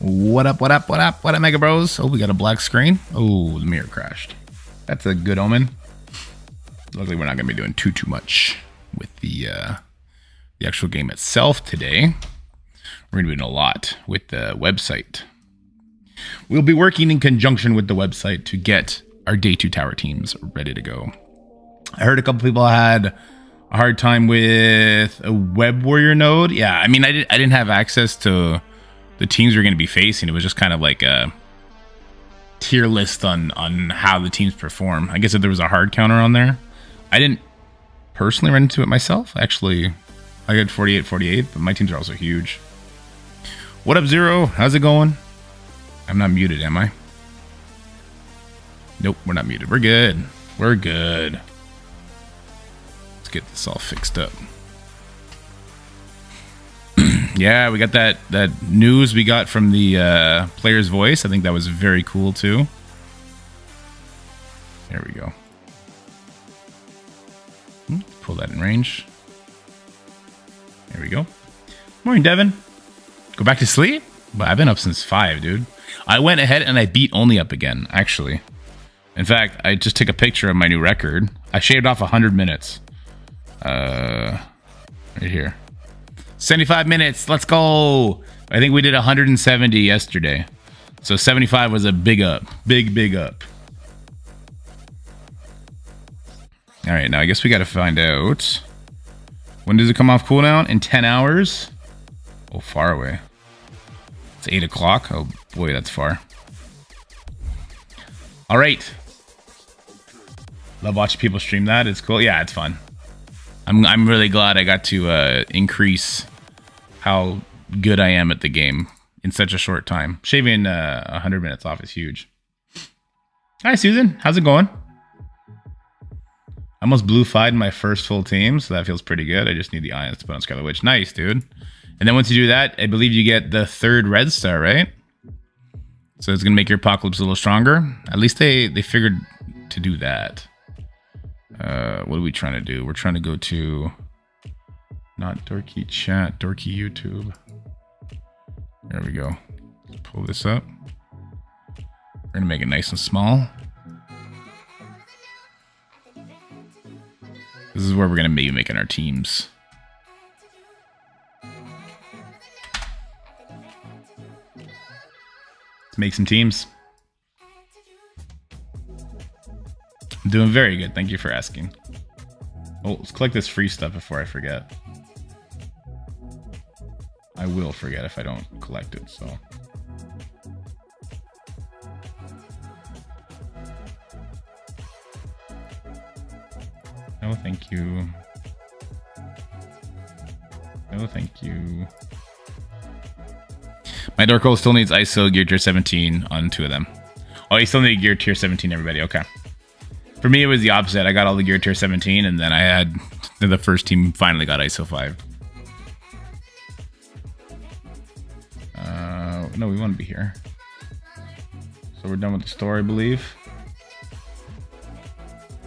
What up, what up, what up, what up, Mega Bros? Oh, we got a black screen. Oh, the mirror crashed. That's a good omen. Luckily, we're not going to be doing too much with the actual game itself today. We're going to be doing a lot with the website. We'll be working in conjunction with the website to get our Day 2 tower teams ready to go. I heard a couple people had a hard time with a web warrior node. Yeah, I mean, I didn't have access to the teams we're going to be facing. It was just kind of like a tier list on how the teams perform. I guess if there was a hard counter on there. I didn't personally run into it myself. Actually, I got 48-48, but my teams are also huge. What up, Zero? How's it going? I'm not muted, am I? Nope, we're not muted. We're good. We're good. Let's get this all fixed up. Yeah, we got that news we got from the player's voice. I think that was very cool too. There we go. Pull that in range. There we go. Morning, Devin. Go back to sleep? But I've been up since 5, dude. I went ahead and I beat Only Up again, actually. In fact, I just took a picture of my new record. I shaved off 100 minutes. Right here. 75 minutes. Let's go. I think we did 170 yesterday. So 75 was a big up. Big up. All right, now I guess we got to find out. When does it come off cooldown? In 10 hours? Oh, far away. It's 8 o'clock. Oh, boy, that's far. All right. Love watching people stream that. It's cool. Yeah, it's fun. I'm really glad I got to increase how good I am at the game in such a short time. Shaving 100 minutes off is huge. Hi, Susan. How's it going? I almost blue 5'd my first full team, so that feels pretty good. I just need the Ions to put on Scarlet Witch. Nice, dude. And then once you do that, I believe you get the 3rd red star, right? So it's going to make your Apocalypse a little stronger. At least they figured to do that. What are we trying to do? We're trying to go to not Dorky Chat, Dorky YouTube. There we go. Let's pull this up. We're gonna make it nice and small. This is where we're gonna be making our teams. Let's make some teams. I'm doing very good. Thank you for asking. Oh, let's collect this free stuff before I forget. I will forget if I don't collect it, so. No, thank you. No, thank you. My Dork Out still needs ISO gear tier 17 on 2 of them. Oh, you still need gear tier 17, everybody. Okay. For me, it was the opposite. I got all the gear tier 17, and then I had the first team finally got ISO 5. No, we want to be here. So we're done with the store, I believe.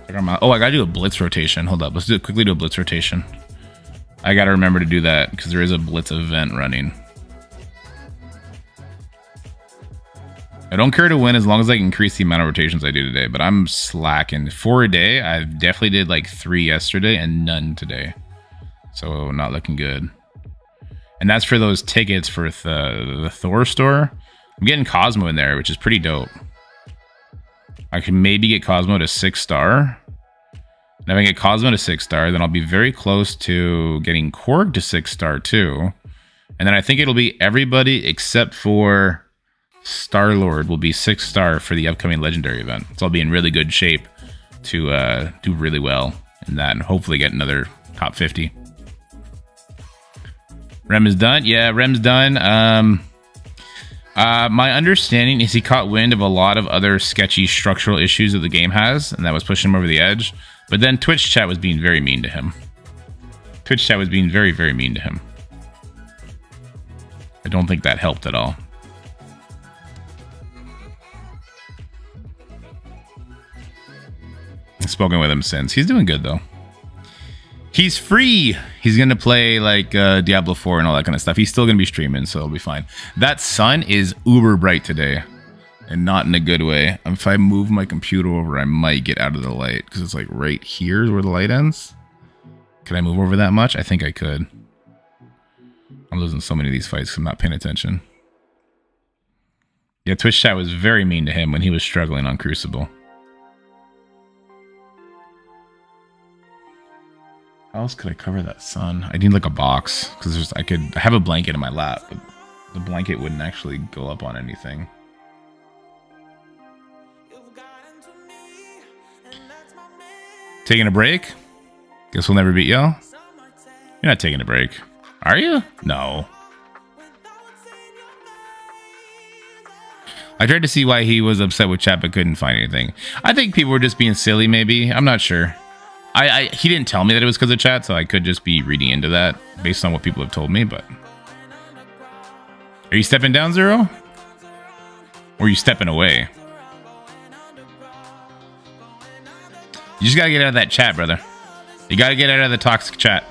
Oh, I gotta do a blitz rotation. Hold up, let's quickly do a blitz rotation. I gotta remember to do that because there is a blitz event running. I don't care to win as long as I can increase the amount of rotations I do today, but I'm slacking. 4 a day. I definitely did like 3 yesterday and none today. So not looking good. And that's for those tickets for the Thor store. I'm getting Cosmo in there, which is pretty dope. I can maybe get Cosmo to 6-star. And if I get Cosmo to 6-star, then I'll be very close to getting Korg to 6-star too. And then I think it'll be everybody except for Star-Lord will be 6-star for the upcoming Legendary event. So I'll be in really good shape to do really well in that and hopefully get another top 50. Rem is done. Yeah, Rem's done. My understanding is he caught wind of a lot of other sketchy structural issues that the game has, and that was pushing him over the edge. But then Twitch chat was being very mean to him. Twitch chat was being very, very mean to him. I don't think that helped at all. I've spoken with him since. He's doing good, though. He's free. He's going to play like Diablo 4 and all that kind of stuff. He's still going to be streaming, so it'll be fine. That sun is uber bright today and not in a good way. If I move my computer over, I might get out of the light because it's like right here is where the light ends. Can I move over that much? I think I could. I'm losing so many of these fights because I'm not paying attention. Yeah, Twitch chat was very mean to him when he was struggling on Crucible. How else could I cover that sun? I need like a box because I have a blanket in my lap, but the blanket wouldn't actually go up on anything. Taking a break? Guess we'll never beat y'all. You're not taking a break, are you? No. I tried to see why he was upset with chat but couldn't find anything. I think people were just being silly, maybe. I'm not sure. He didn't tell me that it was because of chat, so I could just be reading into that based on what people have told me, but... Are you stepping down, Zero? Or are you stepping away? You just gotta get out of that chat, brother. You gotta get out of the toxic chat.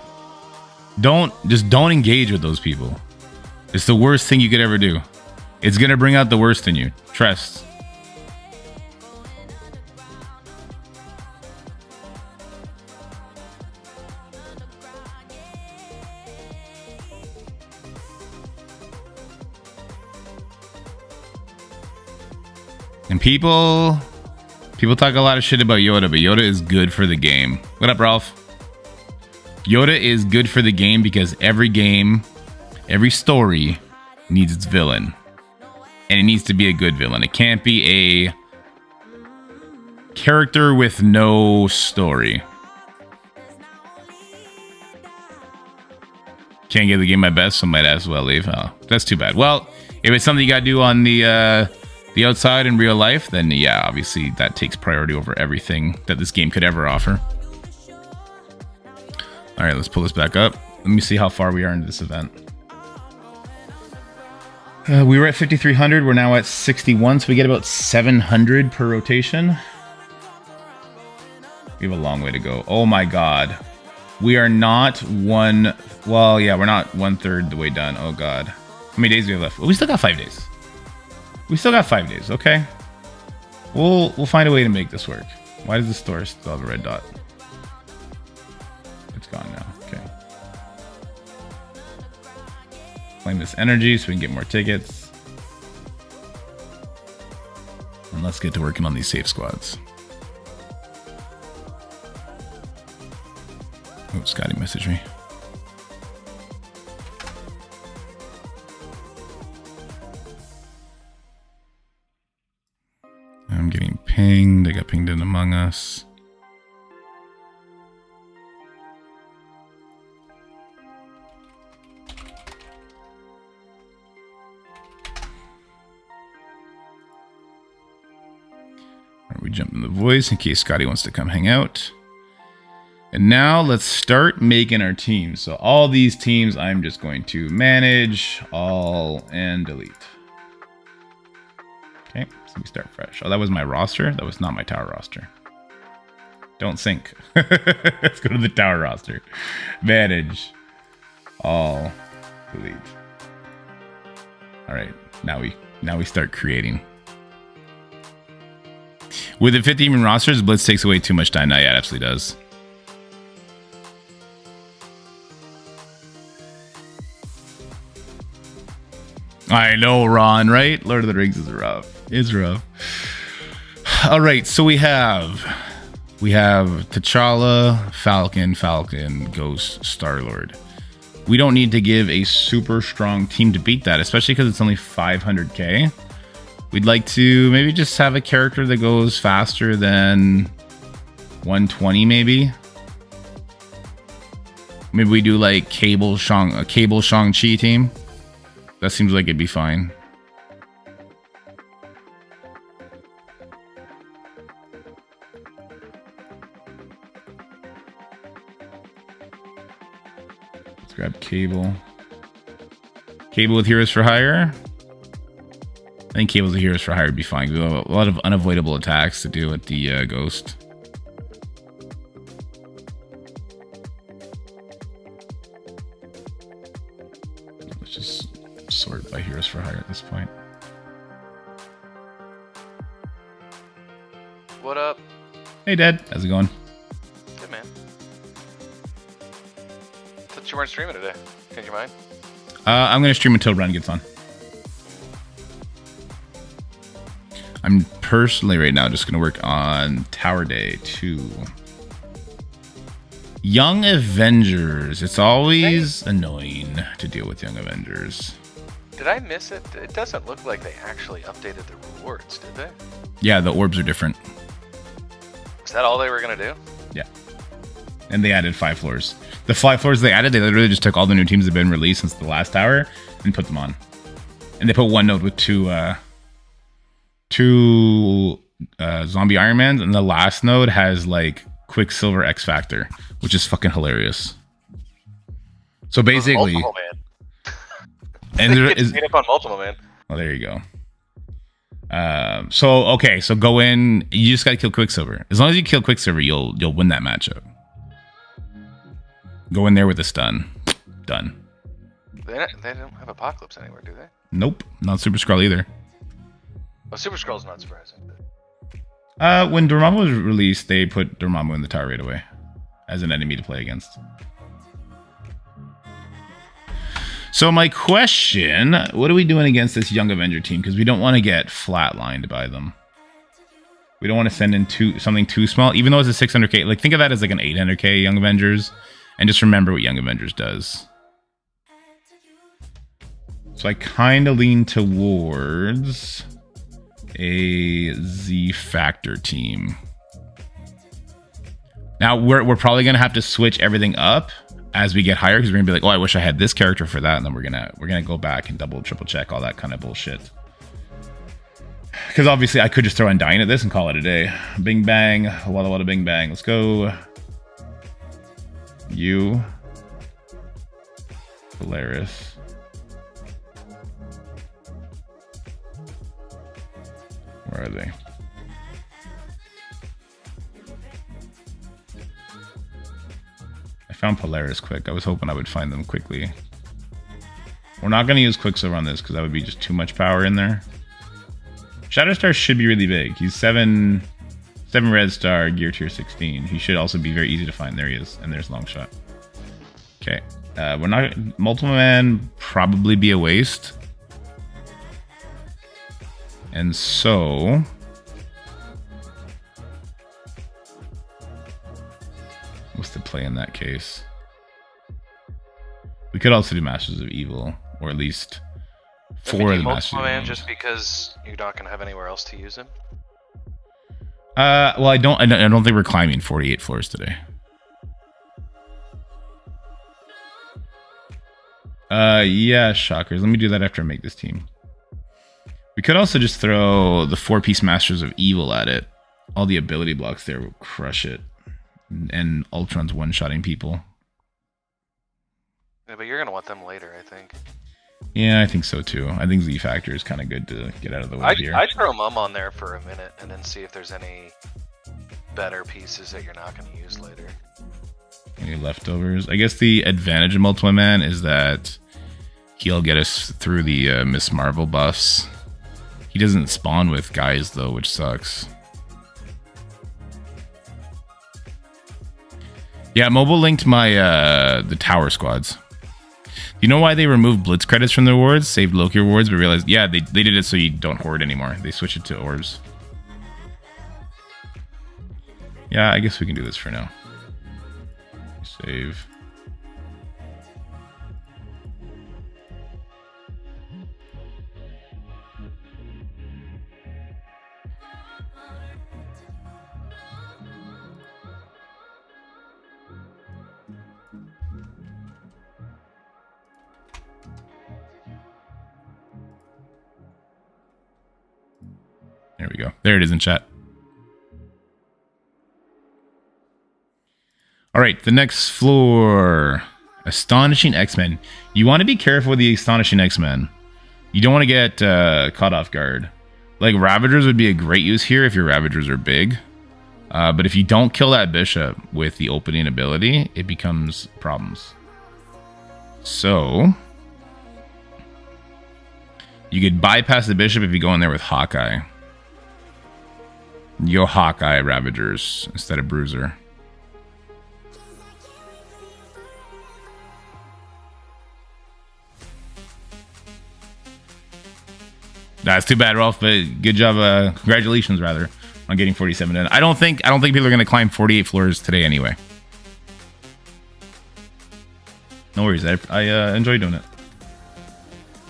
Don't engage with those people. It's the worst thing you could ever do. It's gonna bring out the worst in you. Trust. And people talk a lot of shit about Yoda, but Yoda is good for the game. What up, Ralph? Yoda is good for the game because every game, every story needs its villain. And it needs to be a good villain. It can't be a character with no story. Can't give the game my best, so might as well leave. Oh, that's too bad. Well, if it's something you gotta do on the outside in real life, then yeah, obviously that takes priority over everything that this game could ever offer. All right, let's pull this back up. Let me see how far we are into this event. We were at 5,300. We're now at 61, so we get about 700 per rotation. We have a long way to go. Oh my god. We are not one... Well, yeah, we're not 1/3 the way done. Oh god. How many days do we have left? Well, we still got 5 days. We still got 5 days, okay? We'll find a way to make this work. Why does the store still have a red dot? It's gone now, okay. Claim this energy so we can get more tickets. And let's get to working on these safe squads. Oh, Scotty messaged me. I'm getting pinged. I got pinged in Among Us. We jump in the voice in case Scotty wants to come hang out. And now let's start making our teams. So all these teams, I'm just going to manage, all, and delete. Okay, so we start fresh. Oh, that was my roster? That was not my tower roster. Don't sync. Let's go to the tower roster. Manage, all, delete. All right, now we start creating. With the 50-man rosters, Blitz takes away too much time. No, yeah, it absolutely does. I know, Ron, right? Lord of the Rings is rough. It's rough. All right, so we have T'Challa, Falcon, Ghost, Star-Lord. We don't need to give a super strong team to beat that, especially because it's only 500k. We'd like to maybe just have a character that goes faster than 120, maybe. Maybe we do like a Cable Shang-Chi team. That seems like it'd be fine. Let's grab Cable. Cable with Heroes for Hire. I think Cable's with Heroes for Hire would be fine. We have a lot of unavoidable attacks to do with the Ghost. Let's just sort by Heroes for Hire at this point. What up? Hey, Dad. How's it going? Good, man. Thought you weren't streaming today. Change your mind? I'm going to stream until Ren gets on. I'm personally right now just going to work on Tower Day 2. Young Avengers. It's always annoying to deal with Young Avengers. Did I miss it? It doesn't look like they actually updated the rewards, did they? Yeah, the orbs are different. Is that all they were going to do? Yeah. And they added 5 floors. The 5 floors they added, they literally just took all the new teams that have been released since the last tower and put them on. And they put one node with two zombie Iron Mans, and the last node has like Quicksilver X Factor, which is fucking hilarious. So basically, multiple, man. And there is made up on multiple, man. Oh, there you go. So go in. You just gotta kill Quicksilver. As long as you kill Quicksilver, you'll win that matchup. Go in there with a stun. Done. They don't have Apocalypse anywhere, do they? Nope, not Super Skrull either. Well, Super Skrull's not surprising. When Dormammu was released, they put Dormammu in the tower right away as an enemy to play against. So my question, what are we doing against this Young Avenger team? Because we don't want to get flatlined by them. We don't want to send in something too small, even though it's a 600k. Like, think of that as like an 800k Young Avengers, and just remember what Young Avengers does. So I kind of lean towards a Z Factor team. Now we're probably gonna have to switch everything up as we get higher, because we're gonna be like, oh, I wish I had this character for that, and then we're gonna go back and double, triple check all that kind of bullshit. Because obviously I could just throw Undying at this and call it a day. Bing bang, walla walla bing bang. Let's go. You, Polaris. Where are they? I found Polaris quick. I was hoping I would find them quickly. We're not going to use Quicksilver on this because that would be just too much power in there. Shatterstar should be really big. He's 7 red star, gear tier 16. He should also be very easy to find. There he is. And there's Longshot. Okay. We're not... Multiple Man probably be a waste. And so... what's the play in that case? We could also do Masters of Evil, or at least 4 of the Masters of Evil. Just because you're not going to have anywhere else to use him? Well, I don't think we're climbing 48 floors today. Yeah, shockers. Let me do that after I make this team. We could also just throw the 4-piece Masters of Evil at it All the ability blocks there will crush it. And Ultron's one-shotting people. Yeah, but you're gonna want them later, I think. Yeah, I think so too. I think Z Factor is kind of good to get out of the way here. I'd throw Mum on there for a minute and then see if there's any better pieces that you're not going to use later. Any leftovers? I guess the advantage of Multiple Man is that he'll get us through the Miss Marvel buffs. He doesn't spawn with guys though, which sucks. Yeah, mobile linked my the tower squads. You know why they removed Blitz credits from the rewards? Saved Loki rewards, but realized, yeah, they did it so you don't hoard anymore. They switched it to orbs. Yeah, I guess we can do this for now. Save. There we go. There it is in chat. All right, the next floor. Astonishing X-Men. You want to be careful with the Astonishing X-Men. You don't want to get caught off guard. Like, Ravagers would be a great use here if your Ravagers are big. But if you don't kill that Bishop with the opening ability, it becomes problems. So, you could bypass the Bishop if you go in there with Hawkeye. You go Hawkeye Ravagers instead of Bruiser. That's too bad, Rolf, but good job. Congratulations, rather, on getting 47 in. I don't think people are going to climb 48 floors today anyway. No worries. I enjoy doing it.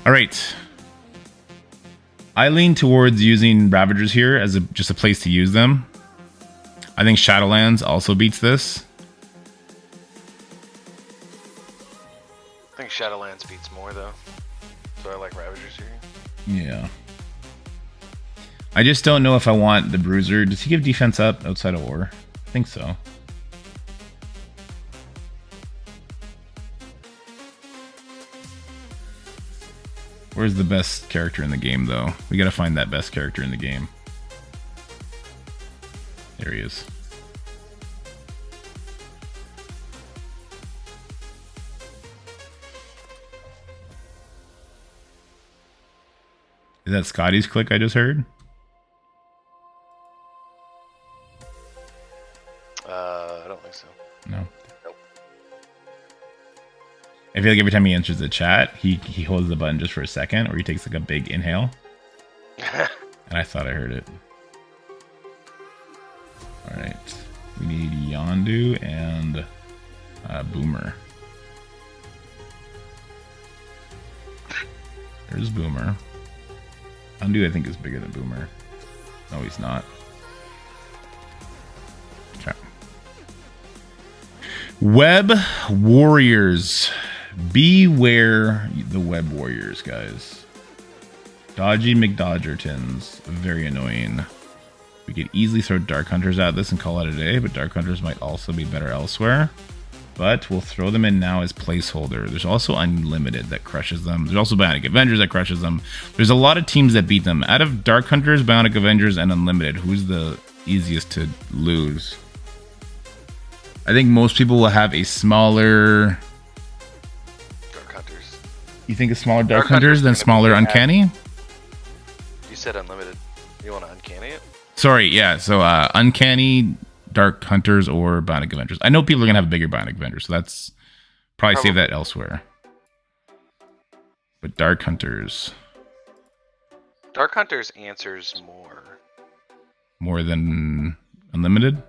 All right. I lean towards using Ravagers here as just a place to use them. I think Shadowlands also beats this. I think Shadowlands beats more, though. So I like Ravagers here. Yeah. I just don't know if I want the Bruiser. Does he give defense up outside of war? I think so. Where's the best character in the game, though? We gotta find that best character in the game. There he is. Is that Scotty's click I just heard? I don't think so. No. Nope. I feel like every time he enters the chat, he holds the button just for a second, or he takes like a big inhale. And I thought I heard it. Alright. We need Yondu and Boomer. There's Boomer. Yondu, I think, is bigger than Boomer. No, he's not. Okay. Web Warriors. Beware the Web Warriors, guys. Dodgy McDodgertons. Very annoying. We could easily throw Dark Hunters at this and call it a day, but Dark Hunters might also be better elsewhere. But we'll throw them in now as placeholder. There's also Unlimited that crushes them. There's also Bionic Avengers that crushes them. There's a lot of teams that beat them. Out of Dark Hunters, Bionic Avengers, and Unlimited, who's the easiest to lose? I think most people will have a smaller... Dark Hunters. You think a smaller Dark Hunters than smaller Uncanny? You said Unlimited. You want to Uncanny it? Sorry, yeah. So Uncanny, Dark Hunters, or Bionic Avengers. I know people are going to have a bigger Bionic Avengers, so that's... Probably save that elsewhere. But Dark Hunters... Dark Hunters answers more. More than Unlimited?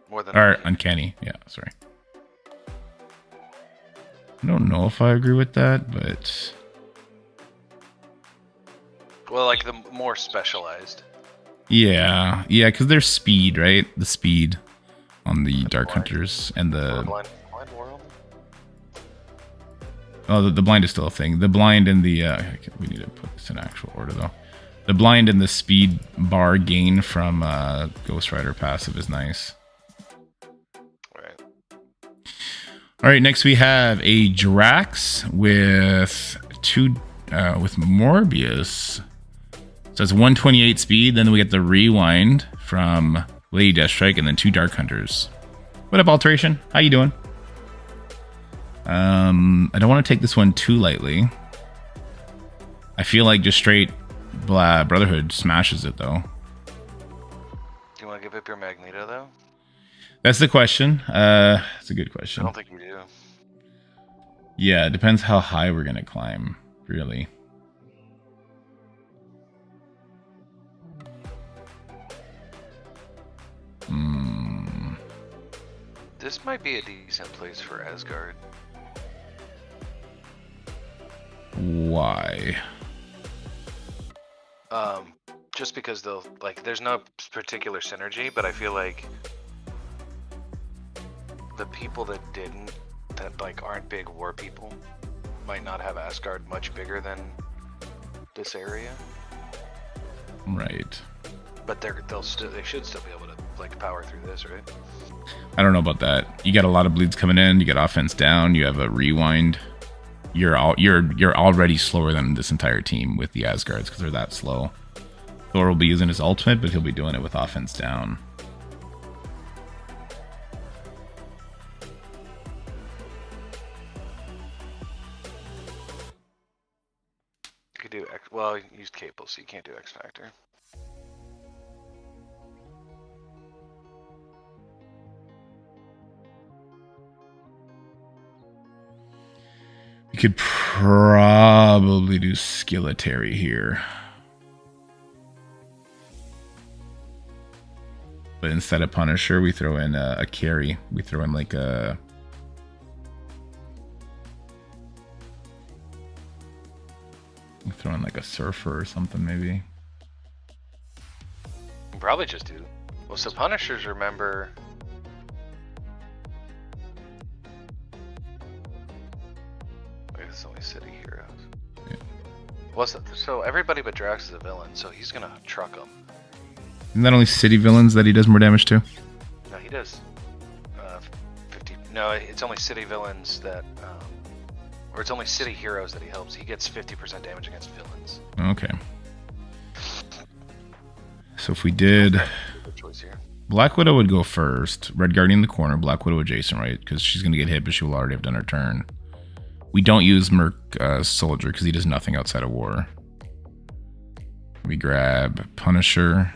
More than... Or Uncanny, yeah, sorry. I don't know if I agree with that, but... Well, like the more specialized. Yeah, because there's speed, right? The speed on the Dark Hunters and the... Blind World? Oh, the blind is still a thing. The blind and the... we need to put this in actual order, though. The blind and the speed bar gain from Ghost Rider passive is nice. Right. All right, next we have a Drax with with Morbius. So it's 128 speed. Then we get the rewind from Lady Deathstrike, and then 2 Dark Hunters. What up, Alteration? How you doing? I don't want to take this one too lightly. I feel like just straight Brotherhood smashes it, though. Do you want to give up your Magneto, though? That's the question. It's a good question. I don't think you do. Yeah, it depends how high we're going to climb, really. This might be a decent place for Asgard. Why? Just because they'll like, there's no particular synergy, but I feel like the people that like aren't big war people might not have Asgard much bigger than this area. Right. But they should still be able to like power through this, right? I don't know about that. You got a lot of bleeds coming in. You got offense down. You have a rewind. You're already slower than this entire team with the Asgards because they're that slow. Thor will be using his ultimate, but he'll be doing it with offense down. You could do well, you used Cable, so you can't do X Factor. You could probably do Skilletary here. But instead of Punisher, we throw in a carry. We throw in like a... We throw in like a Surfer or something, maybe. You can probably just do... Well, so Punishers, remember... It's only city heroes. Yeah. What's that? So everybody but Drax is a villain, so he's gonna truck them. Isn't that only city villains that he does more damage to? No, he does 50. No, it's only city villains that, or it's only city heroes that he helps. He gets 50% damage against villains. Okay. So if we did... Good choice here. Black Widow would go first. Red Guardian in the corner. Black Widow adjacent, right? Because she's going to get hit, but she will already have done her turn. We don't use Merc Soldier because he does nothing outside of war. We grab Punisher.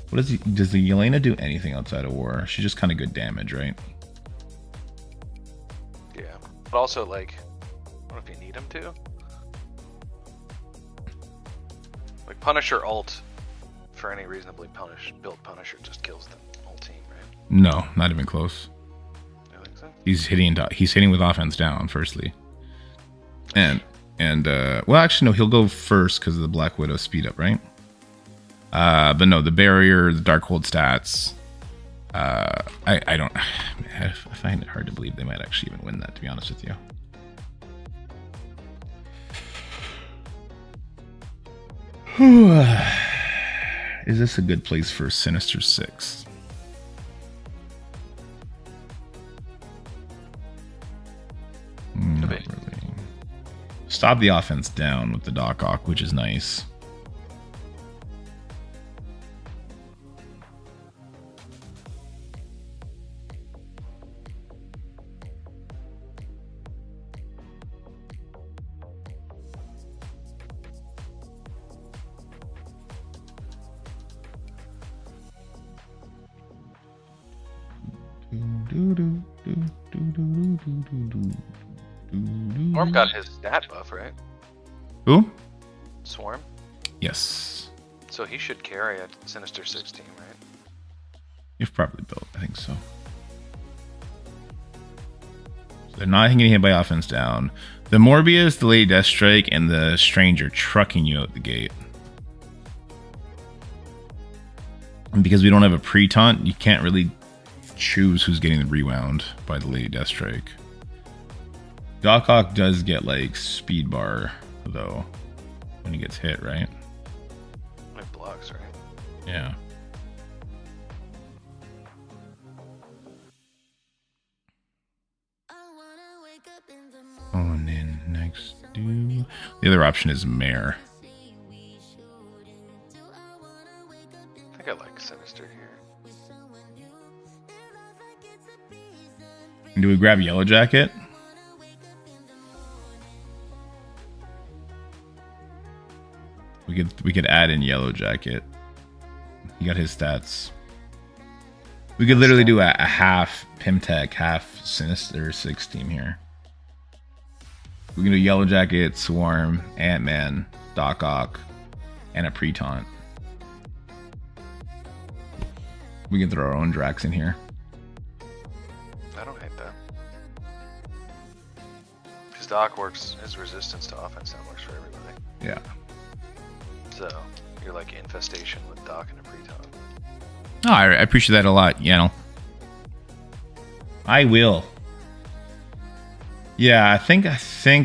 What does he? Does the Yelena do anything outside of war? She's just kind of good damage, right? Yeah, but also like, what if you need him to? Like Punisher ult for any reasonably built Punisher just kills the whole team, right? No, not even close. I think so. He's hitting with offense down, firstly. And well, actually no, he'll go first because of the Black Widow speed up, right? But no, the barrier, the Darkhold stats. I don't. I find it hard to believe they might actually even win that, to be honest with you. Is this a good place for Sinister Six? Not really. Stop the offense down with the Doc Ock, which is nice. Swarm got his stat buff, right? Who? Swarm? Yes. So he should carry a Sinister 16, right? You've probably built, I think so. So they're not getting hit by offense down. The Morbius, the Lady Deathstrike, and the Strange are trucking you out the gate. And because we don't have a pre-taunt, you can't really choose who's getting the rewound by the Lady Deathstrike. Doc Ock does get like speed bar though when he gets hit, right? Yeah. Going in next to... The other option is Mare. I think I like Sinister here. And do we grab Yellow Jacket? We could add in Yellow Jacket. He got his stats. We could literally do a half Pimtech, half Sinister 6 team here. We can do Yellow Jacket, Swarm, Ant-Man, Doc Ock, and a Pre-Taunt. We can throw our own Drax in here. I don't hate that. Because Doc works, his resistance to offense now works for everybody. Yeah. So, you're like Infestation with Doc and a Pre-Taunt. Oh, I appreciate that a lot, you know. I will. Yeah, I think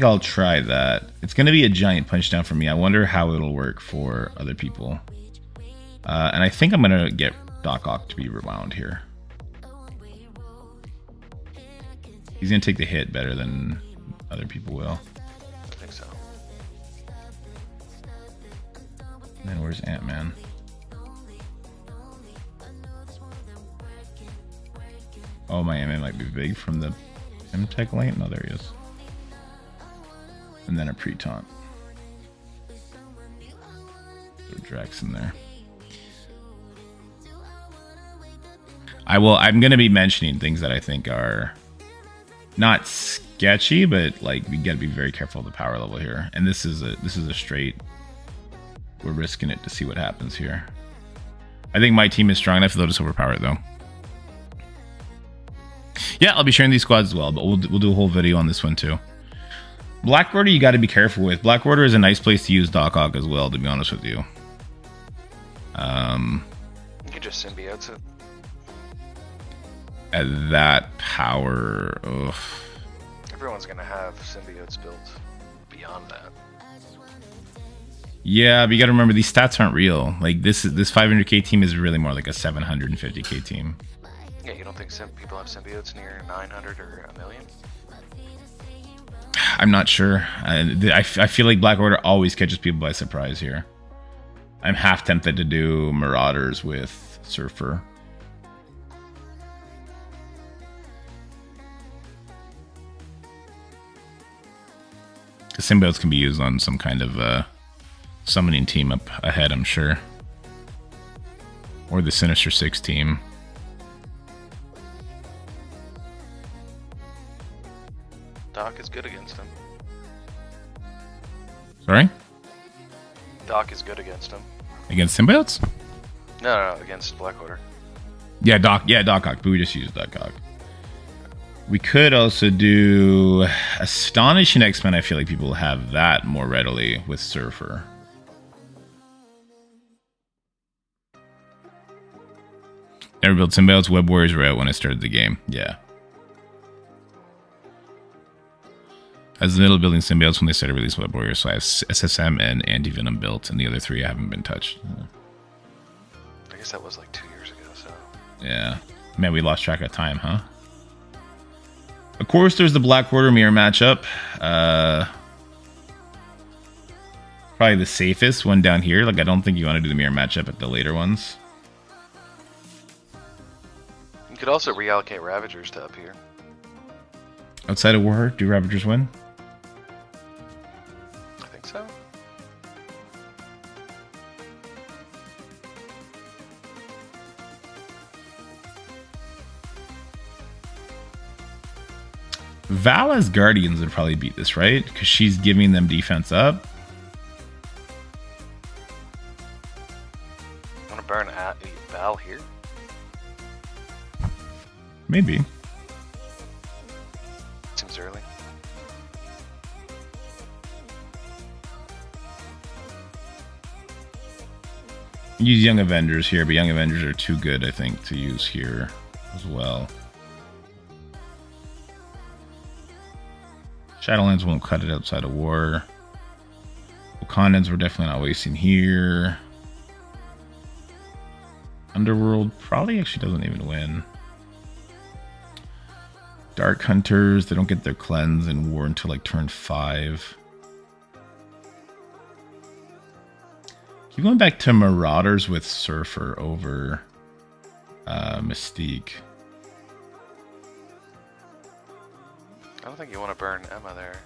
I'll try that. It's going to be a giant punch down for me. I wonder how it'll work for other people. And I think I'm going to get Doc Ock to be rewound here. He's going to take the hit better than other people will. I think so. And then where's Ant-Man? Oh, my Ant-Man might be big from the M-Tech lane. No, there he is. And then a Pre-Taunt. Throw Drax in there. I'm going to be mentioning things that I think are not sketchy, but like we got to be very careful of the power level here. And this is a straight. We're risking it to see what happens here. I think my team is strong enough to just overpower it though. Yeah, I'll be sharing these squads as well, but we'll do a whole video on this one too. Black Order, you got to be careful with. Black Order is a nice place to use Doc Ock as well, to be honest with you. You can just symbiote it. At that power, ugh. Everyone's gonna have symbiotes built beyond that. Yeah, but you got to remember these stats aren't real. Like this 500k team is really more like a 750k team. Yeah, you don't think people have symbiotes near 900 or a million? I'm not sure. I feel like Black Order always catches people by surprise here. I'm half tempted to do Marauders with Surfer. The symbiotes can be used on some kind of summoning team up ahead, I'm sure. Or the Sinister 6 team. Doc is good against him. Sorry? Doc is good against him. Against symbiotes? No, against Black Order. Yeah, Doc Ock, but we just used Doc Ock. We could also do Astonishing X-Men. I feel like people have that more readily with Surfer. Never built symbiotes. Web Warriors were out when I started the game. Yeah. As the middle building symbiotes when they started release Web Warriors, so I have SSM and Anti-Venom built, and the other three I haven't been touched. I guess that was like 2 years ago, so... Yeah. Man, we lost track of time, huh? Of course, there's the Black Order mirror matchup. Probably the safest one down here. Like, I don't think you want to do the mirror matchup at the later ones. You could also reallocate Ravagers to up here. Outside of War, do Ravagers win? I think so. Val as Guardians would probably beat this, right? Because she's giving them defense up. Want to burn at Val here? Maybe. Seems early. Use Young Avengers here, but Young Avengers are too good, I think, to use here as well. Shadowlands won't cut it outside of War. Wakandans we're definitely not wasting here. Underworld probably actually doesn't even win. Dark Hunters, they don't get their cleanse in war until like turn 5. Keep going back to Marauders with Surfer over Mystique. I don't think you want to burn Emma there.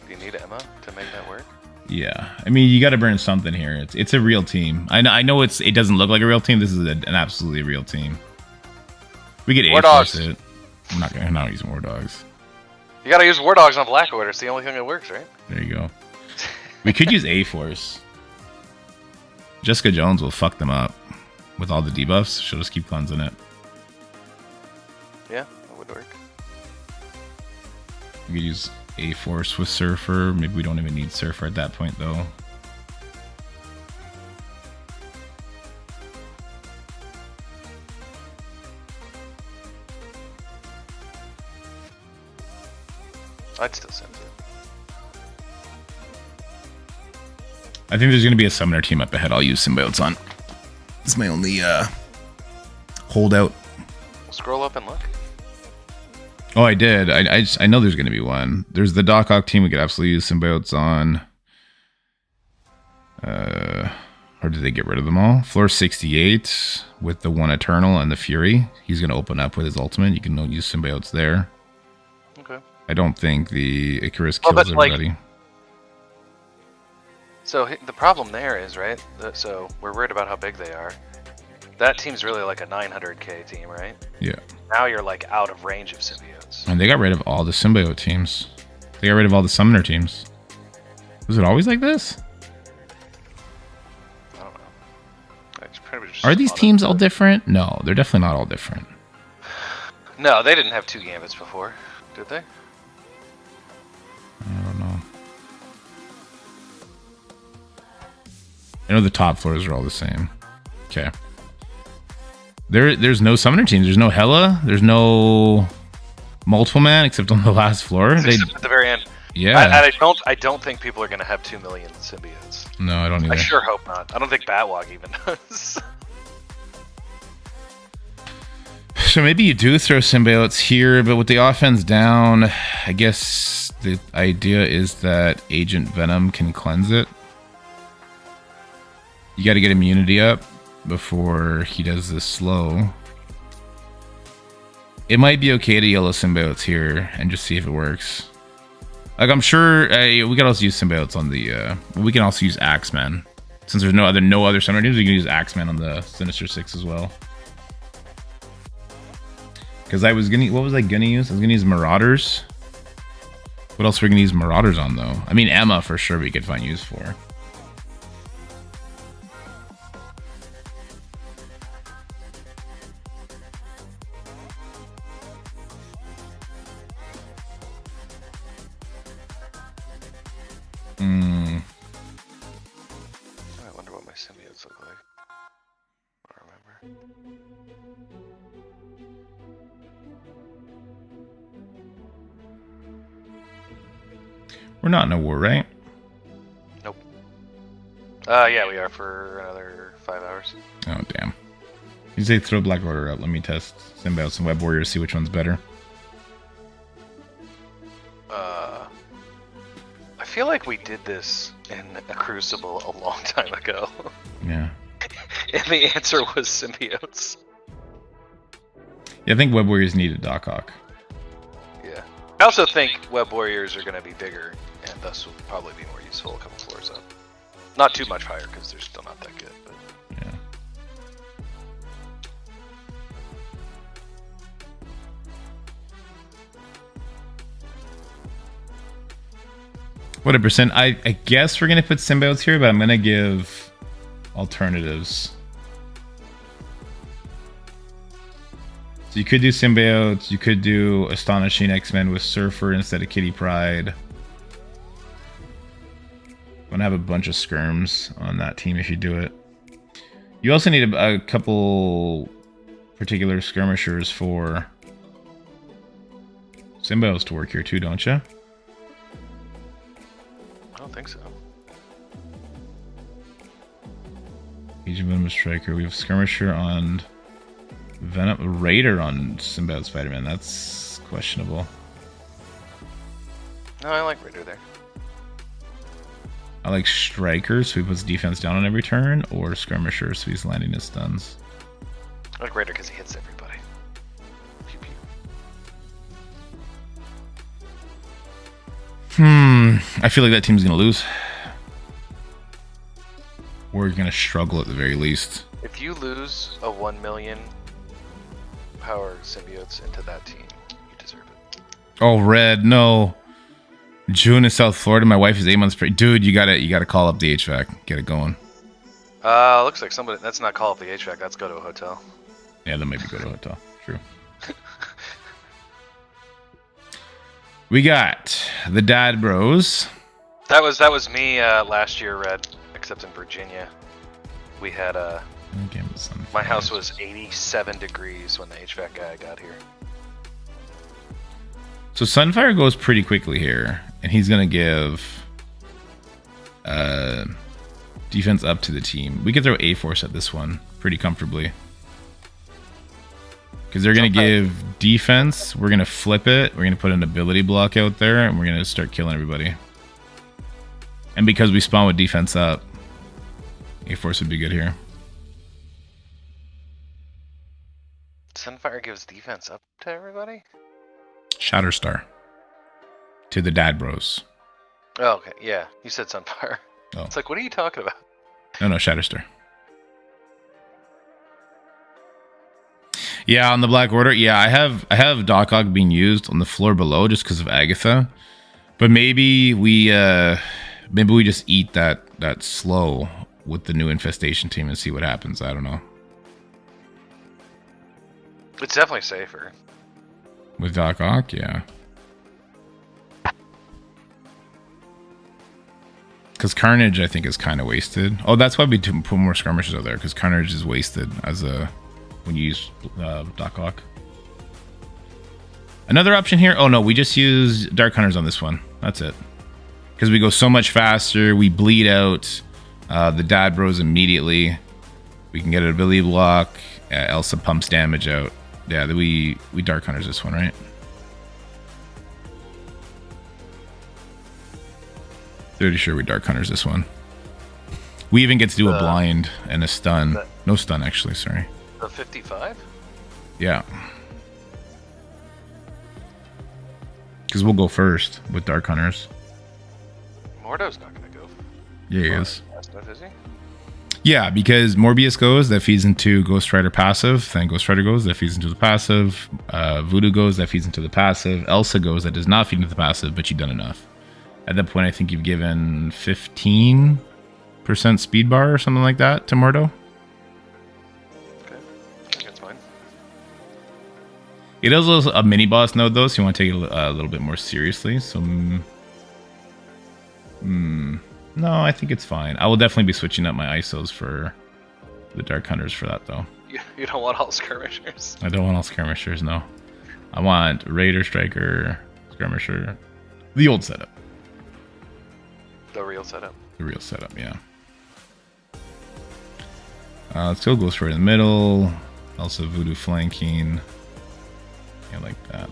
Do you need Emma to make that work? Yeah, I mean you got to burn something here. It's a real team. I know it doesn't look like a real team. This is an absolutely real team. We get War Dogs. it. I'm not using War Dogs. You gotta use War Dogs on Black Order. It's the only thing that works, right? There you go. We could use A-Force. Jessica Jones will fuck them up with all the debuffs. She'll just keep cleansing it. Yeah, that would work. We could use A-Force with Surfer. Maybe we don't even need Surfer at that point, though. I'd still send it. I think there's going to be a summoner team up ahead I'll use Symbiotes on. This is my only holdout. We'll scroll up and look. Oh, I did. I know there's going to be one. There's the Dork Out team we could absolutely use Symbiotes on. Or did they get rid of them all? Floor 68 with the one Eternal and the Fury. He's going to open up with his ultimate. You can use Symbiotes there. Okay. I don't think the Icarus kills everybody. So the problem there is, right? So we're worried about how big they are. That team's really like a 900k team, right? Yeah. Now you're like out of range of symbiotes. And they got rid of all the symbiote teams. They got rid of all the summoner teams. Was it always like this? I don't know. It's pretty much Are these teams all different? No, they're definitely not all different. No, they didn't have 2 Gambits before, did they? I don't know. I know the top floors are all the same. Okay. There's no summoner teams. There's no Hela. There's no multiple man except on the last floor. Except at the very end. Yeah. I don't think people are going to have 2 million symbiotes. No, I don't either. I sure hope not. I don't think Batwog even does. So maybe you do throw symbiotes here, but with the offense down, I guess the idea is that Agent Venom can cleanse it. You got to get immunity up before he does this slow. It might be okay to yellow symbiotes here and just see if it works. Like I'm sure we can also use symbiotes on the. We can also use Axeman since there's no other summoner teams. We can use Axeman on the Sinister Six as well. Because what was I gonna use? I was gonna use Marauders. What else are we gonna use Marauders on though? I mean Emma for sure we could find use for. I wonder what my symbiotes look like. I don't remember. We're not in a war, right? Nope. Yeah, we are for another 5 hours. Oh, damn. You say throw Black Order out. Let me test Symbiotes and Web Warriors, see which one's better. I feel like we did this in a Crucible a long time ago. Yeah. And the answer was symbiotes. Yeah, I think Web Warriors need a Doc Hawk. Yeah. I also think Web Warriors are going to be bigger, and thus will probably be more useful a couple floors up. Not too much higher, because they're still not that good. But... Yeah. What a percent? I guess we're going to put symbiotes here, but I'm going to give alternatives. So you could do symbiotes. You could do Astonishing X-Men with Surfer instead of Kitty Pryde. I'm going to have a bunch of skirms on that team if you do it. You also need a couple particular skirmishers for symbiotes to work here too, don't you? I don't think so. Agent Venom Striker. We have Skirmisher on Venom. Raider on Symbiote Spider-Man. That's questionable. No, I like Raider there. I like Striker, so he puts defense down on every turn, or Skirmisher, so he's landing his stuns. I like Raider because he hits everybody. Pew pew. I feel like that team's gonna lose. We're gonna struggle at the very least. If you lose a 1 million power symbiotes into that team, you deserve it. Oh, red, no. June in South Florida. My wife is 8 months pregnant. Dude, you gotta call up the HVAC. Get it going. Looks like somebody. That's not call up the HVAC. That's go to a hotel. Yeah, that might be go to a hotel. True. We got the Dad Bros. That was me last year, Red. Except in Virginia, we had my house was 87 degrees when the HVAC guy got here. So Sunfire goes pretty quickly here, and he's gonna give defense up to the team. We could throw A-Force at this one pretty comfortably. Because they're gonna give defense, we're gonna flip it, we're gonna put an ability block out there, and we're gonna start killing everybody. And because we spawn with defense up, A-Force would be good here. Sunfire gives defense up to everybody? Shatterstar. To the Dad Bros. Oh, okay. Yeah, you said Sunfire. Oh. It's like, what are you talking about? No, Shatterstar. Yeah, on the Black Order, yeah, I have Doc Ock being used on the floor below just because of Agatha. But maybe we just eat that slow with the new infestation team and see what happens. I don't know. It's definitely safer. With Doc Ock, yeah. Because Carnage, I think, is kind of wasted. Oh, that's why we put more skirmishes out there, because Carnage is wasted as a when you use Doc Ock. Another option here. Oh no, we just use Dark Hunters on this one. That's it. Because we go so much faster, we bleed out the Dad Bros immediately. We can get an ability block. Elsa pumps damage out. Yeah, we Dark Hunters this one, right? Pretty sure we Dark Hunters this one. We even get to do a blind and a stun. No stun, actually, sorry. The 55? Yeah. Because we'll go first with Dark Hunters. Mordo's not going to go. Yeah, he is. Is he? Yeah, because Morbius goes, that feeds into Ghost Rider passive. Then Ghost Rider goes, that feeds into the passive. Voodoo goes, that feeds into the passive. Elsa goes, that does not feed into the passive, but you've done enough. At that point, I think you've given 15% speed bar or something like that to Mordo. Okay, I think that's fine. It is also a mini boss node, though, so you want to take it a little bit more seriously. So, no, I think it's fine. I will definitely be switching up my ISOs for the Dark Hunters for that, though. You don't want all skirmishers? I don't want all skirmishers, no. I want Raider, Striker, Skirmisher. The old setup. The real setup. The real setup, yeah. Let's go Ghost Rider in the middle. Also Voodoo flanking. Yeah, like that.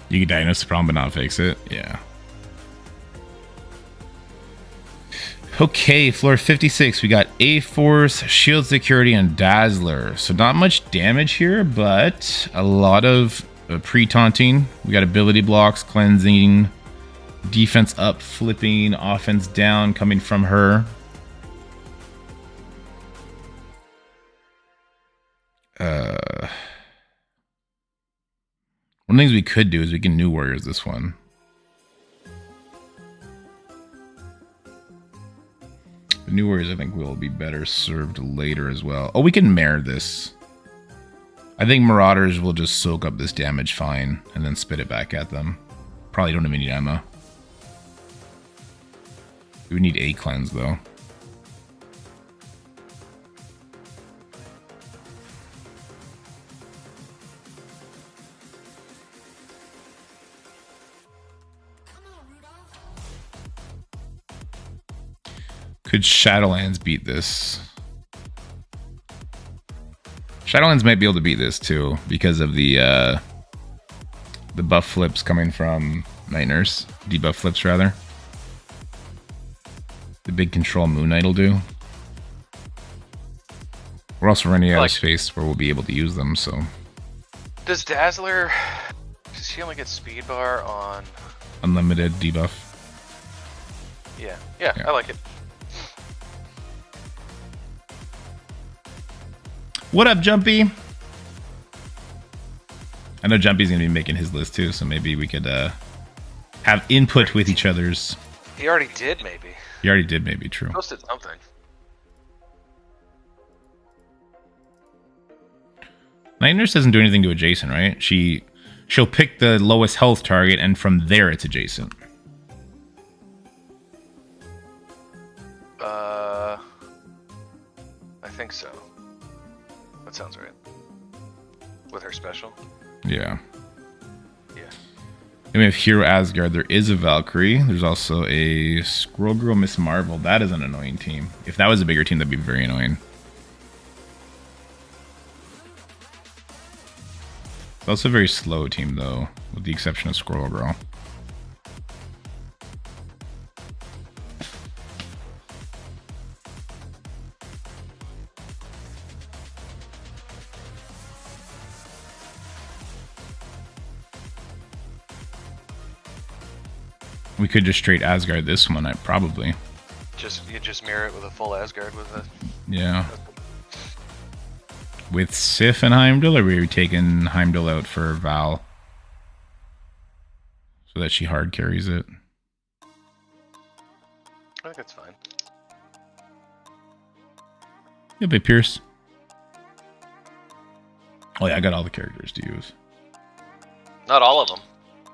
You can diagnose the problem but not fix it. Yeah. Okay, floor 56. We got A-Force, Shield Security, and Dazzler. So not much damage here, but a lot of pre-taunting. We got ability blocks, cleansing, defense up, flipping, offense down coming from her. One of the things we could do is we can New Warriors this one. The New Warriors, I think, will be better served later as well. Oh, we can Mare this. I think Marauders will just soak up this damage fine and then spit it back at them. Probably don't even need ammo. We would need a cleanse, though. Could Shadowlands beat this? Shadowlands might be able to beat this too because of the buff flips coming from Night Nurse. Debuff flips rather. The big control Moon Knight will do. We're also running out of space where we'll be able to use them, so. Does Dazzler, does she only get speed bar on? Unlimited debuff. Yeah, I like it. What up, Jumpy? I know Jumpy's gonna be making his list too, so maybe we could have input with each other's. He already did, maybe. He already did, maybe. True. Posted something. Night Nurse doesn't do anything to adjacent, right? She'll pick the lowest health target, and from there it's adjacent. I think so. That sounds right. With her special? Yeah. Yeah. Then we have Hero Asgard. There is a Valkyrie. There's also a Squirrel Girl Miss Marvel. That is an annoying team. If that was a bigger team, that'd be very annoying. It's also a very slow team, though, with the exception of Squirrel Girl. We could just straight Asgard this one, probably. You just mirror it with a full Asgard with a. Yeah. With Sif and Heimdall, or were we taking Heimdall out for Val? So that she hard carries it. I think that's fine. Yeah, but Pierce. Oh yeah, I got all the characters to use. Not all of them.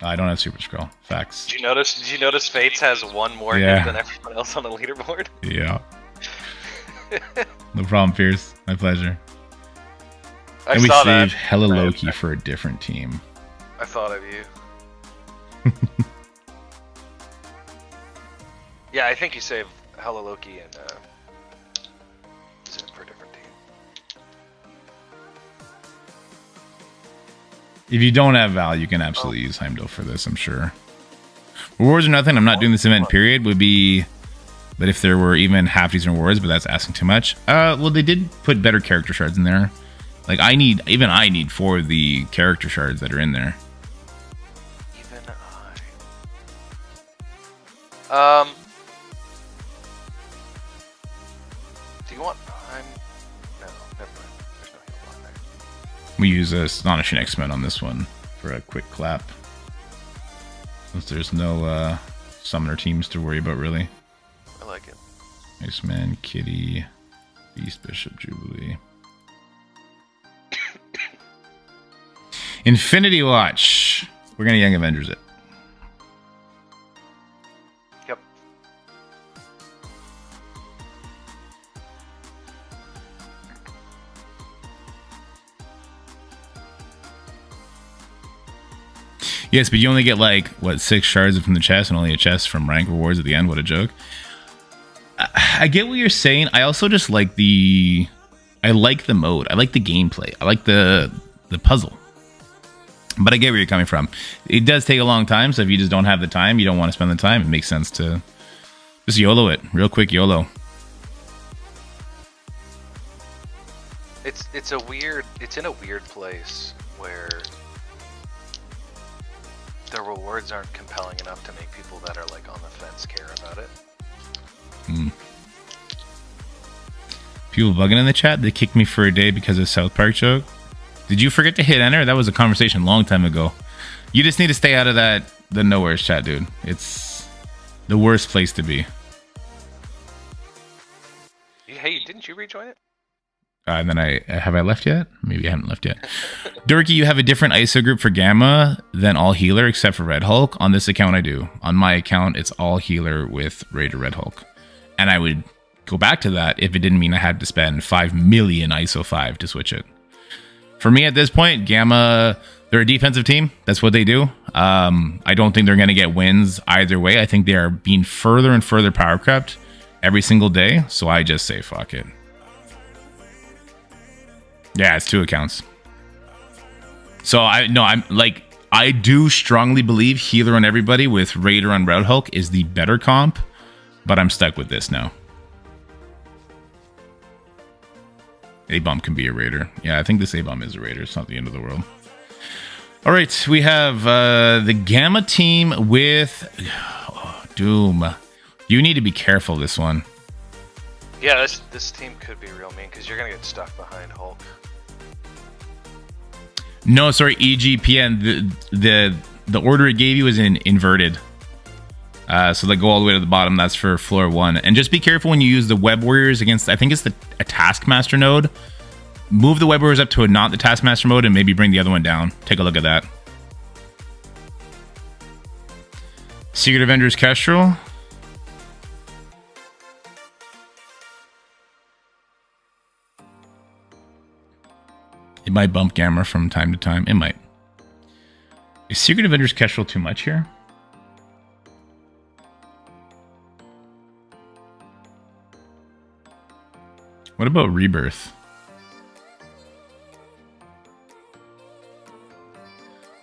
I don't have Super Scroll. Facts. Did you notice Fates has one more hit than everyone else on the leaderboard? Yeah. No problem, Pierce. My pleasure. And we saved Hella Loki for a different team. I thought of you. Yeah, I think you saved Hella Loki and Zim for a different team. If you don't have Val, you can absolutely use Heimdall for this, I'm sure. Rewards or nothing, I'm not doing this event, period, would be... But if there were even half decent rewards, but that's asking too much. Well, they did put better character shards in there. Like, I need 4 of the character shards that are in there. Even I. Do you want... No, never mind. There's no heal on there. We use Astonishing X-Men on this one for a quick clap. Since there's no summoner teams to worry about, really. I like it. Iceman, Kitty, Beast, Bishop, Jubilee. Infinity Watch. We're gonna Young Avengers it. Yep. Yes, but you only get like, what, 6 shards from the chest and only a chest from rank rewards at the end. What a joke. I get what you're saying. I also just like I like the mode. I like the gameplay. I like the puzzle. But I get where you're coming from. It does take a long time, so if you just don't have the time, you don't want to spend the time, it makes sense to just YOLO it. Real quick YOLO. It's in a weird place where the rewards aren't compelling enough to make people that are like on the fence care about it. People bugging in the chat, they kicked me for a day because of South Park joke. Did you forget to hit enter? That was a conversation a long time ago. You just need to stay out of the nowheres chat, dude. It's the worst place to be. Hey, didn't you rejoin it? And then have I left yet? Maybe I haven't left yet. Dorky, you have a different ISO group for Gamma than all healer except for Red Hulk. On this account, I do. On my account, it's all healer with Raider Red Hulk. And I would go back to that if it didn't mean I had to spend 5 million ISO 5 to switch it. For me at this point, Gamma, they're a defensive team. That's what they do. I don't think they're going to get wins either way. I think they are being further and further power crept every single day, so I just say fuck it. Yeah, it's 2 accounts. So I do strongly believe Healer on everybody with Raider on Route Hulk is the better comp, but I'm stuck with this now. A-Bomb can be a Raider. Yeah, I think this A-Bomb is a Raider. It's not the end of the world. All right, we have the Gamma team with Doom. You need to be careful this one. Yeah, this team could be real mean because you're gonna get stuck behind Hulk. No, sorry, EGPN. The order it gave you is inverted. So they go all the way to the bottom. That's for floor 1. And just be careful when you use the Web Warriors against, I think it's a Taskmaster node. Move the Web Warriors up to not the Taskmaster mode and maybe bring the other one down. Take a look at that. Secret Avengers Kestrel. It might bump Gamma from time to time. It might. Is Secret Avengers Kestrel too much here? What about Rebirth?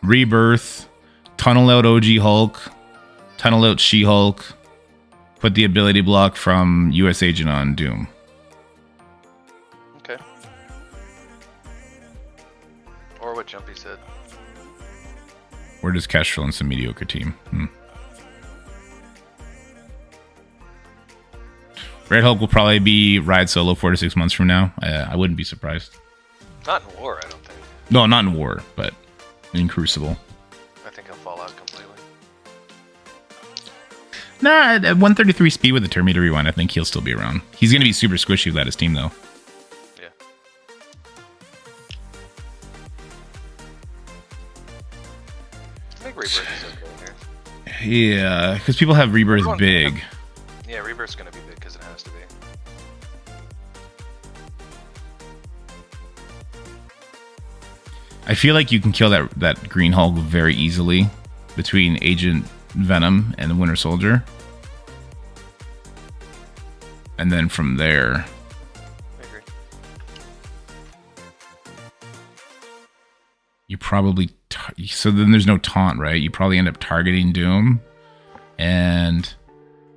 Rebirth, tunnel out OG Hulk, tunnel out She-Hulk, put the ability block from US Agent on Doom. Okay. Or what Jumpy said. Where does Kestrel and some mediocre team? Red Hulk will probably be ride solo 4 to 6 months from now. I wouldn't be surprised. Not in War, I don't think. No, not in War, but in Crucible. I think he'll fall out completely. Nah, at 133 speed with the Terminator Rewind, I think he'll still be around. He's going to be super squishy without his team, though. Yeah. I think Rebirth is okay here. Yeah, because people have Rebirth big. Yeah, Rebirth's going to be big because it has to be. I feel like you can kill that Green Hulk very easily between Agent Venom and the Winter Soldier. And then from there... I agree. You probably... So then there's no taunt, right? You probably end up targeting Doom. And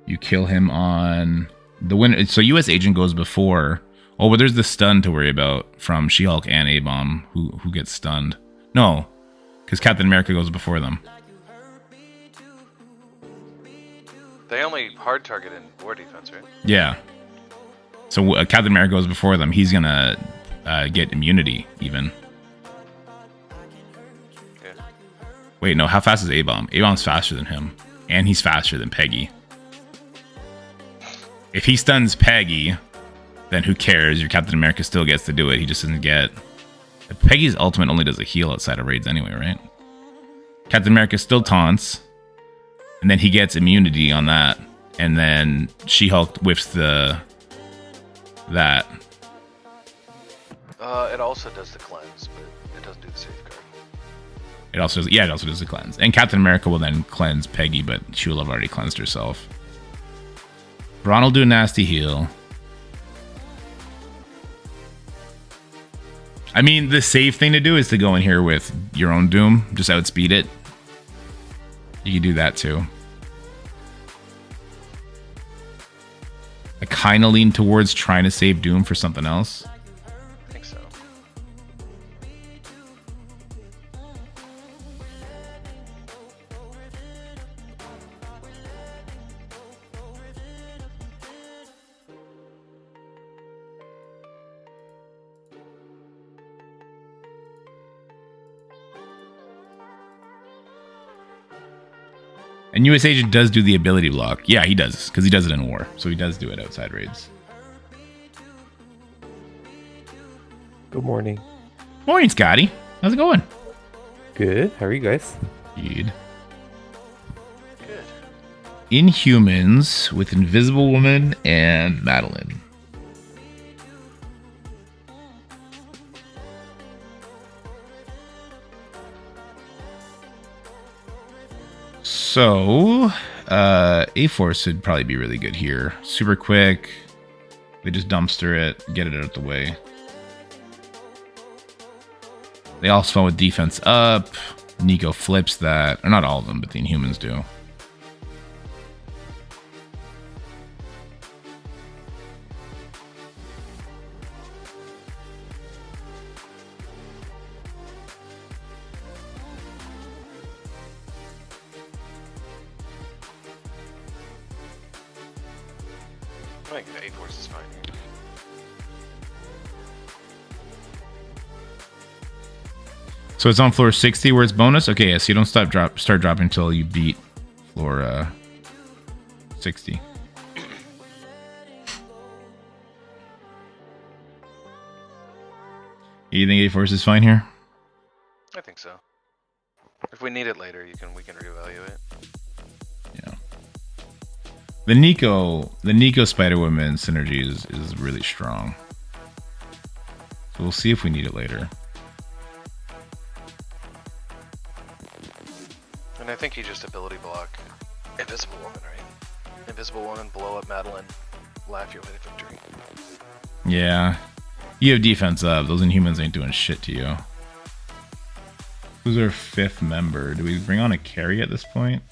you kill him on the Winter... So US Agent goes before... Oh, but there's the stun to worry about from She-Hulk and A-Bomb, who gets stunned. No, because Captain America goes before them. They only hard target in war defense, right? Yeah. So Captain America goes before them. He's going to get immunity, even. Yeah. Wait, no, how fast is A-Bomb? A-Bomb's faster than him. And he's faster than Peggy. If he stuns Peggy... then who cares? Your Captain America still gets to do it. He just doesn't get... Peggy's ultimate only does a heal outside of raids anyway, right? Captain America still taunts. And then he gets immunity on that. And then She-Hulk whips that. It also does the cleanse, but it doesn't do the safeguard. It also does the cleanse. And Captain America will then cleanse Peggy, but she will have already cleansed herself. Ron will do a nasty heal. I mean, the safe thing to do is to go in here with your own Doom. Just outspeed it. You can do that too. I kind of lean towards trying to save Doom for something else. I think so. And US Agent does do the ability block. Yeah, he does, because he does it in war. So he does do it outside raids. Good morning. Morning, Scotty. How's it going? Good. How are you guys? Good. Good. Inhumans with Invisible Woman and Madeline. So, A-Force would probably be really good here. Super quick. They just dumpster it, get it out of the way. They all spawn with defense up. Nico flips that. Or not all of them, but the Inhumans do. I think the A-Force is fine here. So it's on floor 60 where it's bonus? Okay, yeah, so you don't start dropping until you beat floor 60. You think A-Force is fine here? I think so. If we need it later, we can reevaluate. Yeah. The Nico Spider-Woman synergy is really strong. So we'll see if we need it later. And I think you just ability block Invisible Woman, right? Invisible Woman, blow up Madeline, laugh your way to victory. Yeah. You have defense up. Those Inhumans ain't doing shit to you. Who's our 5th member? Do we bring on a carry at this point?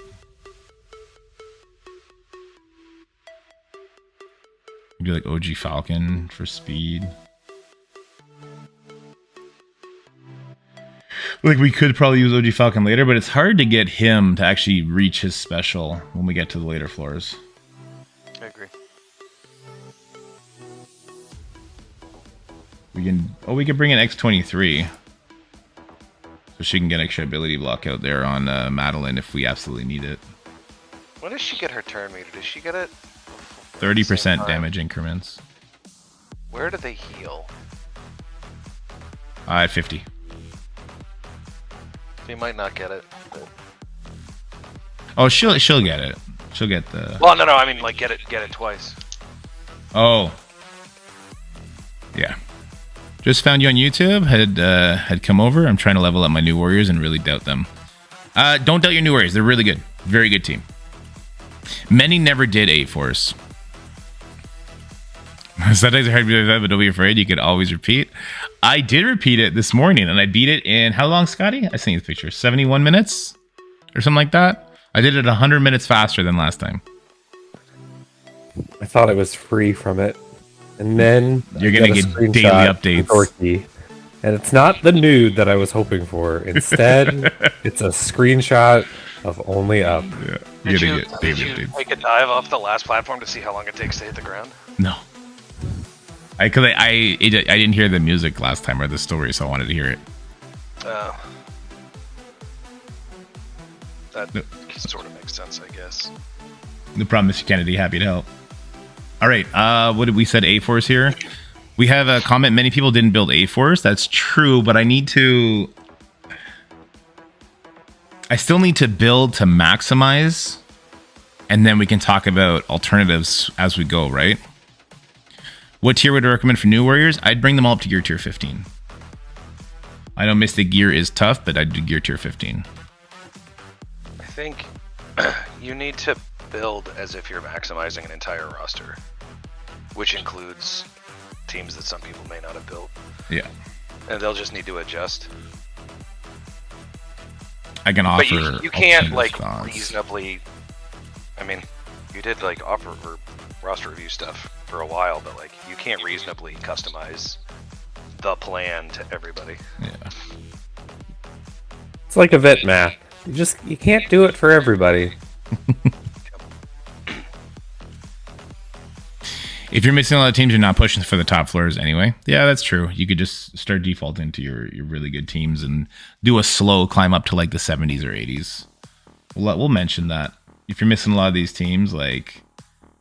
Maybe like OG Falcon for speed. Like we could probably use OG Falcon later, but it's hard to get him to actually reach his special when we get to the later floors. I agree. We can bring in X-23. So she can get extra ability block out there on Madeline if we absolutely need it. When does she get her turn meter? Does she get it? 30% damage increments. Where do they heal? At 50. She might not get it. But... Oh, she'll get it. She'll get the. Well, no, I mean like get it twice. Oh. Yeah. Just found you on YouTube. Had come over. I'm trying to level up my new warriors and really doubt them. Don't doubt your new warriors. They're really good. Very good team. Many never did A-Force. Sometimes it's hard to do that, but don't be afraid. You could always repeat. I did repeat it this morning, and I beat it in how long, Scotty? I sent you the picture. 71 minutes or something like that. I did it 100 minutes faster than last time. I thought it was free from it, and then you're gonna get daily updates. Dorky, and it's not the nude that I was hoping for. Instead, it's a screenshot of only up. Yeah. Did you take a dive off the last platform to see how long it takes to hit the ground? No. I didn't hear the music last time or the story, so I wanted to hear it. That sort of makes sense, I guess. No problem, Mr. Kennedy. Happy to help. All right. What did we said? A-Force here. We have a comment. Many people didn't build A-Force. That's true, but I still need to build to maximize, and then we can talk about alternatives as we go, right? What tier would I recommend for new warriors? I'd bring them all up to gear tier 15. I know Mystic Gear is tough, but I'd do gear tier 15. I think you need to build as if you're maximizing an entire roster, which includes teams that some people may not have built. Yeah. And they'll just need to adjust. I can offer. But you can't like thoughts. reasonably. I mean, you did like offer or roster review stuff for a while, but like you can't reasonably customize the plan to everybody. Yeah. It's like event math. You can't do it for everybody. If you're missing a lot of teams, you're not pushing for the top floors anyway. Yeah, that's true. You could just start defaulting to your really good teams and do a slow climb up to like the 70s or 80s. We'll mention that. If you're missing a lot of these teams, like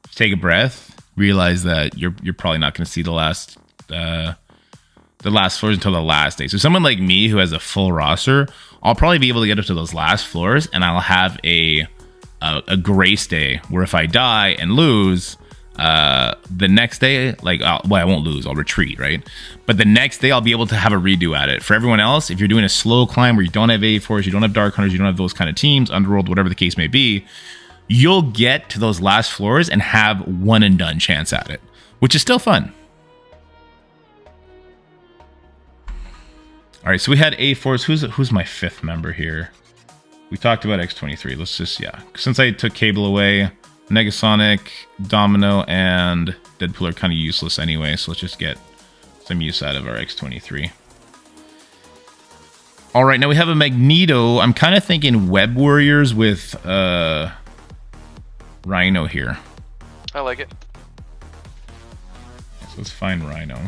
just take a breath, realize that you're probably not going to see the last floors until the last day. So someone like me who has a full roster, I'll probably be able to get up to those last floors, and I'll have a grace day where if I die and lose, the next day, like, I won't lose, I'll retreat, right? But the next day, I'll be able to have a redo at it. For everyone else, if you're doing a slow climb where you don't have A-Force, you don't have Dark Hunters, you don't have those kind of teams, Underworld, whatever the case may be, you'll get to those last floors and have one and done chance at it, which is still fun. All right, so we had A4s. Who's my fifth member here? We talked about X23. Let's just, since I took Cable away, Negasonic, Domino, and Deadpool are kind of useless anyway, so let's just get some use out of our X23. All right, now we have a Magneto. I'm kind of thinking Web Warriors with Rhino here. I like it. So let's find Rhino.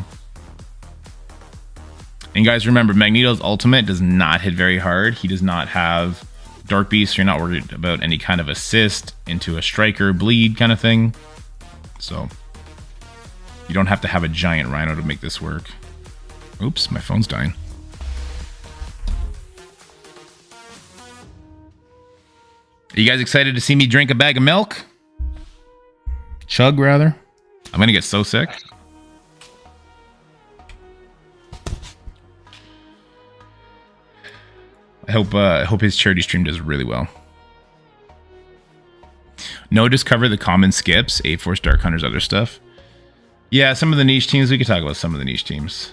And guys, remember, Magneto's ultimate does not hit very hard. He does not have Dark Beast. You're not worried about any kind of assist into a striker bleed kind of thing. So you don't have to have a giant Rhino to make this work. Oops, my phone's dying. Are you guys excited to see me drink a bag of milk? Chug, rather. I'm going to get so sick. I hope his charity stream does really well. No, just cover the common skips, A-Force, Dark Hunters, other stuff. Yeah, some of the niche teams. We could talk about some of the niche teams.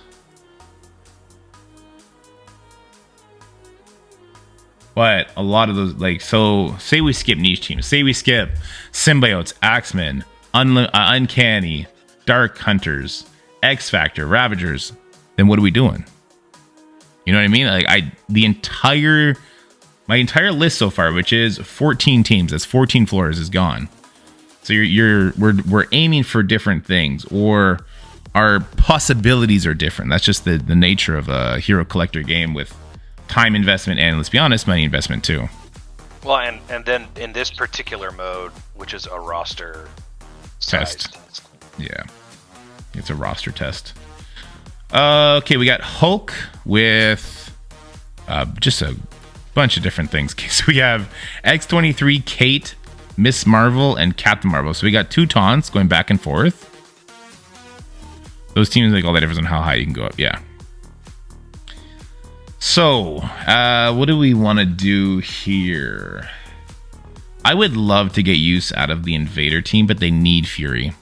But a lot of those, like, so say we skip niche teams. Say we skip Symbiotes, Axemen, Uncanny, Dark Hunters, X Factor, Ravagers. Then what are we doing? You know what I mean? Like my entire list so far, which is 14 teams, that's 14 floors, is gone. So we're aiming for different things, or our possibilities are different. That's just the nature of a hero collector game with time investment and, let's be honest, money investment too. Well, and then in this particular mode, which is a roster test. Yeah, it's a roster test. Okay, we got Hulk with just a bunch of different things. So we have X23, Kate, Miss Marvel, and Captain Marvel. So we got two taunts going back and forth. Those teams make all the difference on how high you can go up. Yeah. So, what do we want to do here? I would love to get use out of the Invader team, but they need Fury.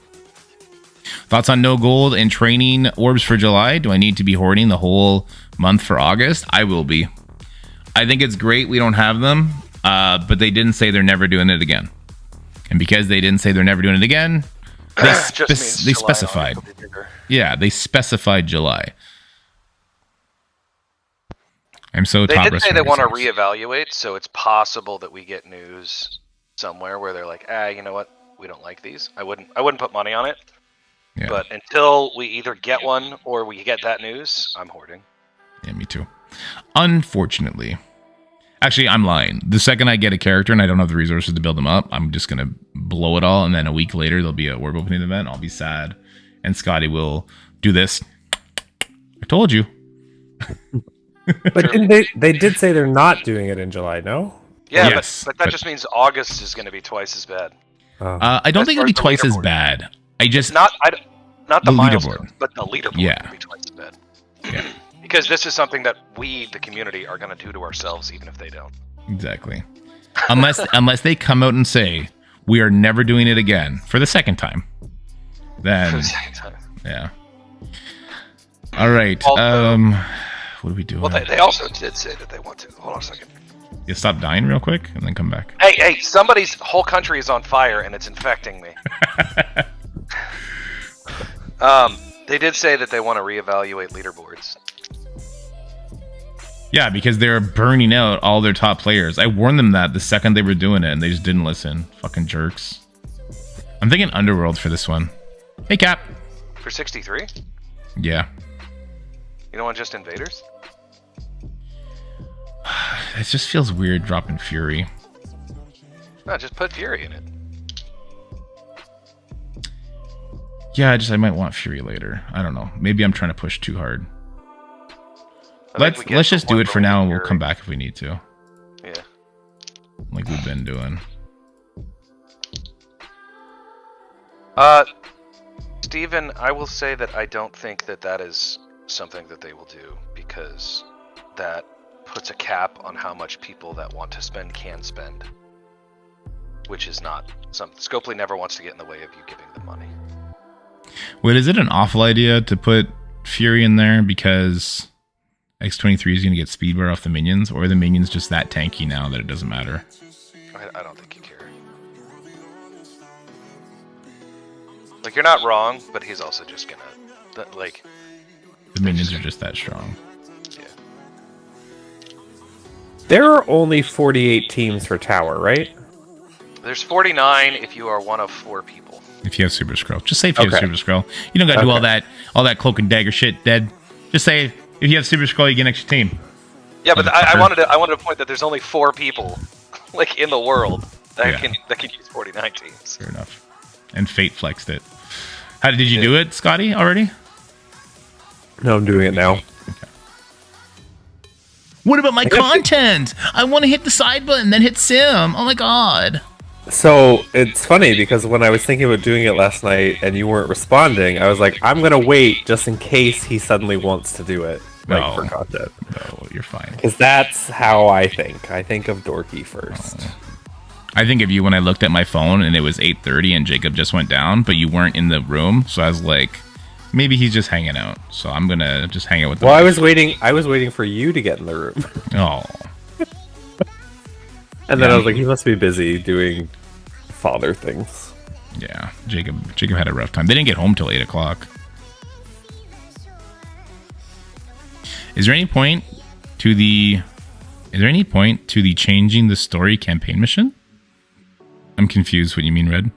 Thoughts on no gold and training orbs for July? Do I need to be hoarding the whole month for August? I will be. I think it's great we don't have them, but they didn't say they're never doing it again. And because they didn't say they're never doing it again, they specified. Yeah, they specified July. I'm so They top did say they want to reevaluate, so it's possible that we get news somewhere where they're like, you know what? We don't like these. I wouldn't put money on it. Yeah. But until we either get one or we get that news, I'm hoarding. Yeah, me too. Unfortunately. Actually, I'm lying. The second I get a character and I don't have the resources to build them up, I'm just going to blow it all. And then a week later, there'll be a orb opening event. I'll be sad. And Scotty will do this. I told you. But they did say they're not doing it in July, no? Yeah, yes, but that just means August is going to be twice as bad. I don't think it'll be twice as bad. I just not the milestone, leaderboard, but the leaderboard will be twice as bad. Yeah. Because this is something that we, the community, are going to do to ourselves, even if they don't. Exactly. Unless they come out and say we are never doing it again for the second time. Then For the second time. Yeah. All right. Also, what are we doing? Well, they also did say that they want to. Hold on a second. You stop dying real quick and then come back. Hey, somebody's whole country is on fire and it's infecting me. They did say that they want to reevaluate leaderboards. Yeah, because they're burning out all their top players. I warned them that the second they were doing it and they just didn't listen. Fucking jerks. I'm thinking Underworld for this one. Hey, Cap. For 63? Yeah. You don't want just invaders? It just feels weird dropping Fury. No, just put Fury in it. Yeah, I might want Fury later. I don't know. Maybe I'm trying to push too hard. Let's just do it for now, and we'll come back if we need to. Yeah. Like we've been doing. Steven, I will say that I don't think that is something that they will do, because that puts a cap on how much people that want to spend can spend. which is not some. Scopely never wants to get in the way of you giving them money. Wait, is it an awful idea to put Fury in there because X-23 is going to get speed bar off the minions, or are the minions just that tanky now that it doesn't matter? I don't think you care. Like, you're not wrong, but he's also just gonna, like... The minions are just that strong. Yeah. There are only 48 teams for Tower, right? There's 49 if you are one of 4 people. If you have Super Scroll. Just say if you have Super Scroll. You don't got to do all that cloak and dagger shit, Dead. Just say, if you have Super Scroll, you get an extra team. Yeah, but I wanted to point that there's only 4 people, like, in the world that can use 49 teams. Fair enough. And Fate flexed it. How did you do it, Scotty, already? No, I'm doing it now. Okay. What about my content? I want to hit the side button, then hit sim. Oh my god. So, it's funny because when I was thinking about doing it last night and you weren't responding, I was like, I'm going to wait just in case he suddenly wants to do it. Like, for content. No, you're fine. Because that's how I think. I think of Dorky first. Oh. I think of you when I looked at my phone and it was 8:30 and Jacob just went down, but you weren't in the room, so I was like, maybe he's just hanging out. So I'm gonna just hang out with him. Well, I was waiting for you to get in the room. Oh. And then I was like, he must be busy doing father things. Yeah, Jacob had a rough time. They didn't get home till 8 o'clock. Is there any point to the changing the story campaign mission? I'm confused what you mean, Red.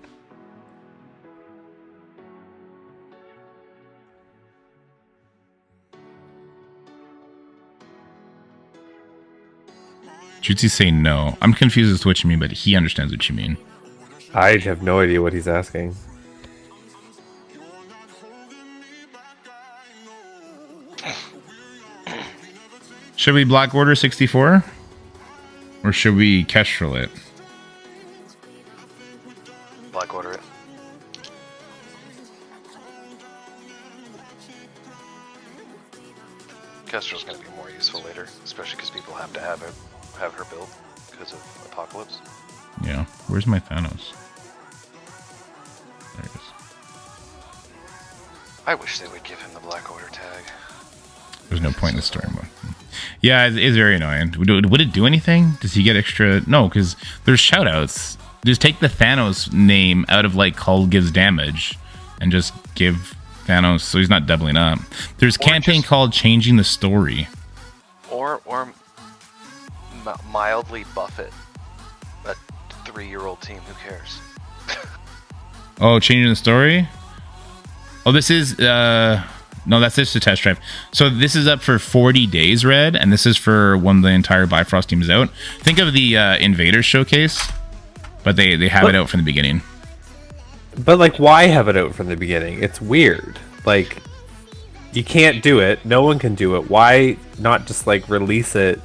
Jutsi say no. I'm confused as to what you mean, but he understands what you mean. I have no idea what he's asking. Should we Black Order 64? Or should we Kestrel it? Black Order it. Kestrel's going to be more useful later, especially because people have to have her built because of Apocalypse. Yeah. Where's my Thanos? There it is. I wish they would give him the Black Order tag. There's no point in the story mode. Yeah, it's very annoying. Would it do anything? Does he get extra? No, because there's shoutouts. Just take the Thanos name out of like Cull gives damage and just give Thanos so he's not doubling up. There's a campaign called Changing the Story. Or mildly buff it. A 3-year-old team, who cares? Oh, Changing the Story? Oh, this is... No, that's just a test drive. So this is up for 40 days, Red, and this is for when the entire Bifrost team is out. Think of the Invaders showcase, but they have it out from the beginning. But, like, why have it out from the beginning? It's weird. Like, you can't do it. No one can do it. Why not just, like, release it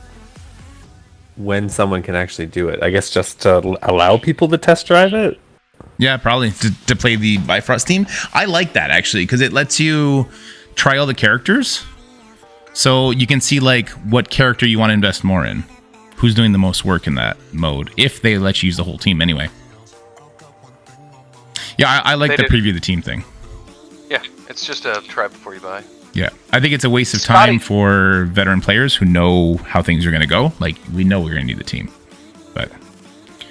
when someone can actually do it? I guess just to allow people to test drive it? Yeah, probably. To play the Bifrost team. I like that, actually, because it lets you try all the characters. So you can see, like, what character you want to invest more in. Who's doing the most work in that mode, if they let you use the whole team anyway. Yeah, I like the preview the team thing. Yeah, it's just a try before you buy. Yeah, I think it's a waste of time for veteran players who know how things are going to go. Like, we know we're going to need the team. But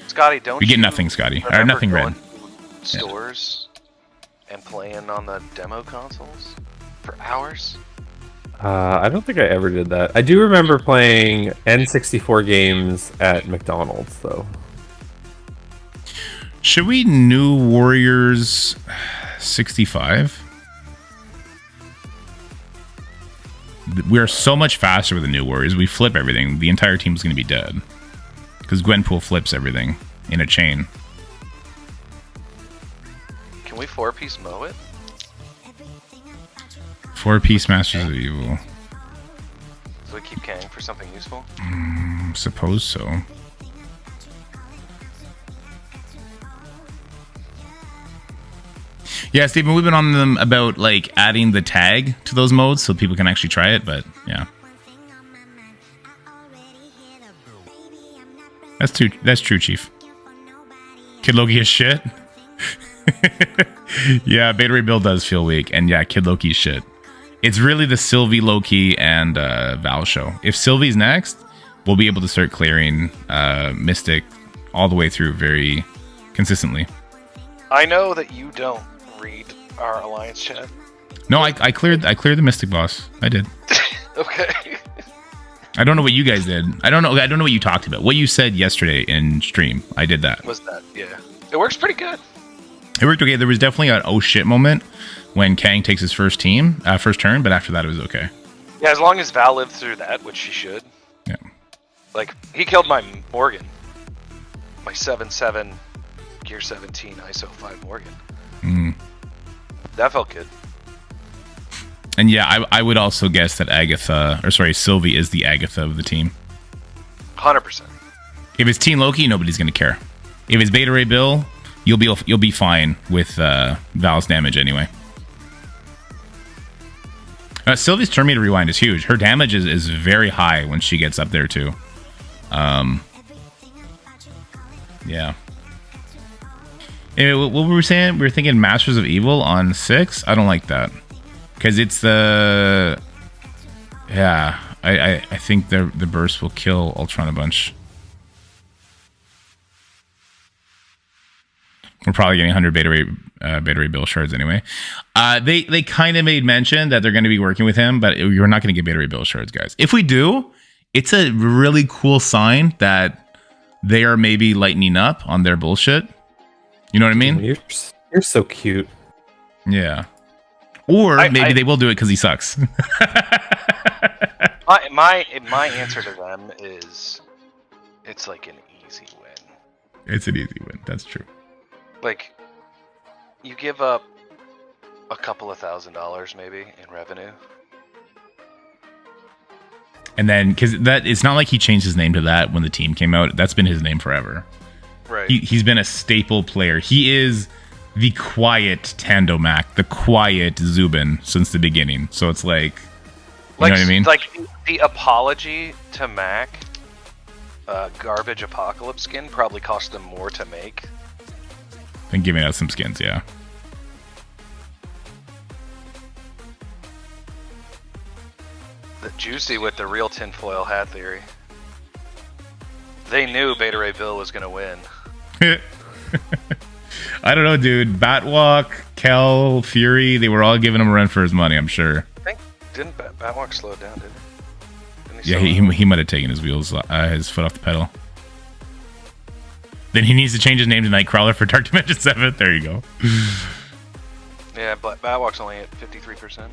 Scotty, don't we get nothing, Scotty. Or nothing, Red. Stores and playing on the demo consoles for hours? I don't think I ever did that. I do remember playing N64 games at McDonald's, though. Should we New Warriors 65? We are so much faster with the New Warriors. We flip everything. The entire team's going to be dead. Because Gwenpool flips everything in a chain. Can we 4-piece mow it? 4-piece Masters of Evil. So we keep Kang for something useful? Suppose so. Yeah, Stephen, we've been on them about like adding the tag to those modes so people can actually try it, but yeah. That's true, Chief. Kid Loki is shit. Yeah, Beta Ray Bill does feel weak, and yeah, Kid Loki is shit. It's really the Sylvie, Loki, and Val show. If Sylvie's next, we'll be able to start clearing Mystic all the way through very consistently. I know that you don't read our alliance chat. No, I cleared the Mystic boss. I did. Okay. I don't know what you guys did. I don't know what you talked about. What you said yesterday in stream. I did that. Was that? Yeah. It works pretty good. It worked okay. There was definitely an oh shit moment when Kang takes his first turn, but after that it was okay. Yeah, as long as Val lived through that, which she should. Yeah. Like, he killed my Morgan. My 7/7 Gear 17 ISO 5 Morgan. Mm. That felt good. And yeah, I would also guess that Sylvie is the Agatha of the team. 100%. If it's Team Loki, nobody's gonna care. If it's Beta Ray Bill, you'll be fine with Val's damage anyway. Sylvie's turn meter rewind is huge. Her damage is very high when she gets up there too. Yeah. Anyway, what were we saying? We were thinking Masters of Evil on 6. I don't like that because it's the I think the burst will kill Ultron a bunch. We're probably getting 100 Beta Ray Bill shards anyway. They kind of made mention that they're going to be working with him, but you're not going to get Beta Ray Bill shards, guys. If we do, it's a really cool sign that they are maybe lightening up on their bullshit. You know what I mean? You're so cute. Yeah. Or maybe they will do it because he sucks. my answer to them is it's like an easy win. It's an easy win. That's true. Like, you give up a couple of $1,000 maybe in revenue. And then, because that it's not like he changed his name to that when the team came out. That's been his name forever. Right. He's been a staple player. He is the quiet Tandomac, the quiet Zubin since the beginning. So it's like, you know what I mean? Like the apology to Mac, garbage apocalypse skin probably cost them more to make. And giving out some skins, yeah. The Juicy with the real tinfoil hat theory. They knew Beta Ray Bill was going to win. I don't know, dude. Batwalk, Kel, Fury, they were all giving him a run for his money, I'm sure. I think, didn't Batwalk slow down, did he? Yeah, he might have taken his his foot off the pedal. Then he needs to change his name to Nightcrawler for Dark Dimension 7. There you go. Yeah, but Batwalk's only at 53%.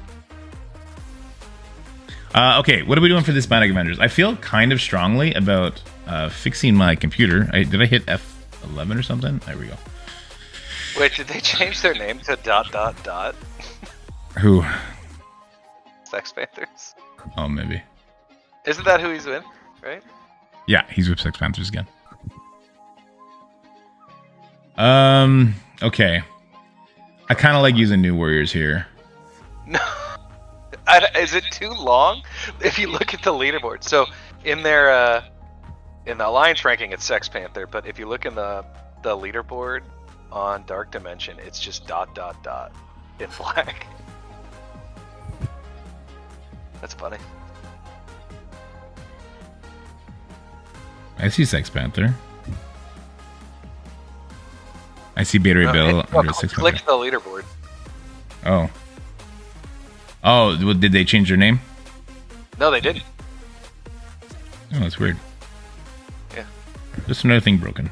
Okay, what are we doing for this Bionic Avengers? I feel kind of strongly about fixing my computer. Did I hit F11 or something? There we go. Wait, did they change their name to ... Who? Sex Panthers? Oh, maybe. Isn't that who he's with, right? Yeah, he's with Sex Panthers again. Okay. I kind of like using New Warriors here. No. Is it too long? If you look at the leaderboard. So, in their, in the Alliance ranking, it's Sex Panther, but if you look in the leaderboard on Dark Dimension, it's just ... in black. That's funny. I see Sex Panther. I see Beta Ray Bill under Sex Panther. Click the leaderboard. Oh. Oh, did they change their name? No, they didn't. Oh, that's weird. Yeah. Just another thing broken.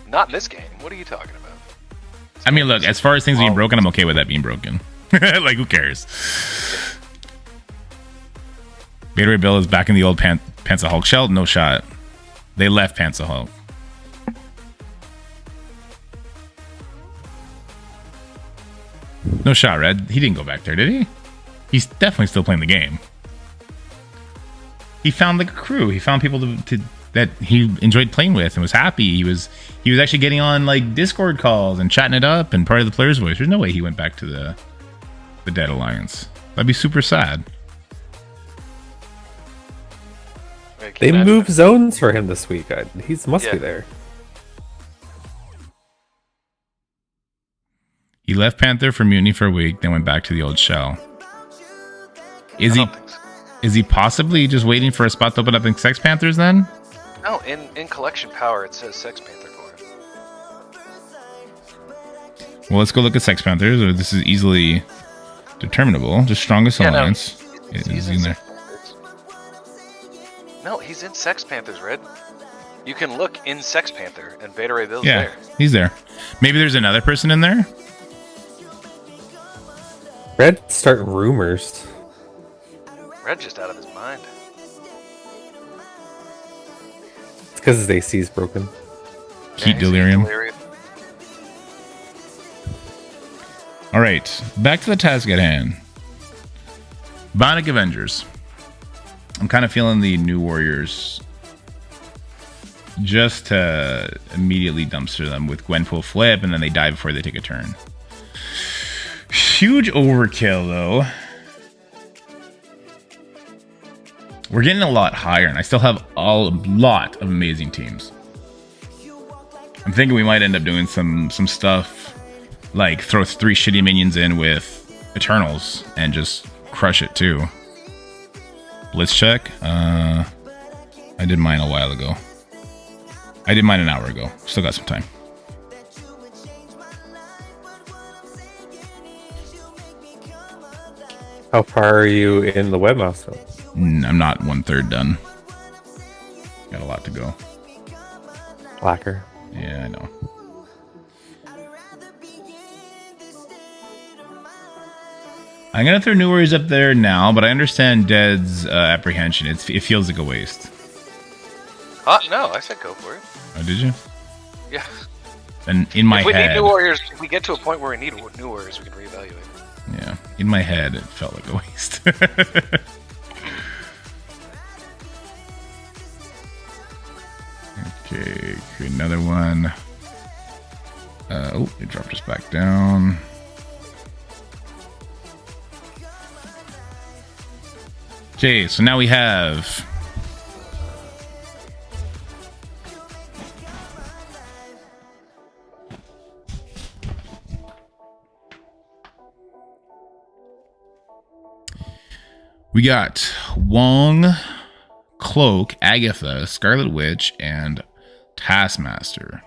Not in this game. What are you talking about? I mean, look, as far as things being broken, I'm okay with that being broken. Like, who cares? Beta Ray Bill is back in the old Panther Hulk shell. No shot. They left Panther Hulk. No shot, Red. He didn't go back there, did he? He's definitely still playing the game. He found like a crew. He found people to that he enjoyed playing with and was happy. He was actually getting on like Discord calls and chatting it up and part of the player's voice. There's no way he went back to the Dead Alliance. That'd be super sad. They moved zones for him this week. He must be there. He left Panther for Mutiny for a week, then went back to the old shell. Is I he? don't think so. Is he possibly just waiting for a spot to open up in Sex Panthers then? No, in collection power it says Sex Panther for him. Well, let's go look at Sex Panthers. Or this is easily determinable. The strongest Yeah, no, alliance he's is in there. Sex Panthers. No, he's in Sex Panthers, Red. You can look in Sex Panther, and Beta Ray Bill's Yeah, there. he's there. Maybe there's another person in there. Red's starting rumors. Red's just out of his mind. It's because his AC is broken. Heat he's delirium. delirium. All right, back to the task at hand. Bionic Avengers. I'm kind of feeling the New Warriors just to immediately dumpster them with Gwenpool flip, and then they die before they take a turn. Huge overkill, though. We're getting a lot higher, and I still have a lot of amazing teams. I'm thinking we might end up doing some stuff like throw 3 shitty minions in with Eternals and just crush it too. Blitz check. I did mine a while ago. I did mine an hour ago. Still got some time. How far are you in the web milestone? I'm not 1/3 done. Got a lot to go. Lacquer. Yeah, I know. I'm gonna throw New Warriors up there now, but I understand Dead's apprehension. It feels like a waste. No, I said go for it. Oh, did you? Yeah. And in my If we head, need New Warriors, if we get to a point where we need New Warriors, we can reevaluate. yeah, in my head, it felt like a waste. Okay, create another one. Oh, it dropped us back down. Okay, so now we have Wong, Cloak, Agatha, Scarlet Witch, and Taskmaster.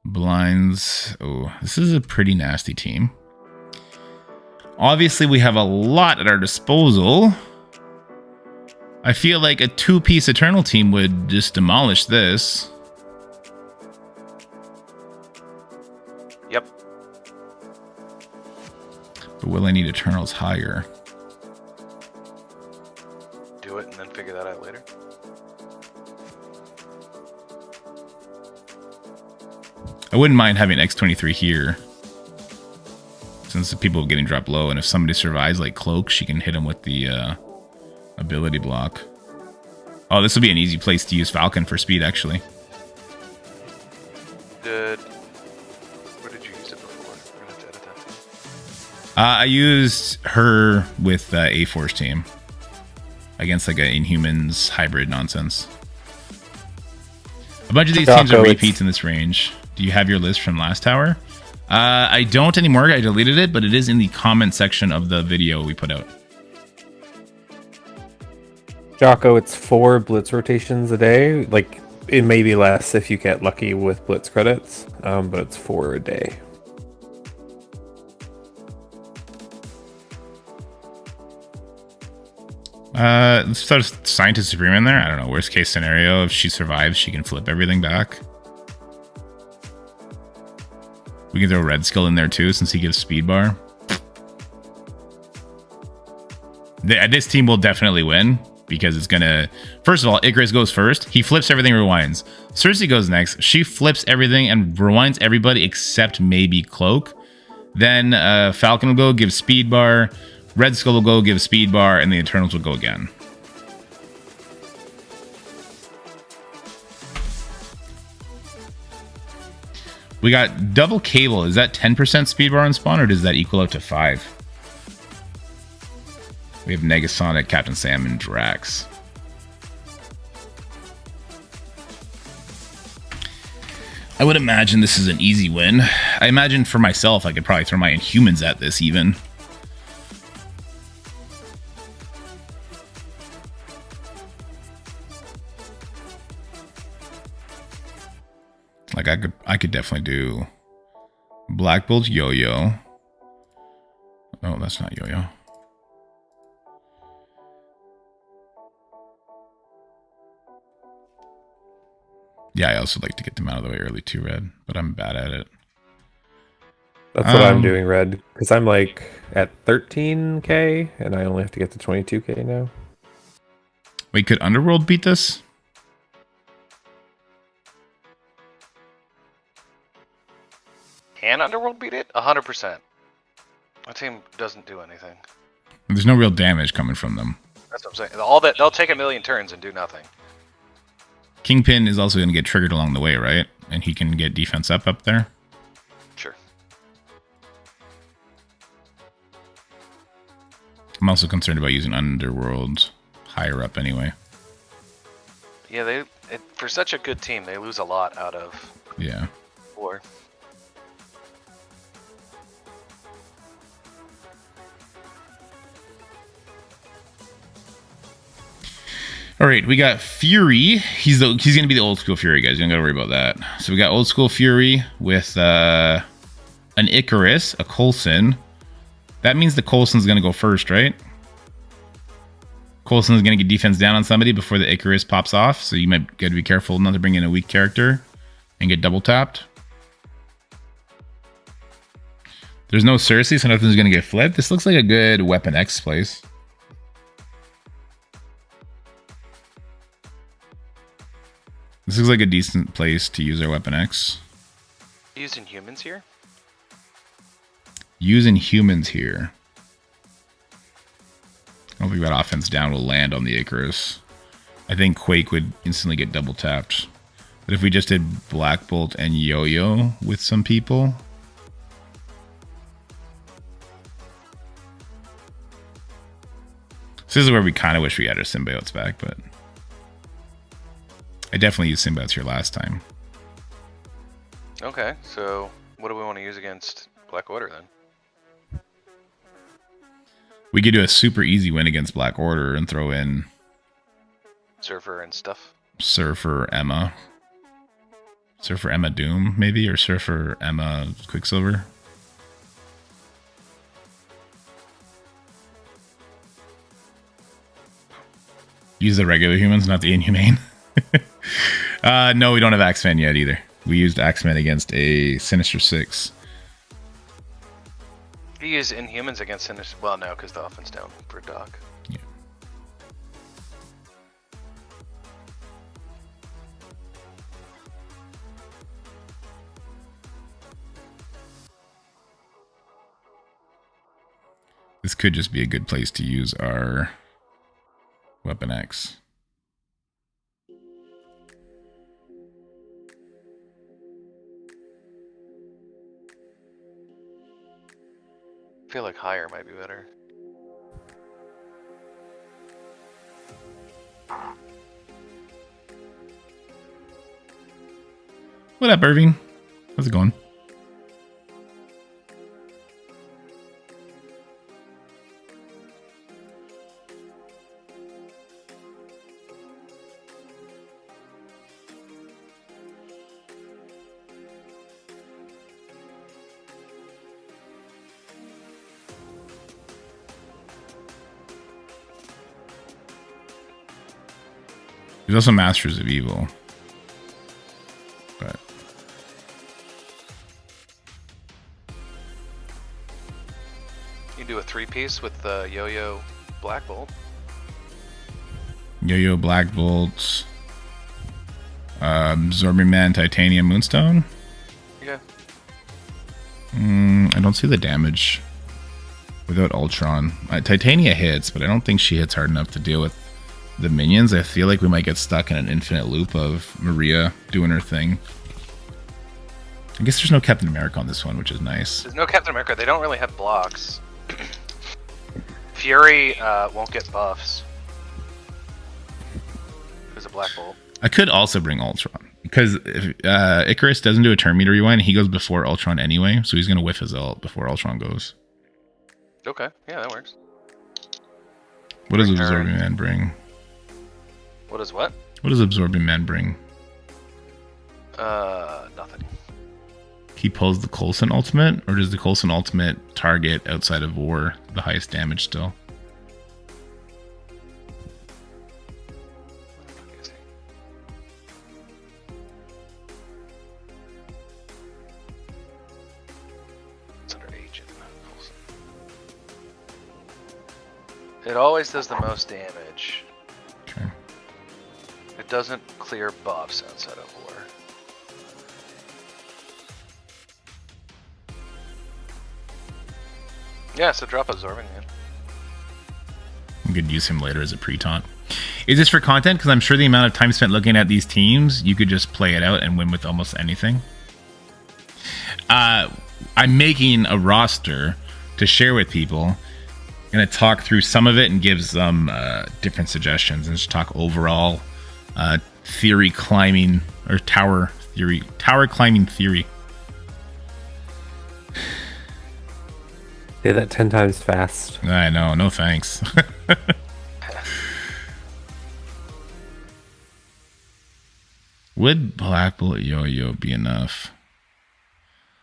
Blinds. Oh, this is a pretty nasty team. Obviously, we have a lot at our disposal. I feel like a 2-piece Eternal team would just demolish this. Yep. But will I need Eternals higher? Do it and then figure that out later. I wouldn't mind having X23 here, since the people are getting dropped low, and if somebody survives like Cloak, she can hit him with the ability block. Oh, this would be an easy place to use Falcon for speed, actually. Where did you use it before? We're gonna have to edit that too. I used her with A-Force team against like an Inhumans hybrid nonsense. A bunch of these teams are repeats in this range. Do you have your list from last tower? I don't anymore. I deleted it, but it is in the comment section of the video we put out. Jocko, it's 4 blitz rotations a day. Like, it may be less if you get lucky with blitz credits, but it's 4 a day. Let's throw Scientist Supreme in there. I don't know. Worst case scenario, if she survives, she can flip everything back. We can throw Red Skull in there too, since he gives speed bar. This team will definitely win, because it's gonna... First of all, Icarus goes first. He flips everything, rewinds. Cersei goes next. She flips everything and rewinds everybody except maybe Cloak. Then Falcon will go, give speed bar. Red Skull will go, give speed bar, and the Eternals will go again. We got double Cable. Is that 10% speed bar on spawn, or does that equal out to 5? We have Negasonic, Captain Sam, and Drax. I would imagine this is an easy win. I imagine for myself, I could probably throw my Inhumans at this even. Like I could definitely do Black Bolt Yo-Yo. Oh, that's not Yo-Yo. Yeah, I also like to get them out of the way early too, Red, but I'm bad at it. That's what I'm doing, Red, because I'm like at 13k and I only have to get to 22k now. Wait, could Underworld beat this? Can Underworld beat it? 100%. My team doesn't do anything. There's no real damage coming from them. That's what I'm saying. All that they'll take a million turns and do nothing. Kingpin is also going to get triggered along the way, right? And he can get defense up there. Sure. I'm also concerned about using Underworld higher up anyway. Yeah, for such a good team, they lose a lot out of war. All right, we got Fury. He's going to be the old school Fury, guys. You don't got to worry about that. So we got old school Fury with an Icarus, a Coulson. That means the Coulson's going to go first, right? Coulson's going to get defense down on somebody before the Icarus pops off. So you might got to be careful not to bring in a weak character and get double tapped. There's no Cersei, so nothing's going to get flipped. This looks like a good Weapon X place. This looks like a decent place to use our Weapon X. Using humans here? Using humans here. I don't think that offense down will land on the Icarus. I think Quake would instantly get double tapped. But if we just did Black Bolt and Yo-Yo with some people... So this is where we kind of wish we had our symbiotes back, but... I definitely used symbiotes here last time. Okay, so what do we want to use against Black Order then? We could do a super easy win against Black Order and throw in... Surfer and stuff? Surfer Emma. Surfer Emma Doom, maybe? Or Surfer Emma Quicksilver? Use the regular humans, not the Inhumane. No, we don't have Axeman yet either. We used Axeman against a Sinister Six. You use Inhumans against Sinister... Well, no, because the offense down for Doc. Yeah. This could just be a good place to use our Weapon X. I feel like higher might be better. What up, Irving? How's it going? There's also Masters of Evil. But You can do a 3-piece with the Yo-Yo Black Bolt. Yo-Yo Black Bolts. Absorbing Man, Titanium, Moonstone. Yeah. I don't see the damage without Ultron. Titania hits, but I don't think she hits hard enough to deal with the minions. I feel like we might get stuck in an infinite loop of Maria doing her thing. I guess there's no Captain America on this one, which is nice. There's no Captain America. They don't really have blocks. Fury won't get buffs. There's a Black Bolt. I could also bring Ultron. Because Icarus doesn't do a turn meter rewind, he goes before Ultron anyway, so he's going to whiff his ult before Ultron goes. Okay, yeah, that works. What does Absorbing Man bring? What is what? What does Absorbing Man bring? Nothing. He pulls the Coulson ultimate, or does the Coulson ultimate target outside of war the highest damage still? It's under agent. It always does the most damage. Okay. It doesn't clear buffs outside of war. Yeah, so drop Absorbing Man. I'm going to use him later as a pre-taunt. Is this for content? Because I'm sure the amount of time spent looking at these teams, you could just play it out and win with almost anything. I'm making a roster to share with people. I'm going to talk through some of it and give some different suggestions and just talk overall theory climbing or tower climbing theory. Say that 10 times fast. I know, no thanks. Would Black Bullet Yo-Yo be enough?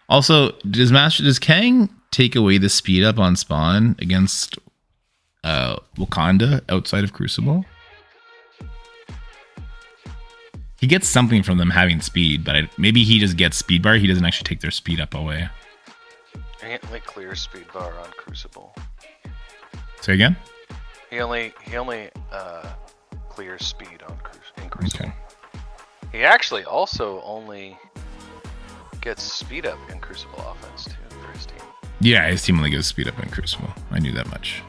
Also, does Kang take away the speed up on spawn against Wakanda outside of Crucible? He gets something from them having speed, but maybe he just gets speed bar. He doesn't actually take their speed up away. He only clears speed bar on Crucible. Say again? He only clears speed on Crucible. Okay. He actually also only gets speed up in Crucible offense too for his team. Yeah, his team only gives speed up in Crucible. I knew that much.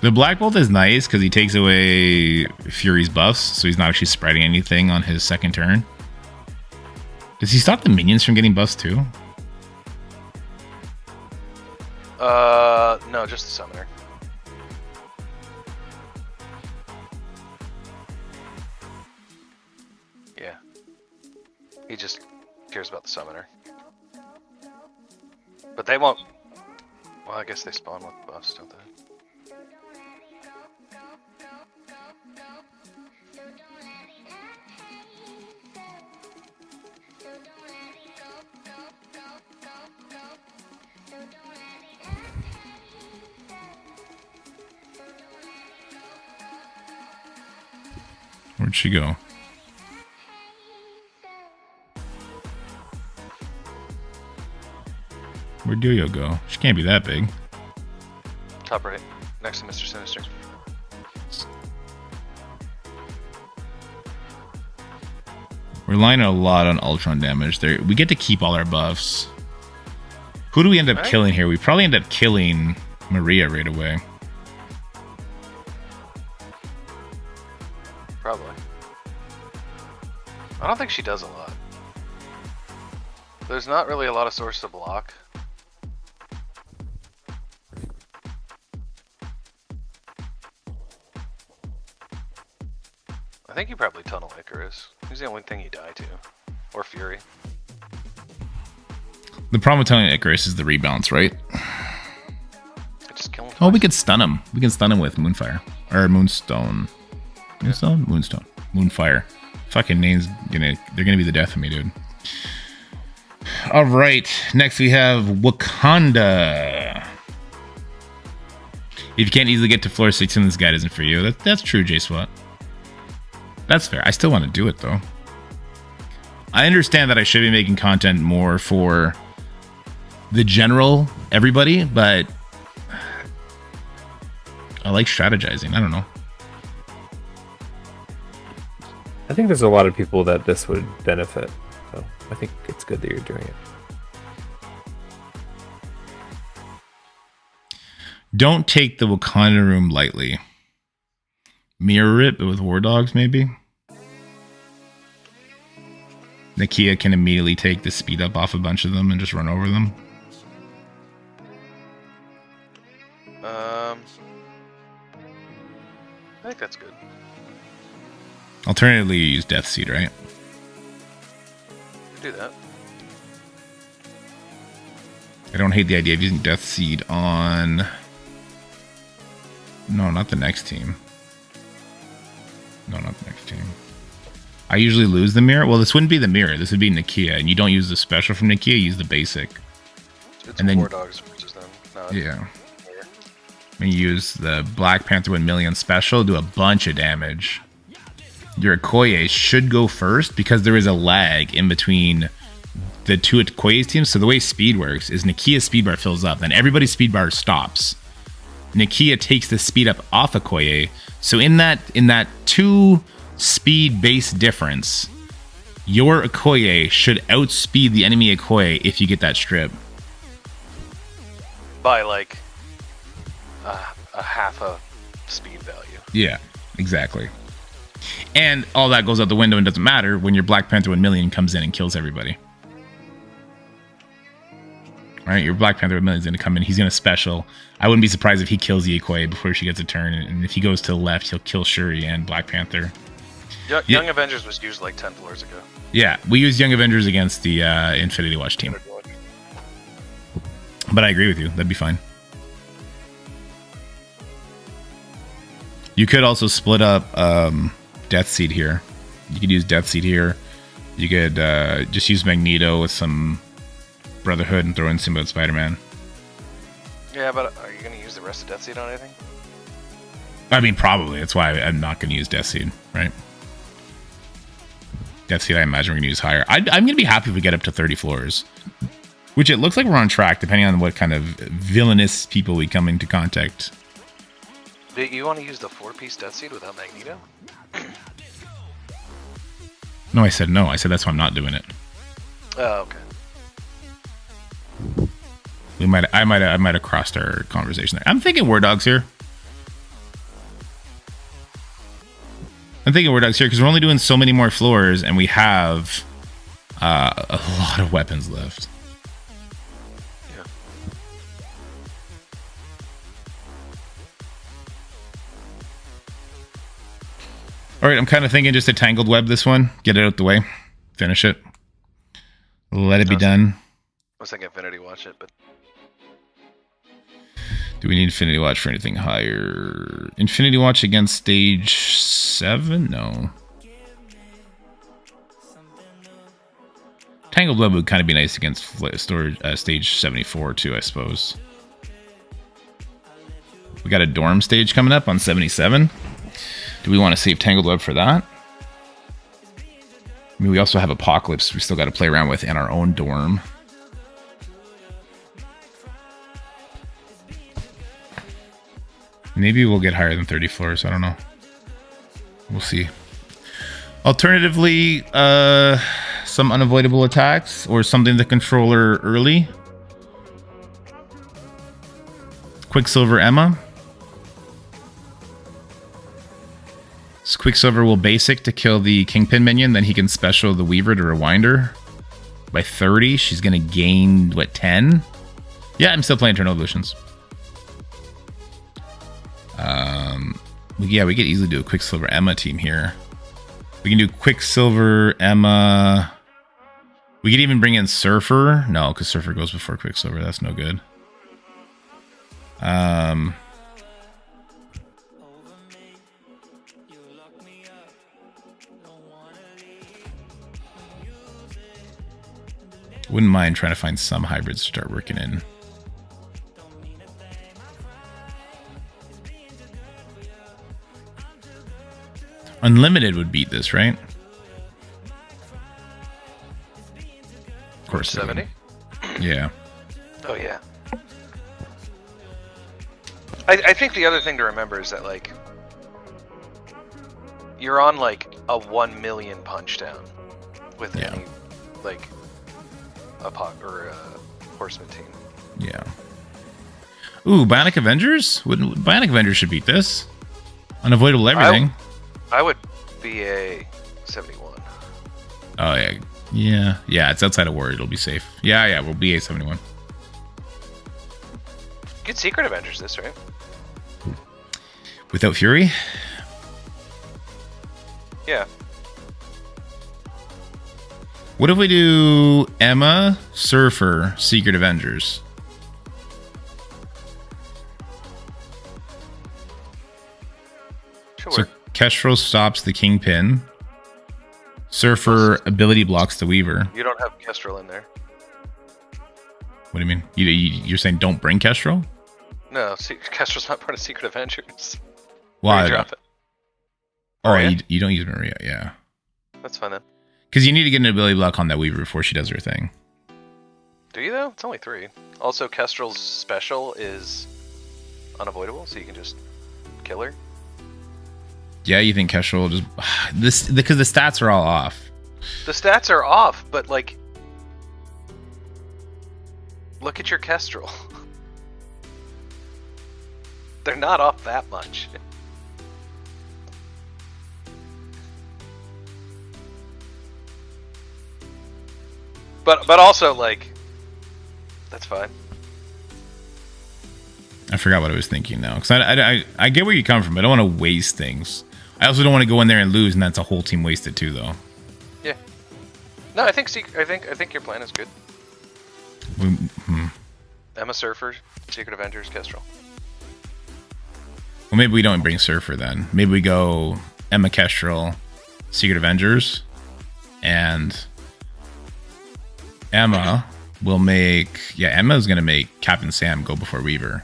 The Black Bolt is nice because he takes away Fury's buffs, so he's not actually spreading anything on his second turn. Does he stop the minions from getting buffs too? No, just the summoner. Yeah. He just cares about the summoner. But they won't. Well, I guess they spawn with buffs, don't they? Where'd she go? Where'd Yo-Yo go? She can't be that big. Top right, next to Mr. Sinister. We're relying a lot on Ultron damage. There, we get to keep all our buffs. Who do we end up killing here? We probably end up killing Maria right away. Probably. I don't think she does a lot. There's not really a lot of source to block. I think you probably tunnel Icarus. He's the only thing you die to. Or Fury. The problem with telling Icarus is the rebalance, right? Just kill him. Oh, we could stun him. We can stun him with Moonfire. Or Moonstone. Moonstone? Moonstone. Moonfire. Fucking names, they're gonna be the death of me, dude. Alright, next we have Wakanda. If you can't easily get to floor 16, this guide isn't for you. That's true, J-Swat. That's fair. I still want to do it, though. I understand that I should be making content more for the general everybody, but I like strategizing. I don't know. I think there's a lot of people that this would benefit. So I think it's good that you're doing it. Don't take the Wakanda room lightly. Mirror it, but with War Dogs, maybe? Nakia can immediately take the speed up off a bunch of them and just run over them. I think that's good. Alternatively, you use Death Seed, right? Do that. I don't hate the idea of using Death Seed on... No, not the next team. No, not the next team. I usually lose the mirror. Well, this wouldn't be the mirror. This would be Nakia. And you don't use the special from Nakia. You use the basic. It's and then, War Dogs versus them. Not yeah. And you use the Black Panther 1 million special. Do a bunch of damage. Your Okoye should go first because there is a lag in between the two Okoye teams. So the way speed works is Nakia's speed bar fills up. Then everybody's speed bar stops. Nakia takes the speed up off Okoye. So in that 2 speed base difference, your Okoye should outspeed the enemy Okoye if you get that strip. by like a half a speed value. Yeah, exactly. And all that goes out the window and doesn't matter when your Black Panther 1 million comes in and kills everybody. All right, your Black Panther 1 million is going to come in. He's going to special. I wouldn't be surprised if he kills the Okoye before she gets a turn. And if he goes to the left, he'll kill Shuri and Black Panther. Young Avengers was used like 10 floors ago. Yeah, we used Young Avengers against the Infinity Watch team. But I agree with you. That'd be fine. You could also split up Death Seed here. You could use Death Seed here. You could just use Magneto with some Brotherhood and throw in Symbiote Spider-Man. Yeah, but are you going to use the rest of Death Seed on anything? I mean, probably. That's why I'm not going to use Death Seed, right? Death Seed, I imagine we're going to use higher. I'm going to be happy if we get up to 30 floors. Which it looks like we're on track, depending on what kind of villainous people we come into contact. Do you want to use the 4-piece Death Seed without Magneto? No, I said no. I said that's why I'm not doing it. Oh, okay. I might have crossed our conversation there. I'm thinking War Dogs here. Because we're only doing so many more floors, and we have a lot of weapons left. Yeah. All right, I'm kind of thinking just a Tangled Web this one. Get it out the way. Finish it. Let it be done. I was thinking Infinity Watch it, but... Do we need Infinity Watch for anything higher? Infinity Watch against stage 7? No. Tangled Web would kind of be nice against stage 74 too, I suppose. We got a dorm stage coming up on 77. Do we want to save Tangled Web for that? I mean, we also have Apocalypse we still got to play around with in our own dorm. Maybe we'll get higher than 30 floors. I don't know. We'll see. Alternatively, some unavoidable attacks or something the controller early. Quicksilver Emma. So Quicksilver will basic to kill the Kingpin minion. Then he can special the Weaver to rewind her. By 30, she's going to gain, what, 10? Yeah, I'm still playing Eternal Evolutions. Yeah, we could easily do a Quicksilver Emma team here. We can do Quicksilver Emma. We could even bring in Surfer. No, because Surfer goes before Quicksilver. That's no good. Wouldn't mind trying to find some hybrids to start working in. Unlimited would beat this, right? Of course. 70? Yeah. Oh, yeah. I think the other thing to remember is that, like, you're on, like, a 1 million punch down with any, like, a Horseman team. Yeah. Ooh, Bionic Avengers? Bionic Avengers should beat this. Unavoidable everything. I would be a 71. Oh, yeah. Yeah, it's outside of War. It'll be safe. Yeah, we'll be a 71. Good Secret Avengers this, right? Without Fury? Yeah. What if we do Emma, Surfer, Secret Avengers? Sure. So Kestrel stops the Kingpin. Surfer ability blocks the Weaver. You don't have Kestrel in there. What do you mean? You're saying don't bring Kestrel? No, Kestrel's not part of Secret Avengers. Why? Drop it. Oh, Maria? you don't use Maria, yeah. That's fine then. Because you need to get an ability block on that Weaver before she does her thing. Do you though? It's only 3. Also, Kestrel's special is unavoidable, so you can just kill her. Yeah, you think Kestrel will just this because the stats are all off. The stats are off, but like, look at your Kestrel. They're not off that much. But also like, that's fine. I forgot what I was thinking now because I get where you come from. I don't want to waste things. I also don't want to go in there and lose, and that's a whole team wasted too, though. Yeah. No, I think your plan is good. Emma, Surfer, Secret Avengers, Kestrel. Well, maybe we don't bring Surfer then. Maybe we go Emma, Kestrel, Secret Avengers, and Emma will make... Yeah, Emma's going to make Captain Sam go before Weaver.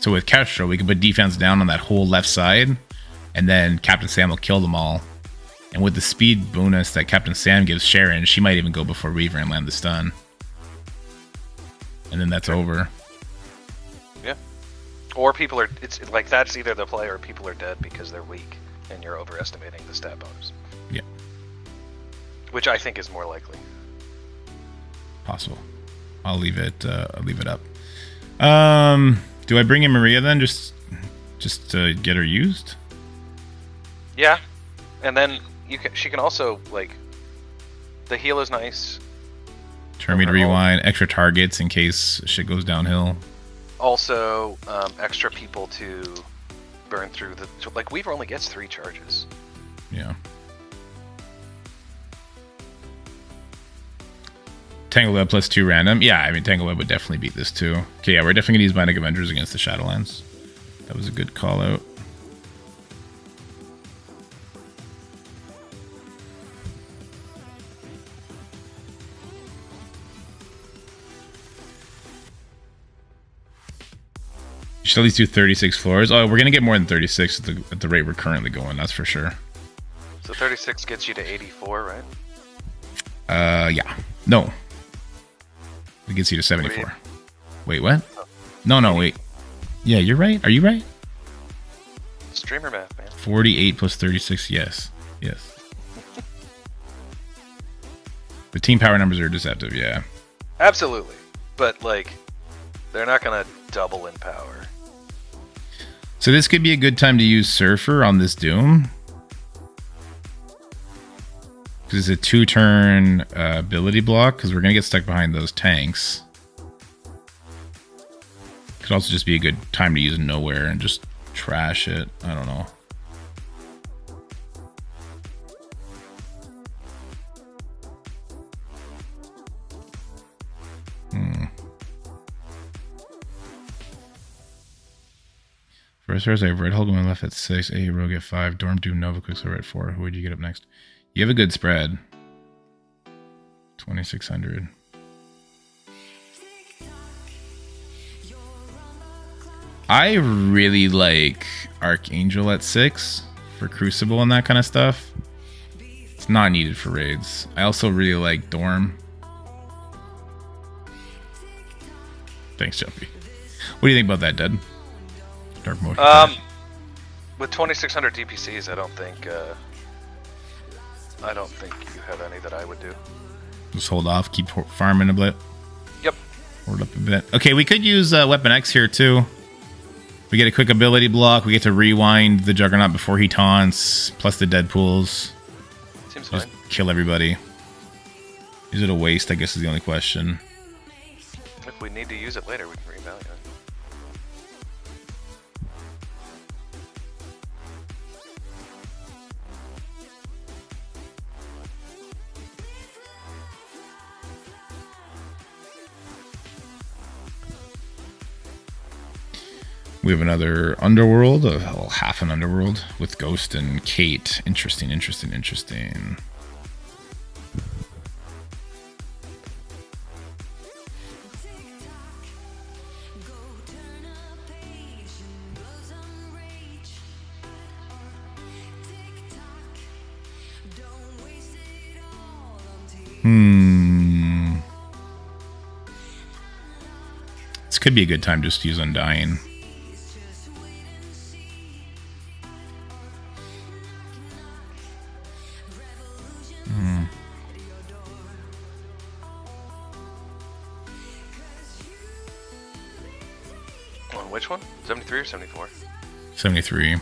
So with Kestrel, we can put defense down on that whole left side, and then Captain Sam will kill them all. And with the speed bonus that Captain Sam gives Sharon, she might even go before Weaver and land the stun. And then that's over. Yeah. Or people are... It's like that's either the play or people are dead because they're weak, and you're overestimating the stat bonus. Yeah. Which I think is more likely. Possible. I'll leave it up. Do I bring in Maria then, just to get her used? Yeah, and then she can also like, the heal is nice. Turn me to rewind, extra targets in case shit goes downhill. Also, extra people to burn through the... Like, Weaver only gets 3 charges. Yeah. Tangle Web plus 2 random. Yeah, I mean, Tangle Web would definitely beat this too. Okay, yeah, we're definitely going to use Binding Avengers against the Shadowlands. That was a good call out. You should at least do 36 floors. Oh, we're going to get more than 36 at the rate we're currently going, that's for sure. So 36 gets you to 84, right? Yeah. No. It gets you to 74. Wait, what? No, wait. Yeah, you're right. Are you right? Streamer math, man. 48 plus 36, yes. Yes. The team power numbers are deceptive, yeah. Absolutely. But, like, they're not going to double in power. So this could be a good time to use Surfer on this Doom. Because it's a 2-turn ability block, because we're going to get stuck behind those tanks. Could also just be a good time to use Nowhere and just trash it. I don't know. First stars, I have Red Hulk going left at 6, A Rogue at 5, Dorm Doom Nova Quicksilver at 4. Who would you get up next? You have a good spread. 2,600. I really like Archangel at 6 for Crucible and that kind of stuff. It's not needed for raids. I also really like Dorm. Thanks, Jumpy. What do you think about that, Dud? Dark Motion. With 2,600 DPCs, I don't think you have any that I would do. Just hold off, keep farming a bit. Yep. Hoard up a bit. Okay, we could use Weapon X here too. We get a quick ability block. We get to rewind the Juggernaut before he taunts, plus the Deadpools. Seems Just fine. kill everybody. Is it a waste? I guess is the only question. If we need to use it later, we can reevaluate. We have another Underworld, half an Underworld, with Ghost and Kate. Interesting, interesting, interesting. This could be a good time just to use Undying. On which one? 73 or 74? 73. I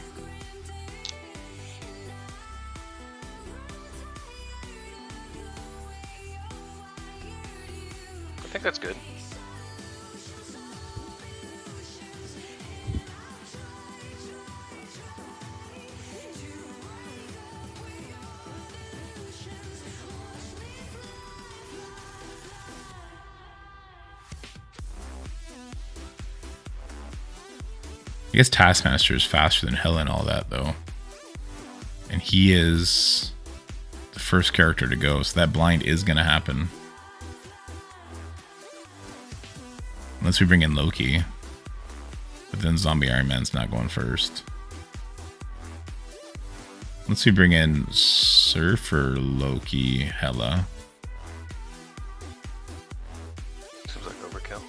think that's good. I guess Taskmaster is faster than Hela and all that, though. And he is the first character to go, so that blind is going to happen. Unless we bring in Loki. But then Zombie Iron Man's not going first. Let's see, bring in Surfer, Loki, Hela. Seems like overkill.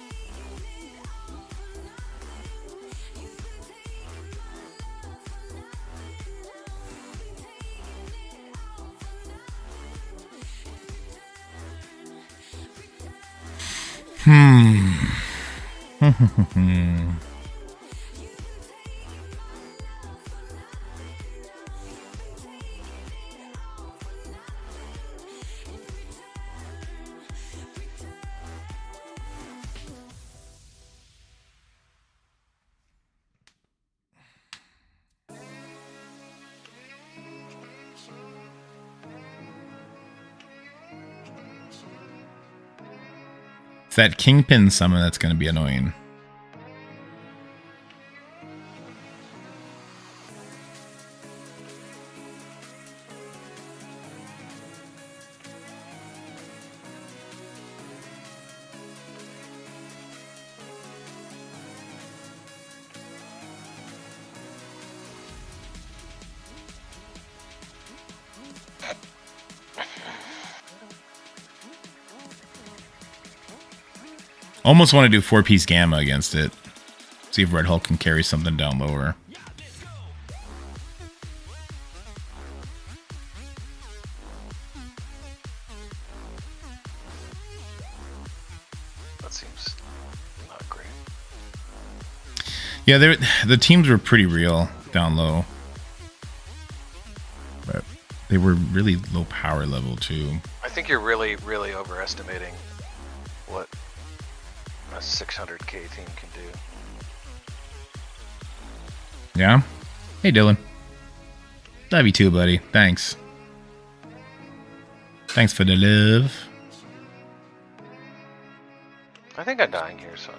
It's that Kingpin summon that's going to be annoying. Almost want to do 4-piece Gamma against it. See if Red Hulk can carry something down lower. That seems not great. Yeah, the teams were pretty real down low. But they were really low power level too. I think you're really, really overestimating what a 600k team can do. Yeah? Hey, Dylan. Love you too, buddy. Thanks. Thanks for the love. I think Undying here is fine.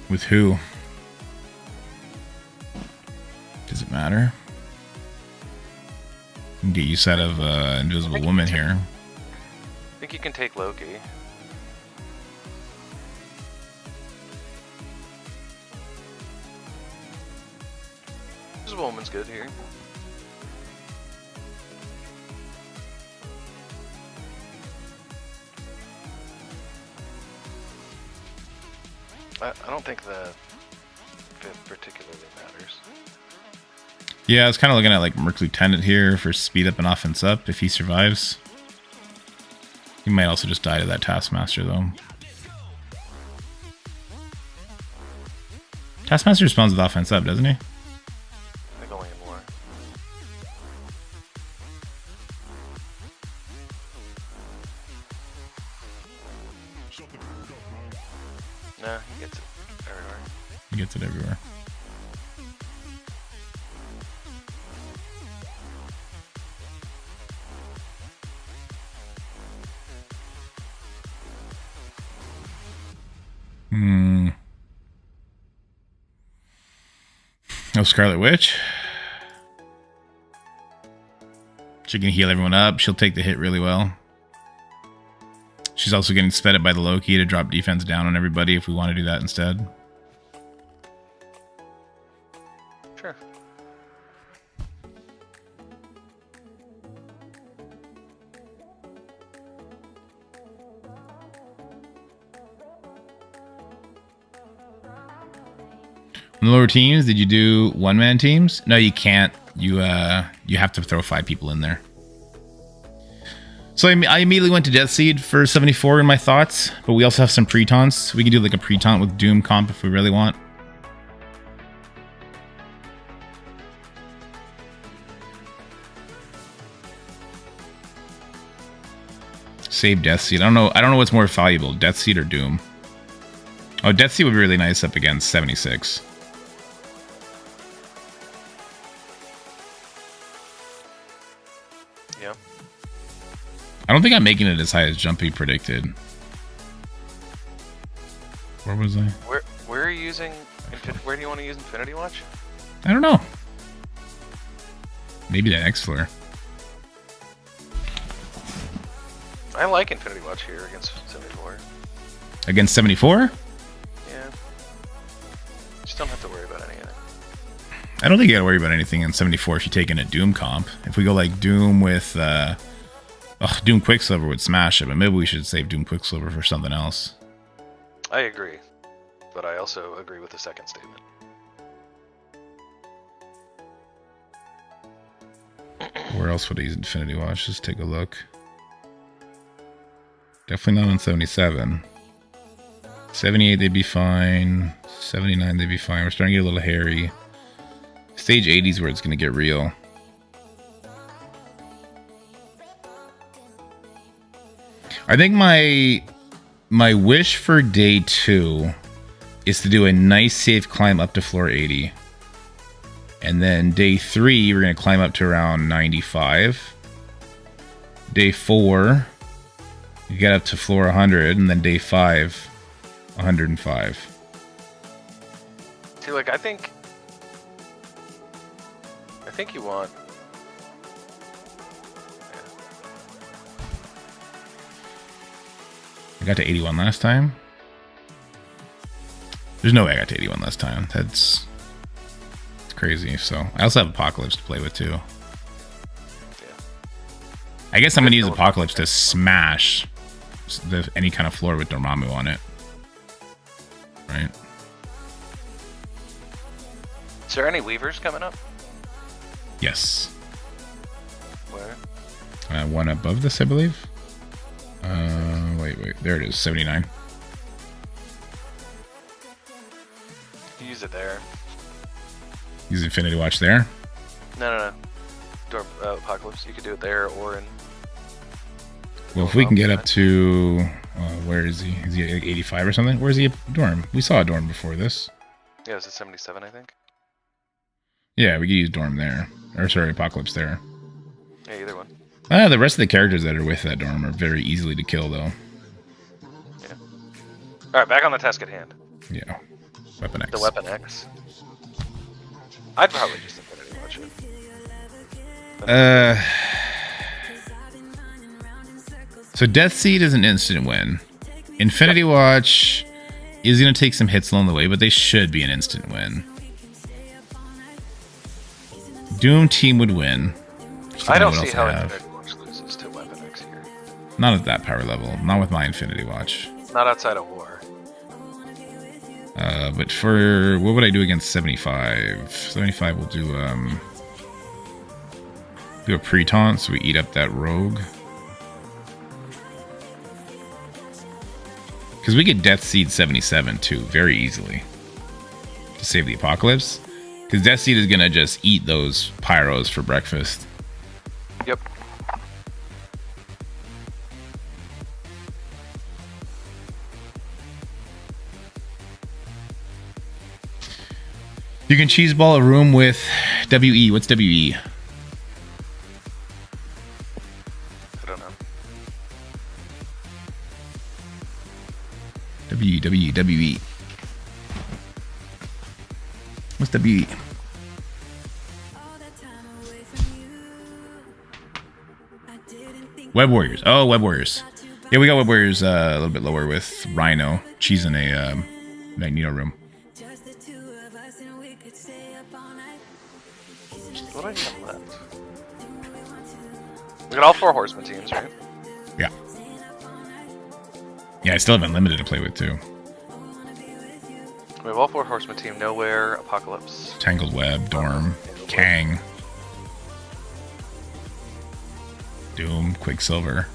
With who? Does it matter? You can get use out of Invisible Woman here. I think you can take Loki. Invisible Woman's good here. I don't think the fifth particularly matters. Yeah, I was kind of looking at like Merc Lieutenant here for speed up and offense up if he survives. He might also just die to that Taskmaster though. Taskmaster responds with offense up, doesn't he? I think only in war. No, he gets it everywhere. He gets it everywhere. Oh, Scarlet Witch. She can heal everyone up. She'll take the hit really well. She's also getting sped up by the Loki to drop defense down on everybody if we want to do that instead. Sure. On the lower teams, did you do one-man teams? No, you can't. You have to throw 5 people in there. So I immediately went to Death Seed for 74 in my thoughts, but we also have some pre-taunts. We can do like a pre-taunt with Doom comp if we really want. Save Death Seed. I don't know what's more valuable, Death Seed or Doom. Oh, Death Seed would be really nice up against 76. Yeah. I don't think I'm making it as high as Jumpy predicted. Where was I? Where are you using? Where do you want to use Infinity Watch? I don't know. Maybe that X Flare. I like Infinity Watch here against 74. Against 74? Yeah. Just don't have to worry about any of it. I don't think you gotta worry about anything in 74 if you take in a Doom comp. If we go like Doom with Doom Quicksilver would smash it, but maybe we should save Doom Quicksilver for something else. I agree, but I also agree with the second statement. Where else would I use Infinity Watch? Just take a look. Definitely not on 77. 78 they'd be fine. 79 they'd be fine. We're starting to get a little hairy. Stage 80 is where it's going to get real. I think my wish for day 2 is to do a nice safe climb up to floor 80. And then day 3, we're going to climb up to around 95. Day 4, you get up to floor 100. And then day 5, 105. See, like, I think you want... I got to 81 last time. There's no way I got to 81 last time. It's crazy. So I also have Apocalypse to play with too. Yeah. I guess I'm gonna use Apocalypse to smash any kind of floor with Dormammu on it. Right. Is there any Weavers coming up? Yes. Where? One above this, I believe. Wait. There it is. 79. You use it there. Use Infinity Watch there. No. Apocalypse. You could do it there or in... Well, if we can get up to... where is he? Is he at 85 or something? Where is he at Dorm? We saw a Dorm before this. Yeah, it was at 77, I think. Yeah, we could use Dorm there. Or, sorry, Apocalypse there. Yeah, either one. The rest of the characters that are with that Dorm are very easily to kill, though. Yeah. Alright, back on the task at hand. Yeah. Weapon X. The Weapon X. I'd probably just Infinity Watch it. So Death Seed is an instant win. Infinity Watch is going to take some hits along the way, but they should be an instant win. Doom team would win. I don't see how Infinity Watch loses to Weapon X here. Not at that power level. Not with my Infinity Watch. Not outside of war. But for... What would I do against 75? 75 will do a pre-taunt, so we eat up that rogue. Because we get Death Seed 77 too, very easily. To save the Apocalypse. Because Death Seed is going to just eat those pyros for breakfast. Yep. You can cheese ball a room with WE. What's WE? I don't know. WWE. What's WWE? Web Warriors. Oh, Web Warriors. Yeah, we got Web Warriors a little bit lower with Rhino. She's in a Magneto room. What do I have left? We got all 4 Horseman teams, right? Yeah. Yeah, I still have Unlimited to play with, too. We have all 4 Horseman team, Nowhere, Apocalypse. Tangled Web, Dorm, Kang, Doom, Quicksilver,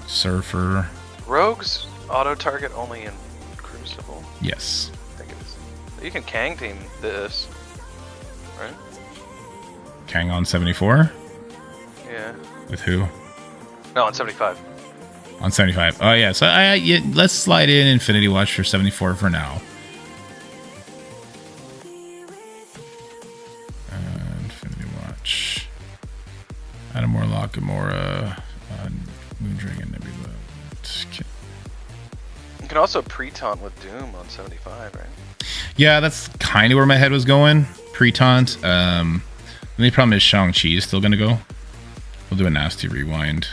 Surfer. Rogues auto-target only in Crucible. Yes. I think it is. You can Kang team this, right? Kang on 74? Yeah. With who? No, on 75. On 75. Oh, yeah. So yeah, let's slide in Infinity Watch for 74 for now. Infinity Watch. Adam Warlock, Gamora, Moondragon, Nebula. Okay. You can also pre-taunt with Doom on 75, right? Yeah, that's kind of where my head was going. Pre-taunt. The only problem is Shang-Chi is still going to go. We'll do a nasty rewind.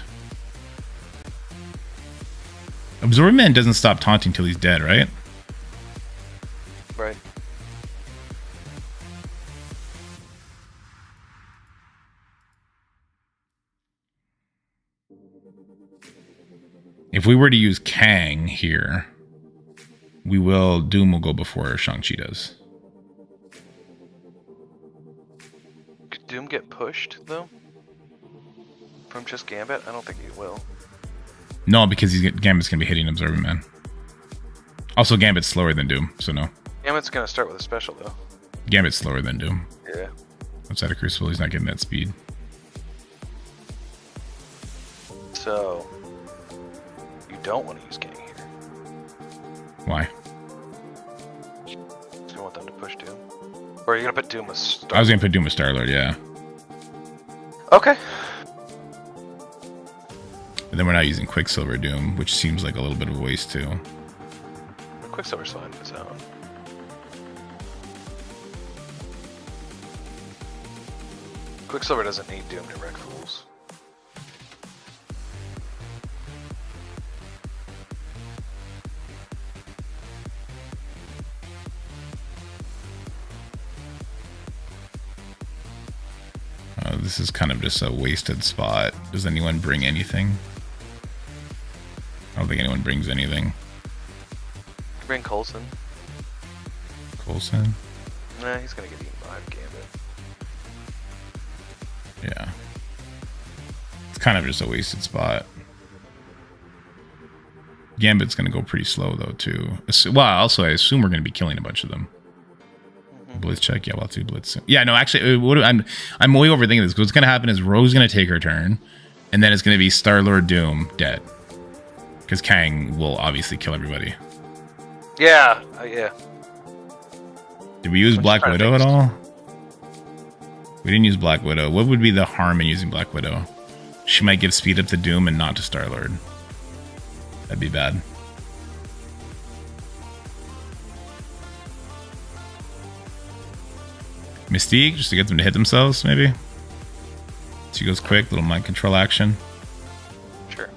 Absorbing Man doesn't stop taunting till he's dead, right? Right. If we were to use Kang here, Doom will go before Shang-Chi does. Could Doom get pushed, though? From just Gambit? I don't think he will. No, because Gambit's going to be hitting Absorbing Man. Also, Gambit's slower than Doom, so no. Gambit's gonna start with a special, though. Gambit's slower than Doom. Yeah. Outside of Crucible, he's not getting that speed. So... you don't want to use Kang here. Why? So you want them to push Doom? Or are you gonna put Doom with Star? I was going to put Doom with Star-Lord, yeah. Okay. But then we're not using Quicksilver Doom, which seems like a little bit of a waste, too. Quicksilver's fine on his own. Quicksilver doesn't need Doom to wreck fools. This is kind of just a wasted spot. Does anyone bring anything? I don't think anyone brings anything. Bring Coulson. Coulson? Nah, he's gonna get eaten by Gambit. Yeah. It's kind of just a wasted spot. Gambit's going to go pretty slow, though, too. Well, also, I assume we're going to be killing a bunch of them. Blitz check, yeah, we'll do blitz. Yeah, no, actually, I'm way overthinking this. What's going to happen is Rogue's going to take her turn, and then it's going to be Star-Lord, Doom, dead. Because Kang will obviously kill everybody. Yeah, yeah. Did we use Black Widow at all? We didn't use Black Widow. What would be the harm in using Black Widow? She might give speed up to Doom and not to Star-Lord. That'd be bad. Mystique, just to get them to hit themselves, maybe? She goes quick, little mind control action. Sure.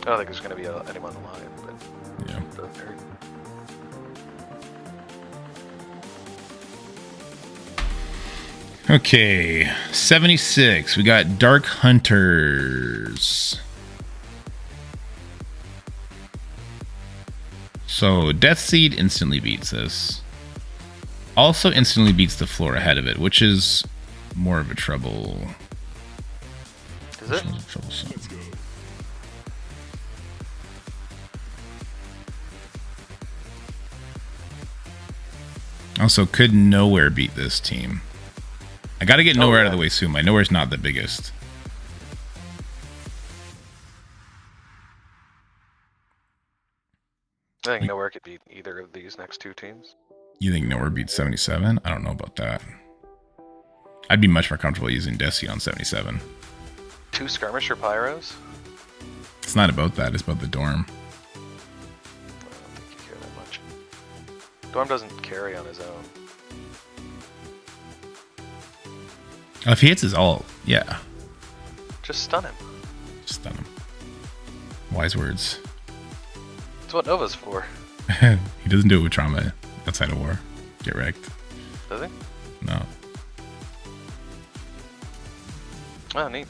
I don't think there's going to be anyone alive, but... yeah. Okay, 76. We got Dark Hunters. So, Death Seed instantly beats this. Also instantly beats the floor ahead of it, which is more of a trouble. Is it? Troublesome. Also, could Nowhere beat this team? I gotta get Nowhere out of the way soon. My Nowhere's not the biggest. I think Nowhere could beat either of these next two teams. You think Nowhere beats 77? I don't know about that. I'd be much more comfortable using Desi on 77. 2 skirmisher pyros? It's not about that. It's about the dorm. Dorm doesn't carry on his own. If he hits his ult, yeah. Just stun him. Just stun him. Wise words. That's what Nova's for. He doesn't do it with trauma outside of war. Get wrecked. Does he? No. Oh, neat.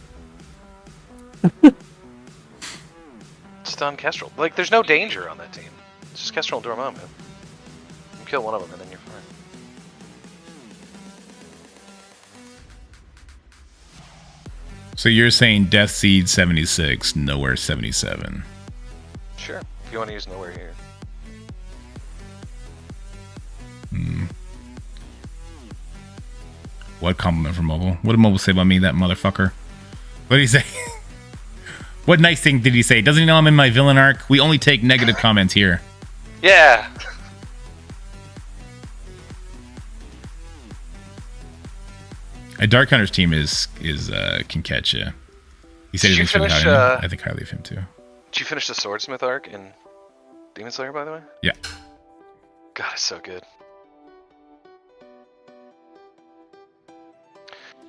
Stun Kestrel. Like, there's no danger on that team. It's just Kestrel and Dormammu. You kill one of them and then you're fine. So you're saying Death Seed 76, Nowhere 77. Sure. If you want to use Nowhere here. What compliment from Mobile? What did Mobile say about me, that motherfucker? What did he say? What nice thing did he say? Doesn't he know I'm in my villain arc? We only take negative comments here. Yeah. A Dark Hunter's team is can catch you. He said Did he you thinks really finish, highly of me. I think highly of him too. Did you finish the Swordsmith arc in Demon Slayer, by the way? Yeah. God, it's so good.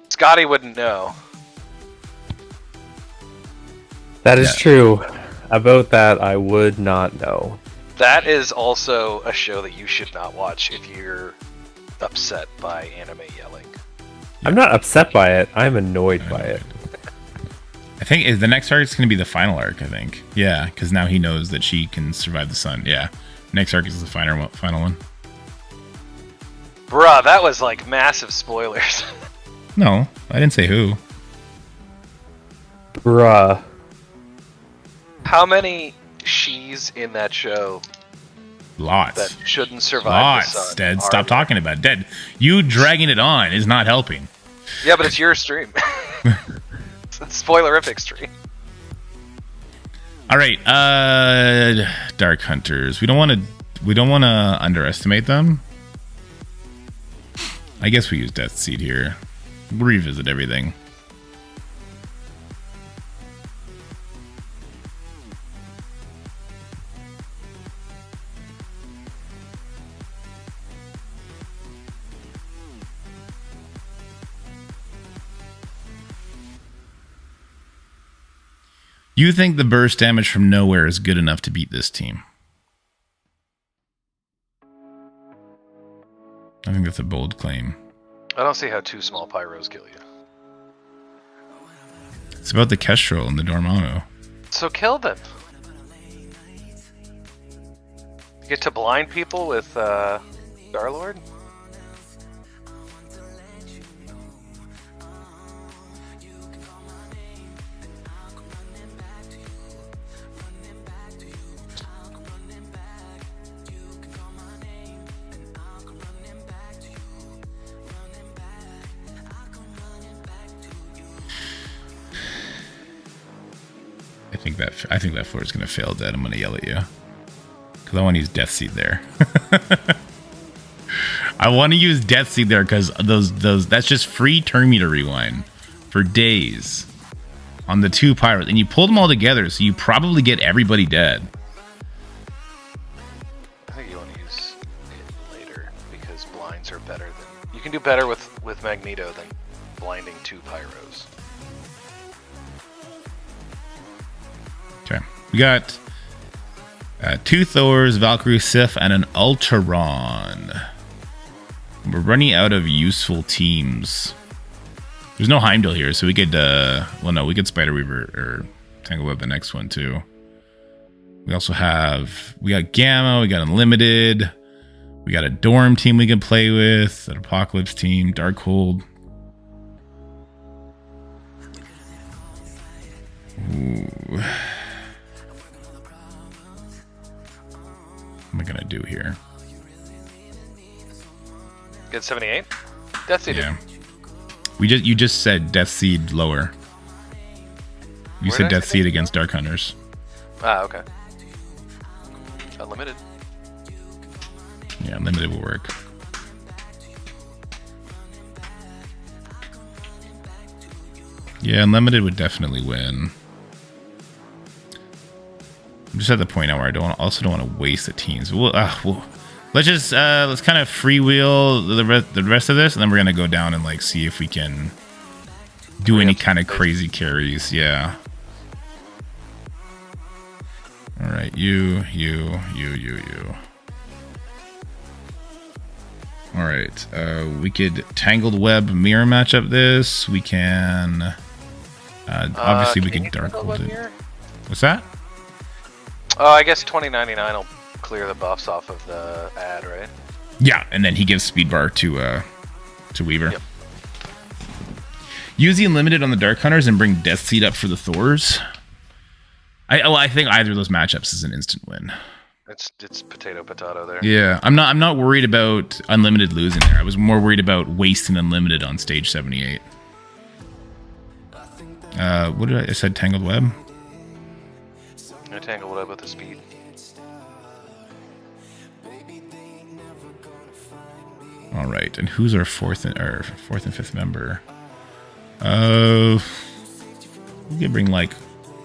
Scotty wouldn't know. That is true. About that, I would not know. That is also a show that you should not watch if you're upset by anime yelling. I'm not upset by it. I'm annoyed by it. I think the next arc is going to be the final arc, I think. Yeah, because now he knows that she can survive the sun. Yeah. Next arc is the final one. Bruh, that was like massive spoilers. No, I didn't say who. Bruh. How many she's in that show Lots. that shouldn't survive the Lots, sun? Dead. are Stop there? talking about it. Dead. You dragging it on is not helping. Yeah, but it's your stream. It's a spoilerific stream. All right, Dark Hunters. We don't want to underestimate them. I guess we use Death Seed here. We'll revisit everything. You think the burst damage from Nowhere is good enough to beat this team? I think that's a bold claim. I don't see how two small pyros kill you. It's about the Kestrel and the Dormammu. So kill them. You get to blind people with Star-Lord? I think that floor is gonna fail, Dead. I'm gonna yell at you because I want to use Death Seed there. I want to use Death Seed there because those that's just free turn meter rewind for days on the two pirates, and you pull them all together, so you probably get everybody dead. I think you want to use it later because blinds are better than... You can do better with Magneto than blinding two pyros. Okay, we got two Thors, Valkyrie, Sif, and an Ultron. We're running out of useful teams. There's no Heimdall here, so we could, well, no, we could Spider Weaver or Tangle Web the next one too. We also have, we got Gamma, we got Unlimited, we got a Dorm team we can play with, an Apocalypse team, Darkhold. Ooh. What am I gonna do here? Get 78? Death Seed. Yeah. You just said Death Seed lower. You Where said did I Death say Seed against Dark Hunters. Ah, okay. Unlimited. Yeah, Unlimited will work. Yeah, Unlimited would definitely win. I'm just at the point now where I also don't want to waste the teams. Let's just let's kind of freewheel the rest of this, and then we're gonna go down and like see if we can do any kind of crazy carries. Yeah. All right, you. All right, we could Tangled Web mirror match up this. We can. Obviously, we could Dark Hold it. What's that? Oh, I guess 2099 will clear the buffs off of the ad, right? Yeah, and then he gives speed bar to Weaver. Yep. Use the Unlimited on the Dark Hunters and bring Death Seed up for the Thors. I think either of those matchups is an instant win. It's potato there. Yeah, I'm not worried about Unlimited losing there. I was more worried about wasting Unlimited on stage 78. What did I said? Tangled Web. I Tangled Web with the speed. All right, and who's our fourth and fifth member? We could bring like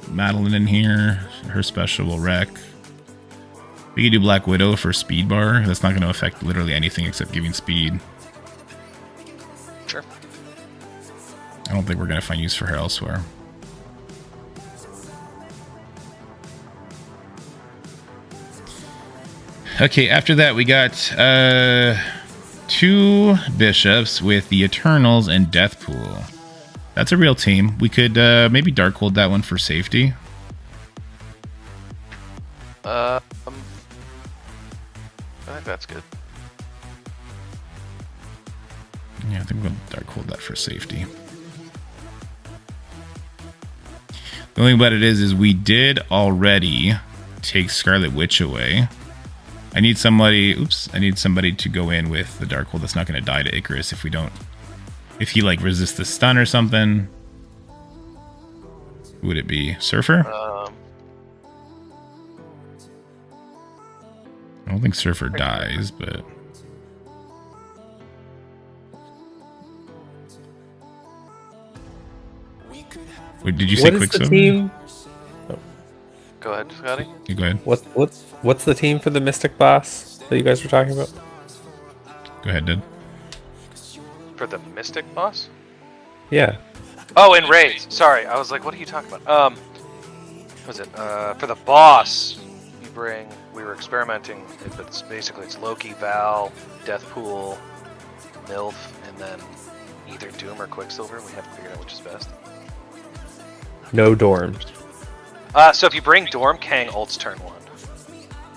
Madeline in here. Her special will wreck. We could do Black Widow for speed bar. That's not going to affect literally anything except giving speed. Sure. I don't think we're going to find use for her elsewhere. Okay, after that we got 2 bishops with the Eternals and Deathpool. That's a real team. We could maybe Darkhold that one for safety. I think that's good. Yeah, I think we'll Darkhold that for safety. The only thing about it is we did already take Scarlet Witch away. I need somebody to go in with the Darkhold that's not going to die to Icarus if he like resists the stun or something. Who would it be? Surfer? I don't think Surfer dies, but wait, did you say Quicksilver? Team? Go ahead, Scotty. You go ahead. What's the team for the Mystic boss that you guys were talking about? Go ahead, Did. For the Mystic boss? Yeah. Oh, in raids. Sorry, I was like, what are you talking about? What was it? For the boss, we were experimenting, but it's Loki, Val, Deathpool, Milf, and then either Doom or Quicksilver. We haven't figured out which is best. No Dorm. So if you bring Dorm, Kang ults turn 1.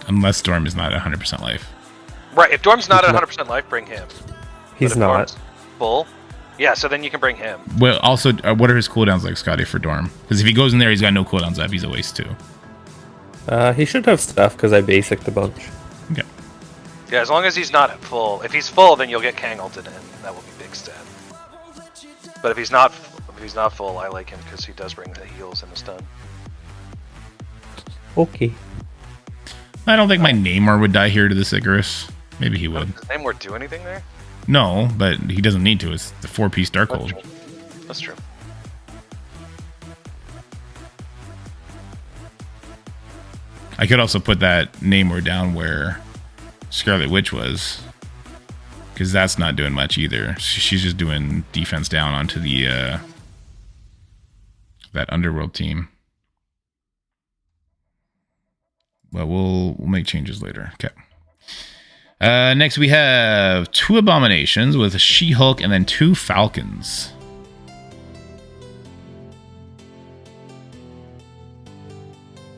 Unless Storm is not 100% life. Right, if Dorm's not at 100% life, bring him. He's not. Dorm's full? Yeah, so then you can bring him. Well, also, what are his cooldowns like, Scotty, for Dorm? Because if he goes in there, he's got no cooldowns left. He's a waste, too. He should have stuff, because I basicked a bunch. Okay. Yeah, as long as he's not full. If he's full, then you'll get Kang ulted in. That will be big stat. But if he's not full, I like him because he does bring the heals and the stun. Okay. I don't think my Namor would die here to this Icarus. Maybe he would. Does Namor do anything there? No, but he doesn't need to. It's the 4-piece Darkhold. That's true. I could also put that Namor down where Scarlet Witch was, because that's not doing much either. She's just doing defense down onto the that Underworld team. Well, we'll make changes later. Okay. Next we have 2 Abominations with a She-Hulk and then 2 Falcons.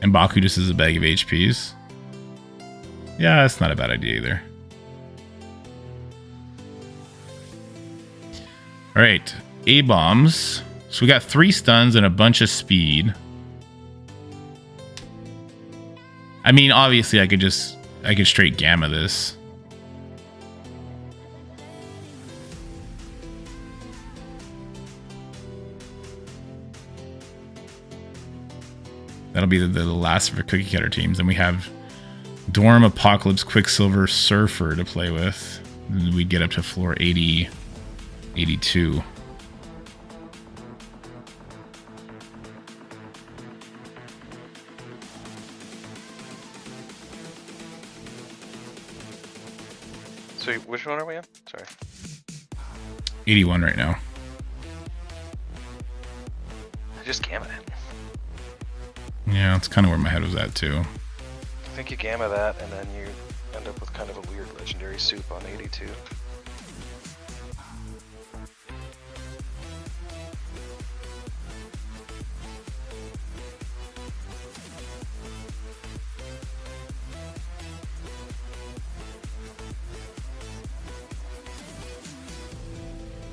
And Baku just is a bag of HPs. Yeah, that's not a bad idea either. Alright, A-bombs. So we got 3 stuns and a bunch of speed. I mean, obviously I could straight gamma this. That'll be the last of our cookie cutter teams. Then we have Dorm, Apocalypse, Quicksilver, Surfer to play with. And we get up to floor 80, 82. So which one are we on? Sorry. 81 right now. I just gamma it. Yeah, that's kind of where my head was at too. I think you gamma that, and then you end up with kind of a weird legendary soup on 82.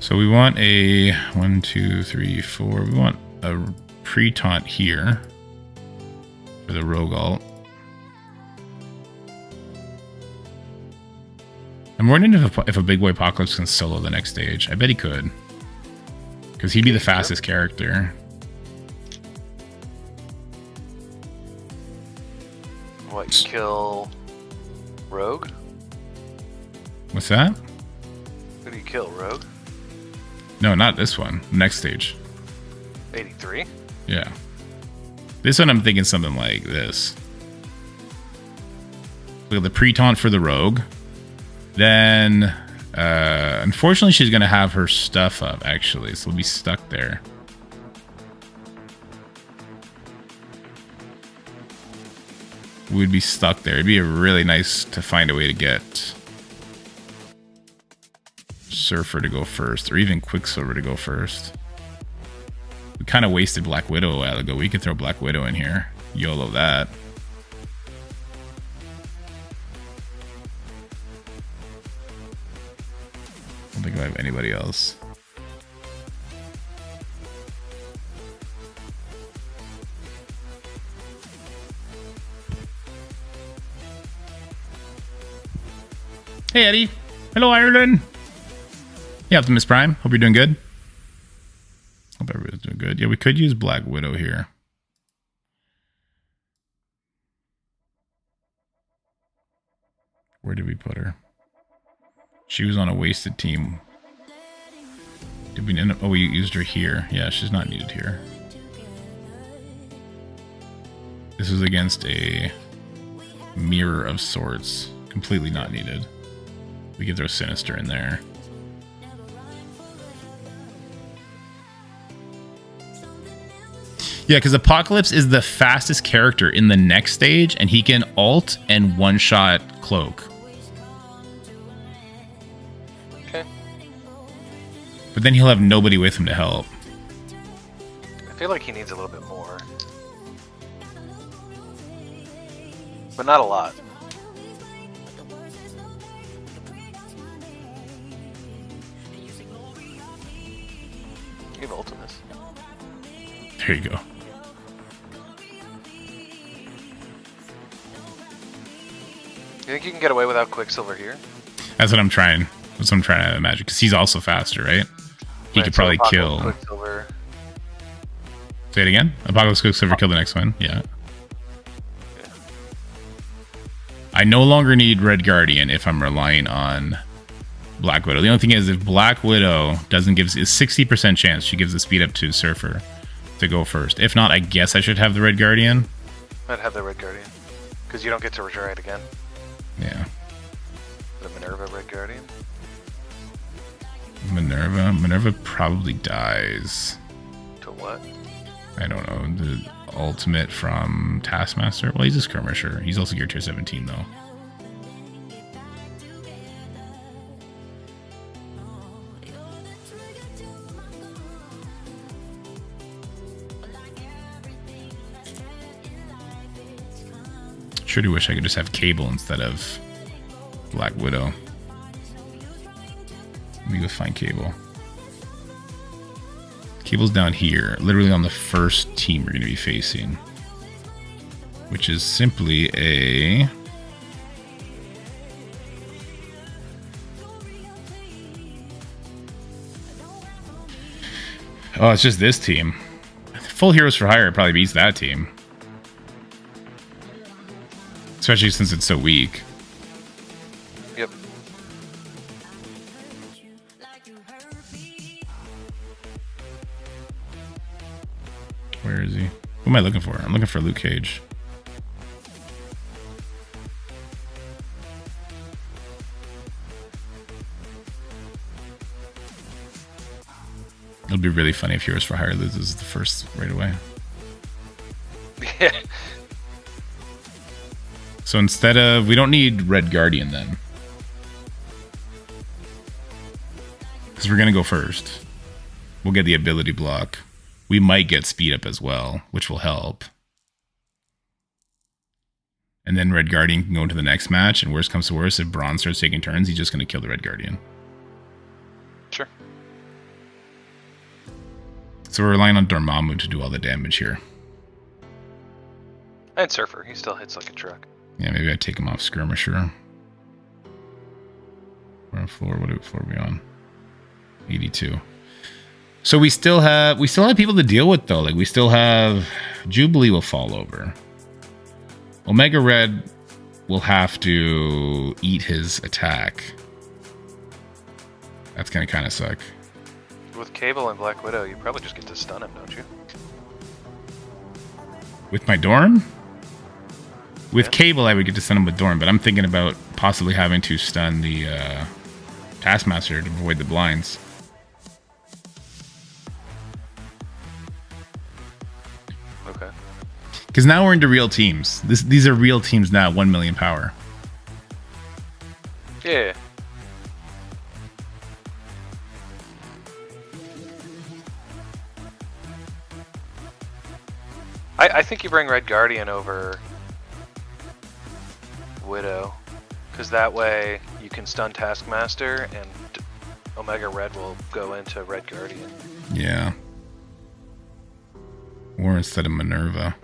So we want a 1, 2, 3, 4. We want a pre-taunt here for the rogue alt. I'm wondering if a big boy Apocalypse can solo the next stage. I bet he could, because he'd be the fastest character. What, you kill Rogue? What's that? Who do you kill, Rogue? No, not this one. Next stage. 83? Yeah. This one I'm thinking something like this. We have the pre-taunt for the rogue. Then, unfortunately, she's going to have her stuff up, actually. So we'll be stuck there. We'd be stuck there. It'd be really nice to find a way to get Surfer to go first, or even Quicksilver to go first. We kind of wasted Black Widow a while ago. We could throw Black Widow in here. YOLO that. I don't think I have anybody else. Hey, Eddie. Hello, Ireland. Yeah, Optimus Prime. Hope you're doing good. Hope everybody's doing good. Yeah, we could use Black Widow here. Where did we put her? She was on a wasted team. Did we end up... Oh, we used her here. Yeah, she's not needed here. This is against a mirror of sorts. Completely not needed. We could throw Sinister in there. Yeah, because Apocalypse is the fastest character in the next stage, and he can ult and one-shot Cloak. Okay. But then he'll have nobody with him to help. I feel like he needs a little bit more. But not a lot. You have Ultimus. There you go. You think you can get away without Quicksilver here? That's what I'm trying. That's what I'm trying to imagine. Because he's also faster, right? He Right, could so probably Apocalypse, kill. Quicksilver. Say it again. Apocalypse Quicksilver kill the next one. Yeah. Yeah. I no longer need Red Guardian if I'm relying on Black Widow. The only thing is, if Black Widow doesn't give, is 60% chance she gives the speed up to Surfer to go first. If not, I guess I should have the Red Guardian. I'd have the Red Guardian. Because you don't get to retry it again. Yeah. The Minerva Red Guardian. Minerva probably dies. To what? I don't know. The ultimate from Taskmaster. Well, he's a skirmisher. He's also gear tier 17 though. Sure do wish I could just have Cable instead of Black Widow. Let me go find Cable. Cable's down here, literally on the first team we're going to be facing, which is simply a... Oh, it's just this team. Full Heroes for Hire probably beats that team. Especially since it's so weak. Yep. Where is he? What am I looking for? I'm looking for Luke Cage. It'll be really funny if Heroes for Hire loses the first right away. Yeah. So instead of... We don't need Red Guardian then. Because we're going to go first. We'll get the ability block. We might get speed up as well, which will help. And then Red Guardian can go into the next match, and worst comes to worst, if Braun starts taking turns, he's just going to kill the Red Guardian. Sure. So we're relying on Dormammu to do all the damage here. And Surfer, he still hits like a truck. Yeah, maybe I take him off Skirmisher. We're on floor. What floor are we on? 82. So we still have people to deal with though. Like we still have Jubilee will fall over. Omega Red will have to eat his attack. That's gonna kind of suck. With Cable and Black Widow, you probably just get to stun him, don't you? With my Dorm? With Cable, I would get to stun him with Dorm, but I'm thinking about possibly having to stun the Taskmaster to avoid the blinds. Okay. Because now we're into real teams. These are real teams now, 1 million power. Yeah. I think you bring Red Guardian over Widow, because that way you can stun Taskmaster and Omega Red will go into Red Guardian. Yeah. Or instead of Minerva.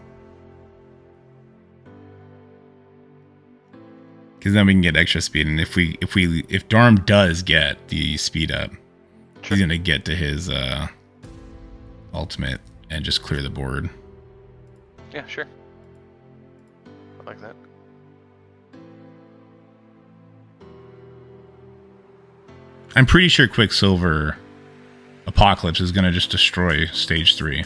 Because then we can get extra speed, and if Dorm does get the speed up, Sure. he's gonna get to his ultimate and just clear the board. Yeah, sure. I like that. I'm pretty sure Quicksilver Apocalypse is gonna just destroy stage 3.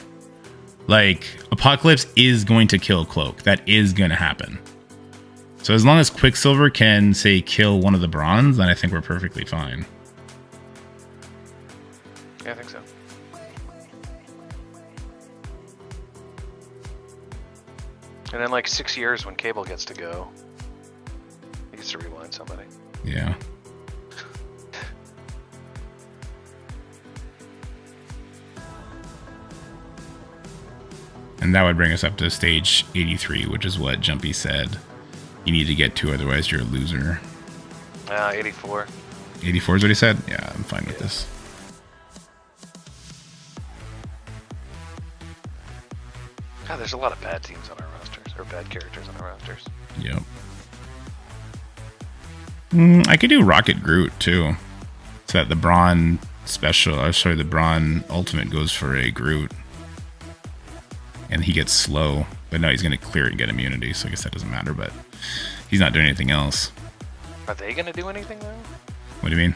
Like, Apocalypse is going to kill Cloak. That is gonna happen. So as long as Quicksilver can, say, kill one of the Bronze, then I think we're perfectly fine. Yeah, I think so. And then like 6 years when Cable gets to go, he gets to rewind somebody. Yeah. And that would bring us up to stage 83, which is what Jumpy said you need to get to, otherwise you're a loser. 84. 84 is what he said? Yeah, I'm fine with this. God, there's a lot of bad teams on our rosters, or bad characters on our rosters. Yep. I could do Rocket Groot too, so that the Braun special, or sorry, the Braun ultimate goes for a Groot, and he gets slow. But no, he's gonna clear it and get immunity, so I guess that doesn't matter. But he's not doing anything else. Are they gonna do anything though? What do you mean?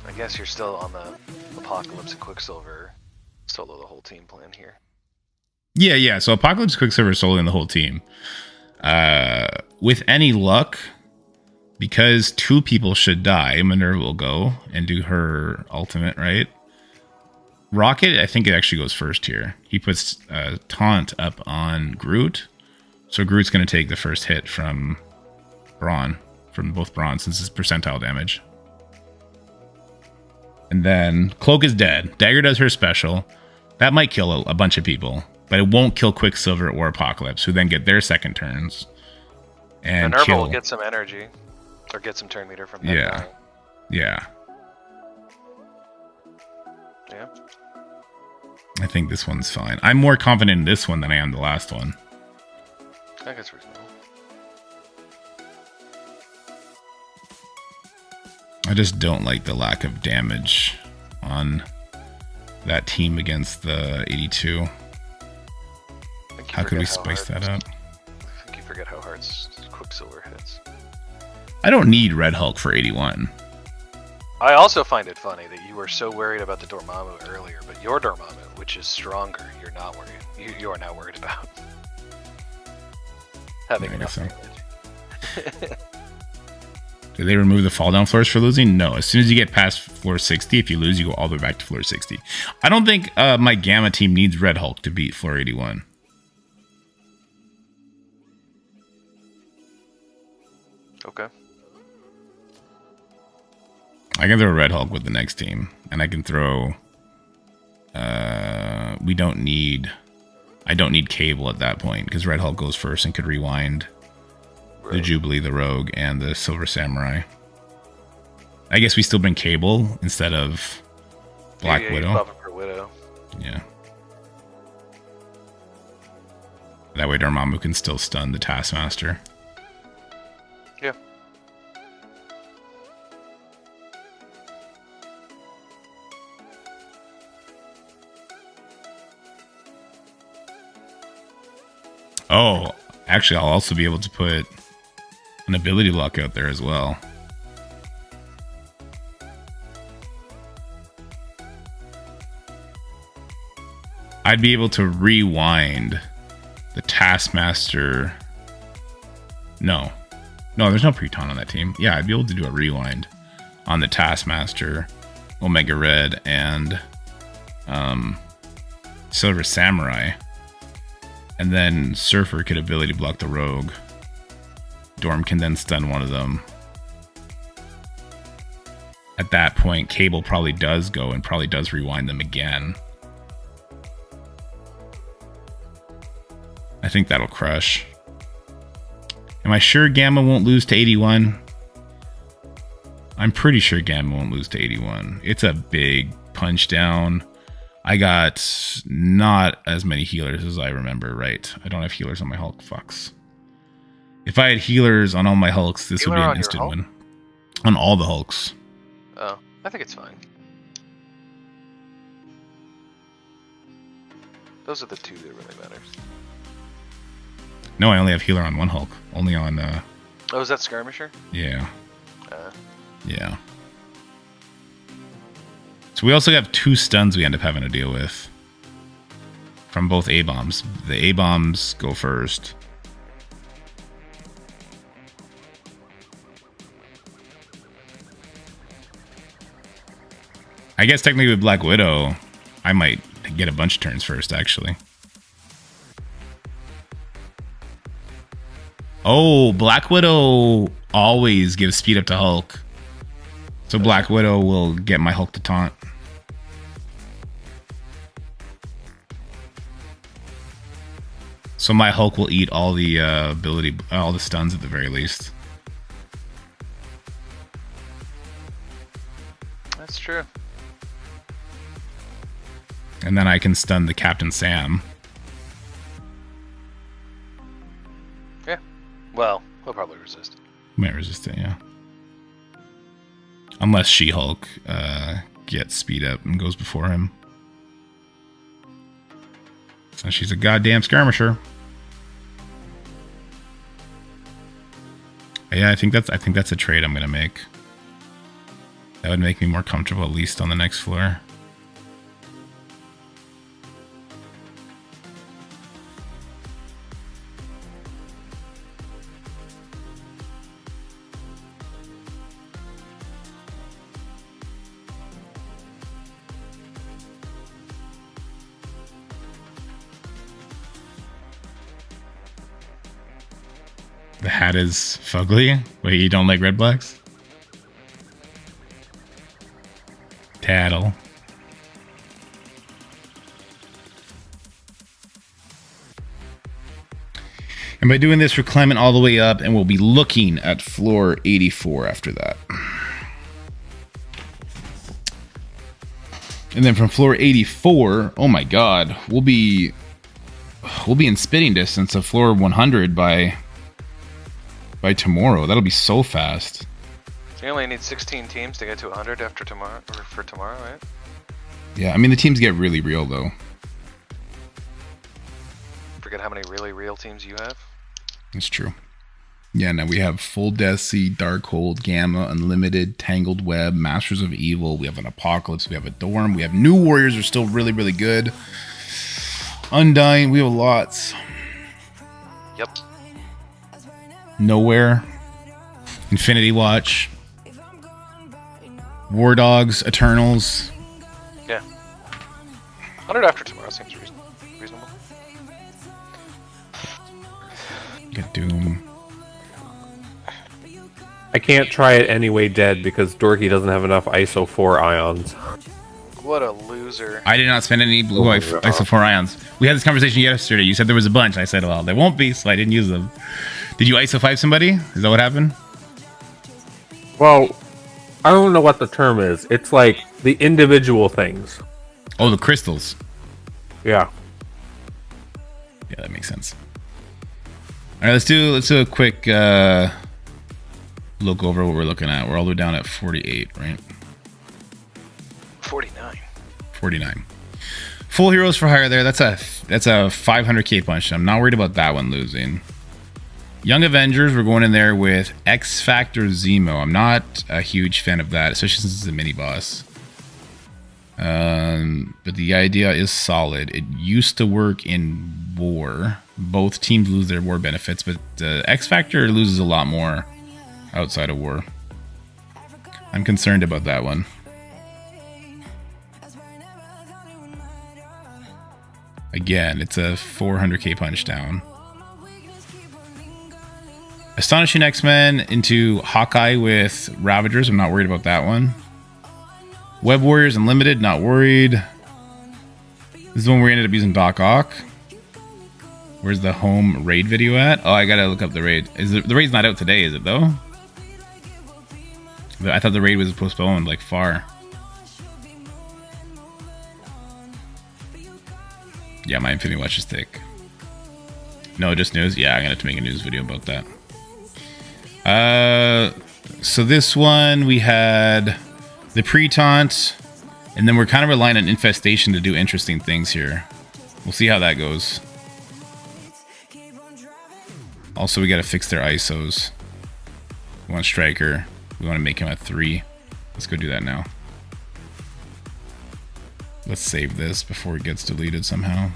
I guess you're still on the Apocalypse and Quicksilver solo the whole team plan here. Yeah. So Apocalypse, Quicksilver, soloing the whole team. With any luck, because 2 people should die, Minerva will go and do her ultimate, right? Rocket, I think it actually goes first here. He puts Taunt up on Groot. So Groot's going to take the first hit from Braun, from both Braun, since it's percentile damage. And then Cloak is dead. Dagger does her special. That might kill a bunch of people, but it won't kill Quicksilver or Apocalypse, who then get their second turns. And Minerva will get some energy, or get some turn meter from that guy. Yeah. Yeah. I think this one's fine. I'm more confident in this one than I am the last one. I think it's reasonable. I just don't like the lack of damage on that team against the 82. How could we spice that up? I think you forget how hard Quicksilver hits. I don't need Red Hulk for 81. I also find it funny that you were so worried about the Dormammu earlier, but your Dormammu, which is stronger, you're not worried. You are now worried about having I enough guess damage. Do they remove the fall down floors for losing? No. As soon as you get past floor 60, if you lose, you go all the way back to floor 60. I don't think my Gamma team needs Red Hulk to beat floor 81. Okay. I can throw Red Hulk with the next team, and I can throw. I don't need Cable at that point because Red Hulk goes first and could rewind the Jubilee, the Rogue, and the Silver Samurai. I guess we still bring Cable instead of Black Widow. Yeah. That way Dormammu can still stun the Taskmaster. Yeah. Oh, actually, I'll also be able to put an ability lock out there as well. I'd be able to rewind the Taskmaster. No, there's no Preton on that team. Yeah, I'd be able to do a rewind on the Taskmaster, Omega Red, and Silver Samurai. And then Surfer could ability block the Rogue. Dorm can then stun one of them. At that point, Cable probably does go and probably does rewind them again. I think that'll crush. Am I sure Gamma won't lose to 81? I'm pretty sure Gamma won't lose to 81. It's a big punch down. I got not as many healers as I remember, right? I don't have healers on my Hulk. Fucks. If I had healers on all my Hulks, this would be an instant win. On all the Hulks. Oh, I think it's fine. Those are the two that really matters. No, I only have healer on one Hulk. Only on... Oh, is that Skirmisher? Yeah. Yeah. So we also have 2 stuns we end up having to deal with. From both A-bombs. The A-bombs go first. I guess technically with Black Widow, I might get a bunch of turns first, actually. Oh, Black Widow always gives speed up to Hulk. So Black Widow will get my Hulk to taunt. So my Hulk will eat all the all the stuns at the very least. That's true. And then I can stun the Captain Sam. Yeah. Well, he'll probably resist. Might resist it, yeah. Unless She-Hulk gets speed up and goes before him. So she's a goddamn skirmisher. Yeah, I think that's a trade I'm gonna make. That would make me more comfortable, at least on the next floor. The hat is fugly. Wait, you don't like red blacks? Tattle. And by doing this, we're climbing all the way up, and we'll be looking at floor 84 after that. And then from floor 84, oh my god, we'll be in spitting distance of floor 100 by tomorrow. That'll be so fast. So you only need 16 teams to get to 100 after tomorrow, or for tomorrow, right? Yeah, I mean the teams get really real though. Forget how many really real teams you have. It's true. Yeah, now we have Full Desi, Darkhold, Gamma, Unlimited, Tangled Web, Masters of Evil. We have an Apocalypse. We have a Dorm. We have New Warriors are still really, really good. Undying. We have lots. Yep. Nowhere. Infinity Watch. War Dogs, Eternals. Yeah. 100 after tomorrow seems reasonable. Get Doom. I can't try it anyway dead because Dorky doesn't have enough ISO 4 ions. What a loser. I did not spend any blue ISO 4 ions. We had this conversation yesterday. You said there was a bunch. I said, well, there won't be, so I didn't use them. Did you ISO 5 somebody? Is that what happened? Well, I don't know what the term is. It's like the individual things. Oh, the crystals. Yeah. Yeah, that makes sense. All right, let's do a quick look over what we're looking at. We're all the way down at 48, right? 49. 49. Full heroes for hire there. That's a 500k punch. I'm not worried about that one losing. Young Avengers, we're going in there with X Factor Zemo. I'm not a huge fan of that, especially since it's a mini boss. But the idea is solid. It used to work in war. Both teams lose their war benefits, but X Factor loses a lot more outside of war. I'm concerned about that one. Again, it's a 400k punch down. Astonishing X-Men into Hawkeye with Ravagers. I'm not worried about that one. Web Warriors Unlimited, not worried. This is the one where we ended up using Doc Ock. Where's the home raid video at? Oh, I gotta look up the raid. The raid's not out today, is it though? I thought the raid was postponed, like far. Yeah, my Infinity Watch is thick. No, just news? Yeah, I'm gonna have to make a news video about that. So this one we had the pre-taunt, and then we're kind of relying on Infestation to do interesting things here. We'll see how that goes. Also, we got to fix their ISOs. We want Striker. We want to make him at 3. Let's go do that now. Let's save this before it gets deleted somehow.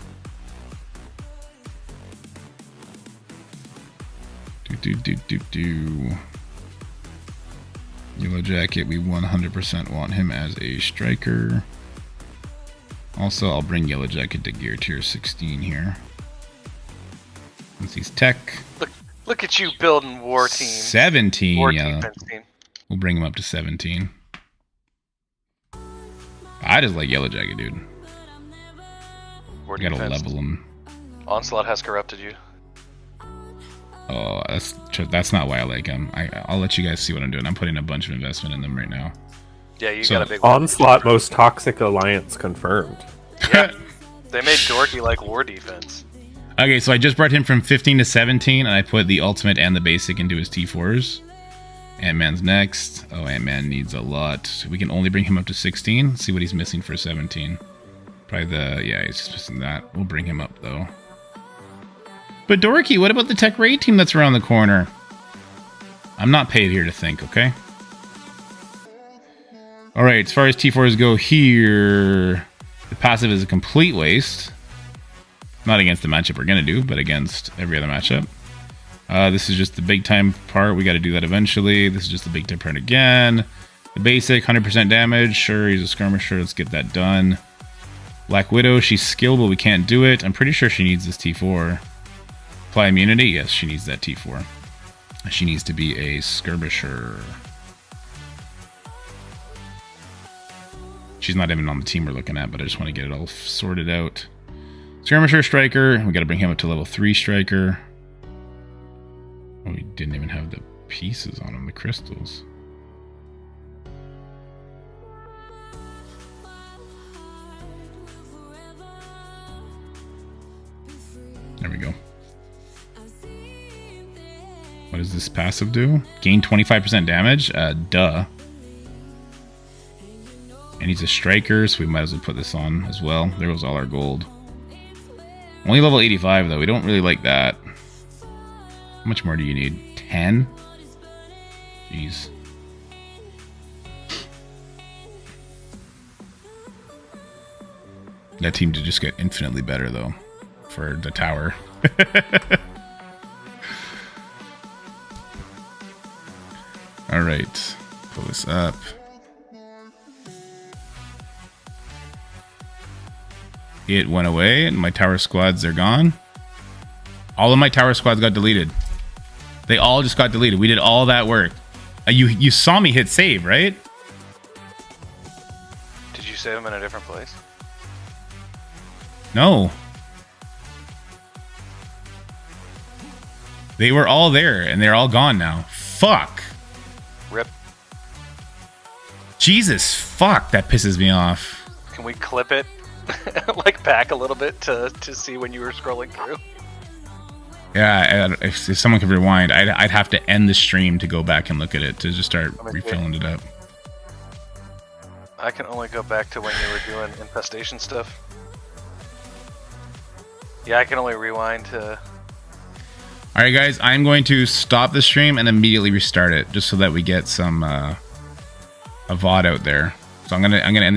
Yellow Jacket, we 100% want him as a striker. Also, I'll bring Yellow Jacket to gear tier 16 here. Since he's tech. Look at you building war team. 17, war yeah. defense team. We'll bring him up to 17. I just like Yellow Jacket, dude. War We gotta defense. level him. Onslaught has corrupted you. Oh, that's not why I like him. I'll let you guys see what I'm doing. I'm putting a bunch of investment in them right now. Yeah, you So, got a big one. Onslaught most toxic alliance confirmed. Yeah. They made Dorky like war defense. Okay, so I just brought him from 15 to 17, and I put the ultimate and the basic into his T4s. Ant-Man's next. Oh, Ant-Man needs a lot. We can only bring him up to 16. See what he's missing for 17. Probably yeah, he's just missing that. We'll bring him up, though. But Dorky, what about the tech raid team that's around the corner? I'm not paid here to think, okay? Alright, as far as T4s go here, the passive is a complete waste. Not against the matchup we're going to do, but against every other matchup. This is just the big time part. We got to do that eventually. This is just the big time part again. The basic, 100% damage. Sure, he's a skirmisher. Let's get that done. Black Widow, she's skilled, but we can't do it. I'm pretty sure she needs this T4. Apply immunity? Yes, she needs that T4. She needs to be a skirmisher. She's not even on the team we're looking at, but I just want to get it all sorted out. Skirmisher, striker. We got to bring him up to level 3 striker. Oh, we didn't even have the pieces on him, the crystals. There we go. What does this passive do? Gain 25% damage? Duh. And he's a striker, so we might as well put this on as well. There goes all our gold. Only level 85, though. We don't really like that. How much more do you need? 10? Jeez. That team did just get infinitely better, though, for the tower. right. Pull this up. It went away, and my tower squads are gone. All of my tower squads got deleted. They all just got deleted. We did all that work. You saw me hit save, right? Did you save them in a different place? No. They were all there, and they're all gone now. Fuck. Rip. Jesus, fuck. That pisses me off. Can we clip it like back a little bit to see when you were scrolling through? Yeah, if someone could rewind, I'd have to end the stream to go back and look at it to just start refilling it up. I can only go back to when you were doing infestation stuff. Yeah, I can only rewind to... Alright guys, I'm going to stop the stream and immediately restart it, just so that we get some a VOD out there. So I'm gonna end